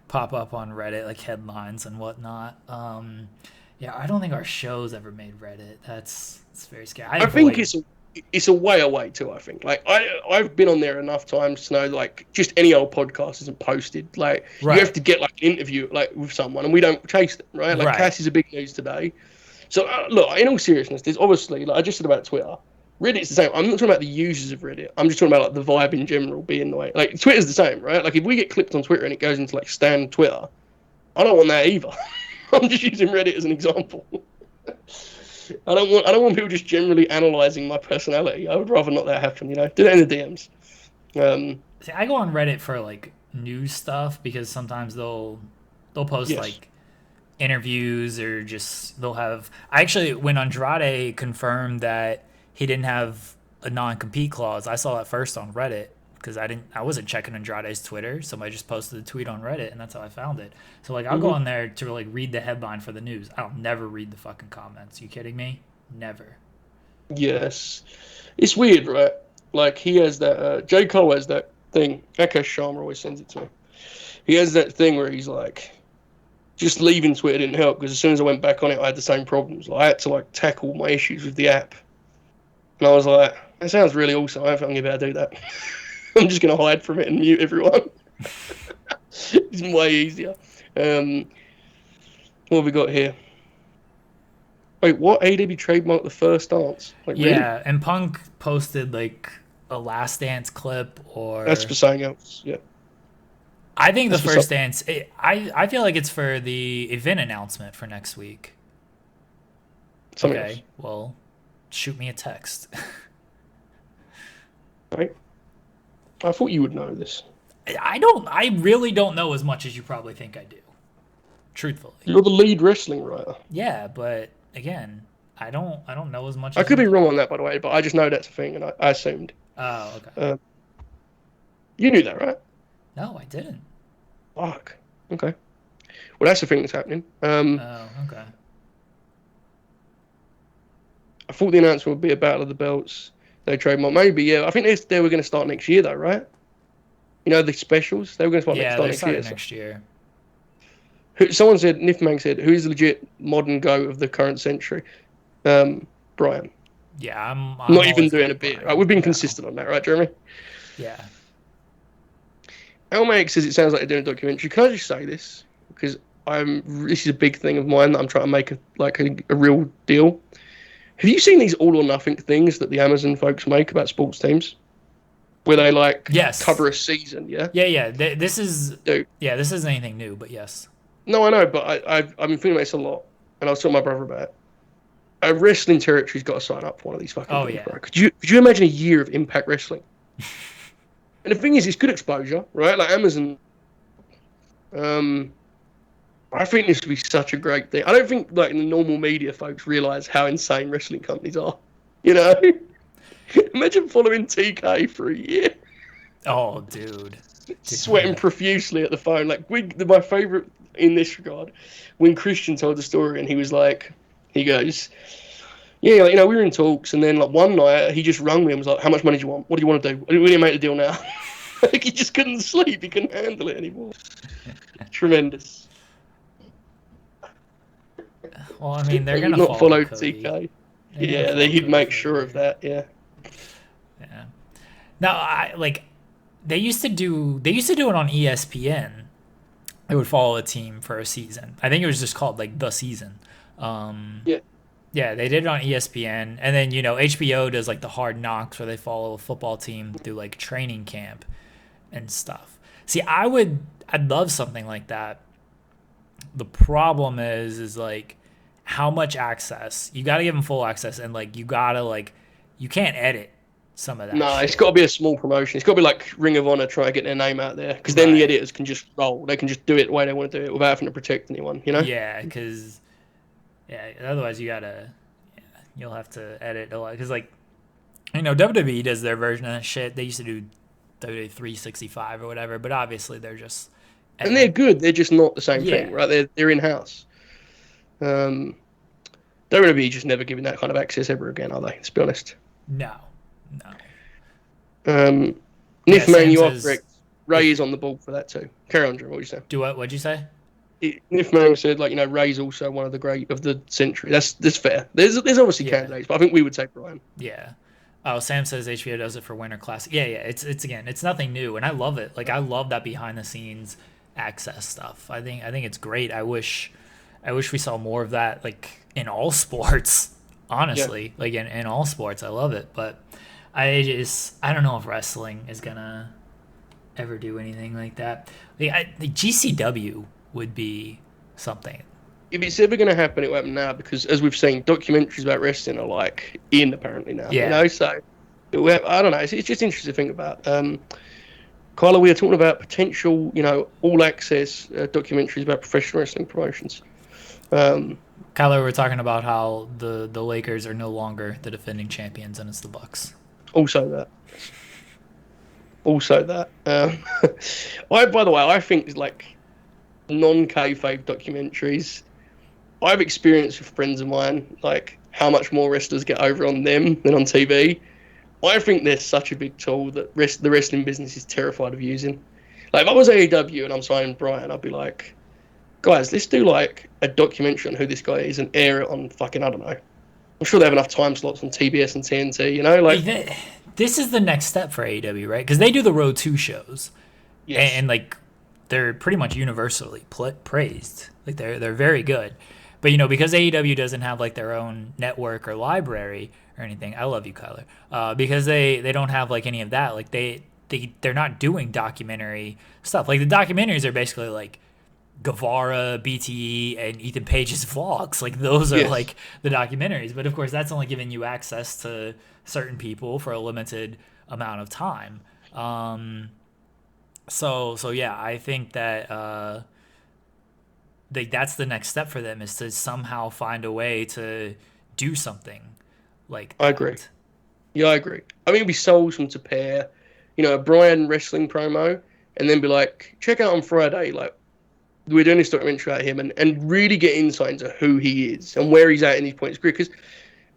pop up on Reddit, like headlines and whatnot. Yeah, I don't think our show's ever made Reddit. It's very scary. I think it's a way away too. I think, like, I've been on there enough times to know, like, just any old podcast isn't posted. Like, right. You have to get, like, an interview, like, with someone, and we don't chase them, right? Like, right. Cass is a big news today. So look, in all seriousness, there's obviously, like I just said about Twitter, Reddit's the same. I'm not talking about the users of Reddit. I'm just talking about, like, the vibe in general being the way. Like, Twitter's the same, right? Like, if we get clipped on Twitter and it goes into, like, Stan Twitter, I don't want that either. I'm just using Reddit as an example. I don't want people just generally analysing my personality. I would rather not that happen, Do that in the DMs. See, I go on Reddit for, like, news stuff because sometimes they'll post like interviews or just they'll have. I actually, when Andrade confirmed that he didn't have a non-compete clause, I saw that first on Reddit. Because I wasn't checking Andrade's Twitter. Somebody just posted a tweet on Reddit, and that's how I found it. So, like, I'll go on there to, like, read the headline for the news. I'll never read the fucking comments. You kidding me? Never. Yes. It's weird, right? Like, he has that, J. Cole has that thing. Akash Sharma always sends it to me. He has that thing where he's like, just leaving Twitter didn't help, because as soon as I went back on it, I had the same problems. Like, I had to, like, tackle my issues with the app. And I was like, that sounds really awesome. I don't think I'm going to be able to do that. I'm just going to hide from it and mute everyone. It's way easier. What have we got here? Wait, what? AEW trademarked the first dance? Like, Yeah, really? and Punk posted like a Last Dance clip, or That's for something else. Yeah. I think That's the for first something. dance. I feel like it's for the event announcement for next week. Something Okay, else. well, shoot me a text. Right? I thought you would know this. I really don't know as much as you probably think I do. Truthfully. You're the lead wrestling writer. Yeah, but again, I don't know as much I as could you be do. wrong on that, by the way, but I just know that's a thing, and I assumed. Oh, okay. You knew that, right? No, I didn't. Fuck. Okay. Well, that's the thing that's happening. Oh, okay. I thought the announcement would be a Battle of the Belts. They trademark. Maybe, yeah. I think they were going to start next year, though, right? You know, the specials? They were going to Yeah, start they're next year. starting next year. Someone said, Nifmang said, who is the legit modern GOAT of the current century? Brian. Yeah, I'm Not even always doing got a bit. Brian. Right? We've been No. consistent on that, right, Jeremy? Yeah. Almag says it sounds like they're doing a documentary. Can I just say this? Because this is a big thing of mine that I'm trying to make a real deal. Have you seen these all or nothing things that the Amazon folks make about sports teams? Where they Yes. cover a season, yeah? Yeah. This is Dude. Yeah, this isn't anything new, but yes. No, I know, but I've been thinking about this a lot, and I was talking to my brother about it. A wrestling territory's got to sign up for one of these fucking things, yeah. bro. Could you imagine a year of Impact Wrestling? And the thing is, it's good exposure, right? Like Amazon. I think this would be such a great thing. I don't think the normal media folks realize how insane wrestling companies are. You know, imagine following TK for a year, Oh, dude. sweating profusely at the phone. My favorite in this regard, when Christian told the story, and he goes, yeah, we were in talks, and then one night he just rung me and was like, how much money do you want? What do you want to do? We need to make the deal now. He just couldn't sleep. He couldn't handle it anymore. Tremendous. Well, I mean, they're gonna not follow Cody. TK. They're Yeah, gonna he'd follow make Cody sure of that. Yeah. Yeah. Now, they used to do it on ESPN. They would follow a team for a season. I think it was just called The Season. Yeah. Yeah, they did it on ESPN, and then HBO does the Hard Knocks, where they follow a football team through training camp and stuff. See, I'd love something like that. The problem is how much access. You got to give them full access, and you gotta you can't edit some of that. No, shit. it's got to be a small promotion. It's got to be like Ring of Honor trying to get their name out there, because then the editors can just roll. They can just do it the way they want to do it without having to protect anyone. You know? Yeah, because otherwise you'll have to edit a lot. Because WWE does their version of that shit. They used to do WWE 365 or whatever, but obviously they're just. And they're good. They're just not the same Yeah. thing, right? They're in house. WWE just never giving that kind of access ever again, are they? Let's be honest. No. Nifman, you are correct. Ray is on the ball for that too. Carry on, Drew. What you say? Do what? What'd you say? Nifman said, Ray's also one of the great of the century. That's fair. There's obviously candidates, but I think we would take Brian. Yeah. Oh, Sam says HBO does it for Winter Classic. Yeah. It's nothing new, and I love it. I love that behind the scenes access stuff. I think it's great. I wish we saw more of that, in all sports. Honestly, in all sports, I love it. But I don't know if wrestling is gonna ever do anything like that. The GCW would be something. If it's ever going to happen, it will happen now, because as we've seen, documentaries about wrestling are in apparently now. Yeah. So I don't know. It's just interesting to think about. Kyla, we are talking about potential, all access documentaries about professional wrestling promotions. Kyler, we're talking about how the Lakers are no longer the defending champions, and it's the Bucks. Also that. By the way, I think non-kayfabe documentaries, I've experienced with friends of mine, how much more wrestlers get over on them than on TV. I think they're such a big tool that the wrestling business is terrified of using. If I was AEW and I'm signing Brian, I'd be like, guys, let's do a documentary on who this guy is and air it on fucking, I don't know. I'm sure they have enough time slots on TBS and TNT, This is the next step for AEW, right? Because they do the Road 2 shows. Yes. And they're pretty much universally praised. They're very good. But, you know, because AEW doesn't have like their own network or library or anything, I love you, Kyler, because they don't have like any of that. Like they're not doing documentary stuff. Like the documentaries are basically like Guevara, BTE, and Ethan Page's vlogs. Like those are like the documentaries. But of course, that's only giving you access to certain people for a limited amount of time. So yeah, I think that that's the next step for them, is to somehow find a way to do something like that. I agree. Yeah, I agree. I mean, it'd be so awesome to pair, you know, a Brian wrestling promo and then be like, check out on Friday, like, we're doing this documentary about him, and really get insight into who he is and where he's at in his point of his career. Because,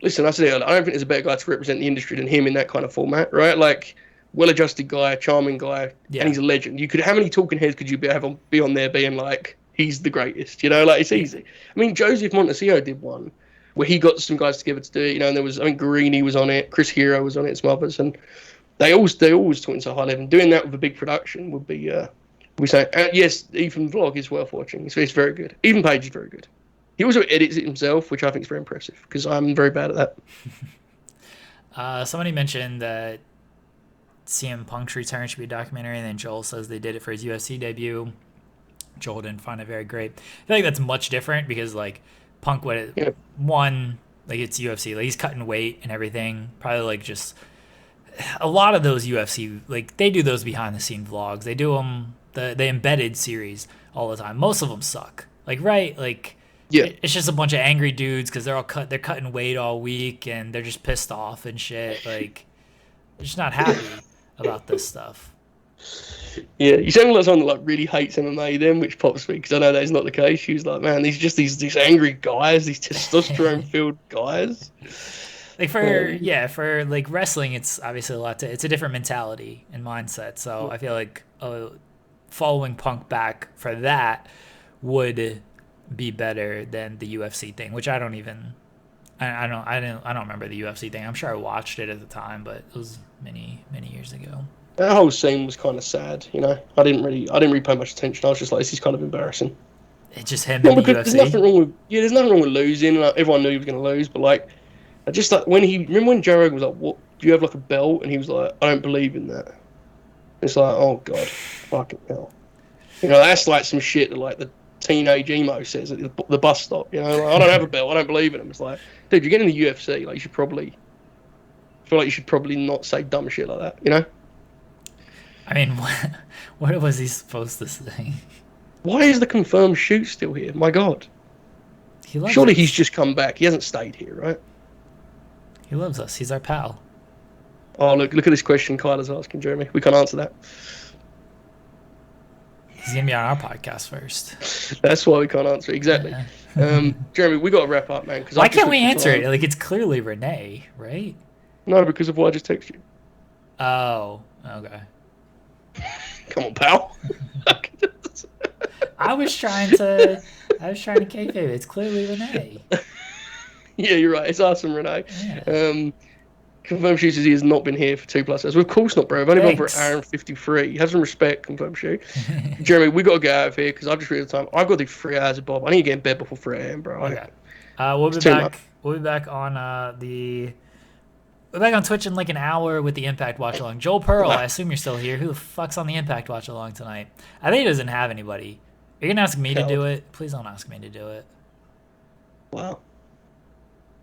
listen, I said earlier, I don't think there's a better guy to represent the industry than him in that kind of format, right? Like, well-adjusted guy, charming guy, and he's a legend. How many talking heads could you be on there being like, he's the greatest, you know? Like, it's easy. I mean, Joseph Montecillo did one where he got some guys together to do it, you know, and there was, I think, Guarini was on it, Chris Hero was on it, some others, and they always talking so high level. And doing that with a big production would be, we say, yes, Ethan vlog is worth watching. It's very good. Ethan Page is very good. He also edits it himself, which I think is very impressive, because I'm very bad at that. Somebody mentioned that CM Punk's return should be a documentary, and then Joel says they did it for his UFC debut. Joel didn't find it very great. I feel like that's much different, because like Punk one, like it's UFC, like he's cutting weight and everything. Probably like just a lot of those UFC, like they do those behind the scene vlogs. They do them the embedded series all the time. Most of them suck. Like it's just a bunch of angry dudes because they're cutting weight all week and they're just pissed off and shit. Like they're just not happy about this stuff. Yeah, you sound like someone that like really hates MMA then, which pops me, because I know that is not the case. She was like, man, these angry guys, these testosterone-filled guys. Like for like wrestling, it's obviously it's a different mentality and mindset. So I feel like following Punk back for that would be better than the UFC thing, which I don't remember the UFC thing. I'm sure I watched it at the time, but it was many years ago. That whole scene was kind of sad, you know. I didn't really pay much attention. I was just like, this is kind of embarrassing. It's just him in the UFC. There's nothing wrong with losing. Like, everyone knew he was going to lose, but like, I just like remember when Joe Rogan was like, "What? Do you have like a belt?" And he was like, "I don't believe in that." It's like, oh god, fucking hell. You know, that's like some shit that like the teenage emo says at the bus stop. You know, like, I don't have a belt. I don't believe in them. It's like, dude, you're getting in the UFC. Like, I feel like you should probably not say dumb shit like that. You know. I mean, what was he supposed to say? Why is the confirmed shoot still here? My god. Surely he's just come back. He hasn't stayed here, right? He loves us. He's our pal. Oh, look at this question Kyler's asking, Jeremy. We can't answer that. He's going to be on our podcast first. That's why we can't answer it. Exactly. Yeah. Jeremy, we got to wrap up, man. Why can't we answer it? Like, it's clearly Renee, right? No, because of what I just texted you. Oh, okay. Come on, pal. I was trying to kayfabe it. It's clearly Renee. Yeah, you're right. It's us and Renee. Yeah. Confirmed Shoot says he has not been here for 2+ hours. Well, of course not, bro. I've only gone for an hour and 53. Have some respect, Confirmed Shoot. Jeremy, we got to get out of here because I've just read the time. I've got to do 3 hours of Bob. I need to get in bed before 3 a.m., bro. Okay. We'll be back. We'll be back on We're back on Twitch in like an hour with the Impact Watch Along. Joel Pearl, I assume you're still here. Who the fuck's on the Impact Watch Along tonight? I think he doesn't have anybody. You're gonna ask me to do it? Please don't ask me to do it. Wow.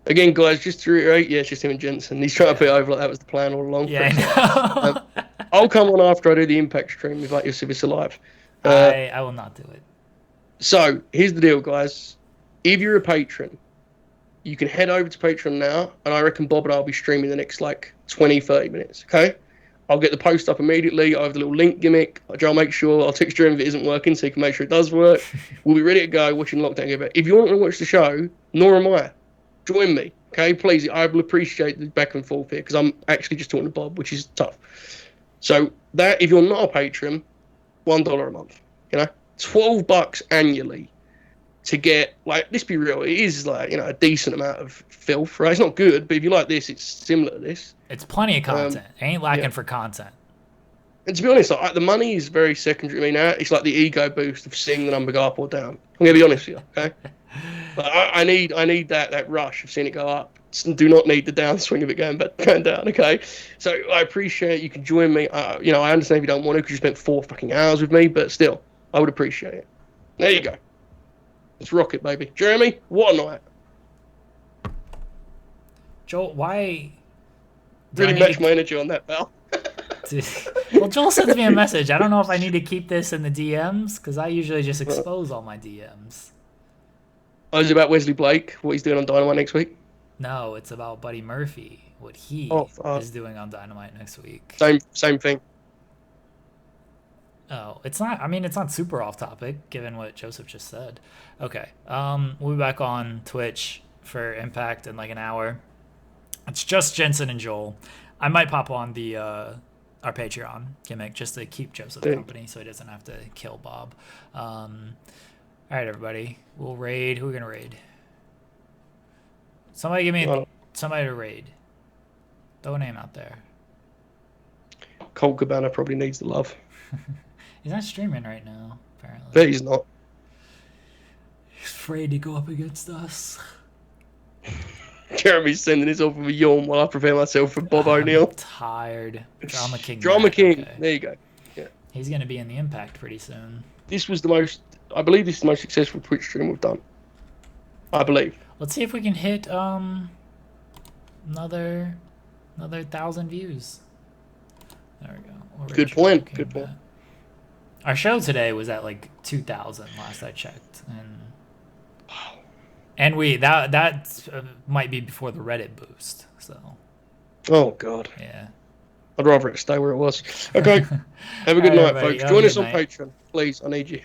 Again, guys, just to reiterate, it's just him and Jensen. He's trying to put it over like that was the plan all along. Yeah, I know. I'll come on after I do the Impact stream if it's alive. I will not do it. So, here's the deal, guys. If you're a patron, you can head over to Patreon now, and I reckon Bob and I will be streaming the next, 20, 30 minutes, okay? I'll get the post up immediately. I have the little link gimmick. I'll make sure, I'll text you if it isn't working so you can make sure it does work. We'll be ready to go watching Lockdown Give Back. If you want to watch the show, nor am I. Join me, okay? Please, I will appreciate the back and forth here because I'm actually just talking to Bob, which is tough. So, if you're not a patron, $1 a month, $12 annually to get, let's be real, it is, a decent amount of filth, right? It's not good, but if you like this, it's similar to this. It's plenty of content. Ain't lacking for content. And to be honest, the money is very secondary to me now. It's like the ego boost of seeing the number go up or down. I'm going to be honest with you, okay? But I need that rush of seeing it go up. Do not need the downswing of it going down. Okay, so I appreciate you can join me. You know, I understand if you don't want to because you spent 4 fucking hours with me, but still, I would appreciate it. There you go. Let's rock it, baby. Jeremy, what a night. Joel, why? Really match my energy on that, pal. Well, Joel sends me a message. I don't know if I need to keep this in the DMs because I usually just expose all my DMs. Oh, is it about Wesley Blake? What he's doing on Dynamite next week? No, it's about Buddy Murphy. What he is doing on Dynamite next week. Same thing. Oh, it's not. I mean, it's not super off topic given what Joseph just said. Okay. We'll be back on Twitch for Impact in like an hour. It's just Jensen and Joel. I might pop on the our Patreon gimmick just to keep Joseph company so he doesn't have to kill Bob. All right, everybody. We'll raid. Who are we gonna raid? Somebody give me somebody to raid. Throw a name out there. Colt Cabana probably needs the love. He's not streaming right now, apparently. But he's not. He's afraid to go up against us. Jeremy's sending his off with a yawn while I prepare myself for Bob O'Neill. Tired. Drama King. Drama King. Okay. There you go. Yeah. He's going to be in the Impact pretty soon. This was I believe this is the most successful Twitch stream we've done. I believe. Let's see if we can hit another 1,000 views. There we go. Good point. Good point. Our show today was at like 2,000 last I checked, and that might be before the Reddit boost. So. Oh God. Yeah. I'd rather it stay where it was. Okay. Have a good night, folks. Join us on Patreon, please. I need you.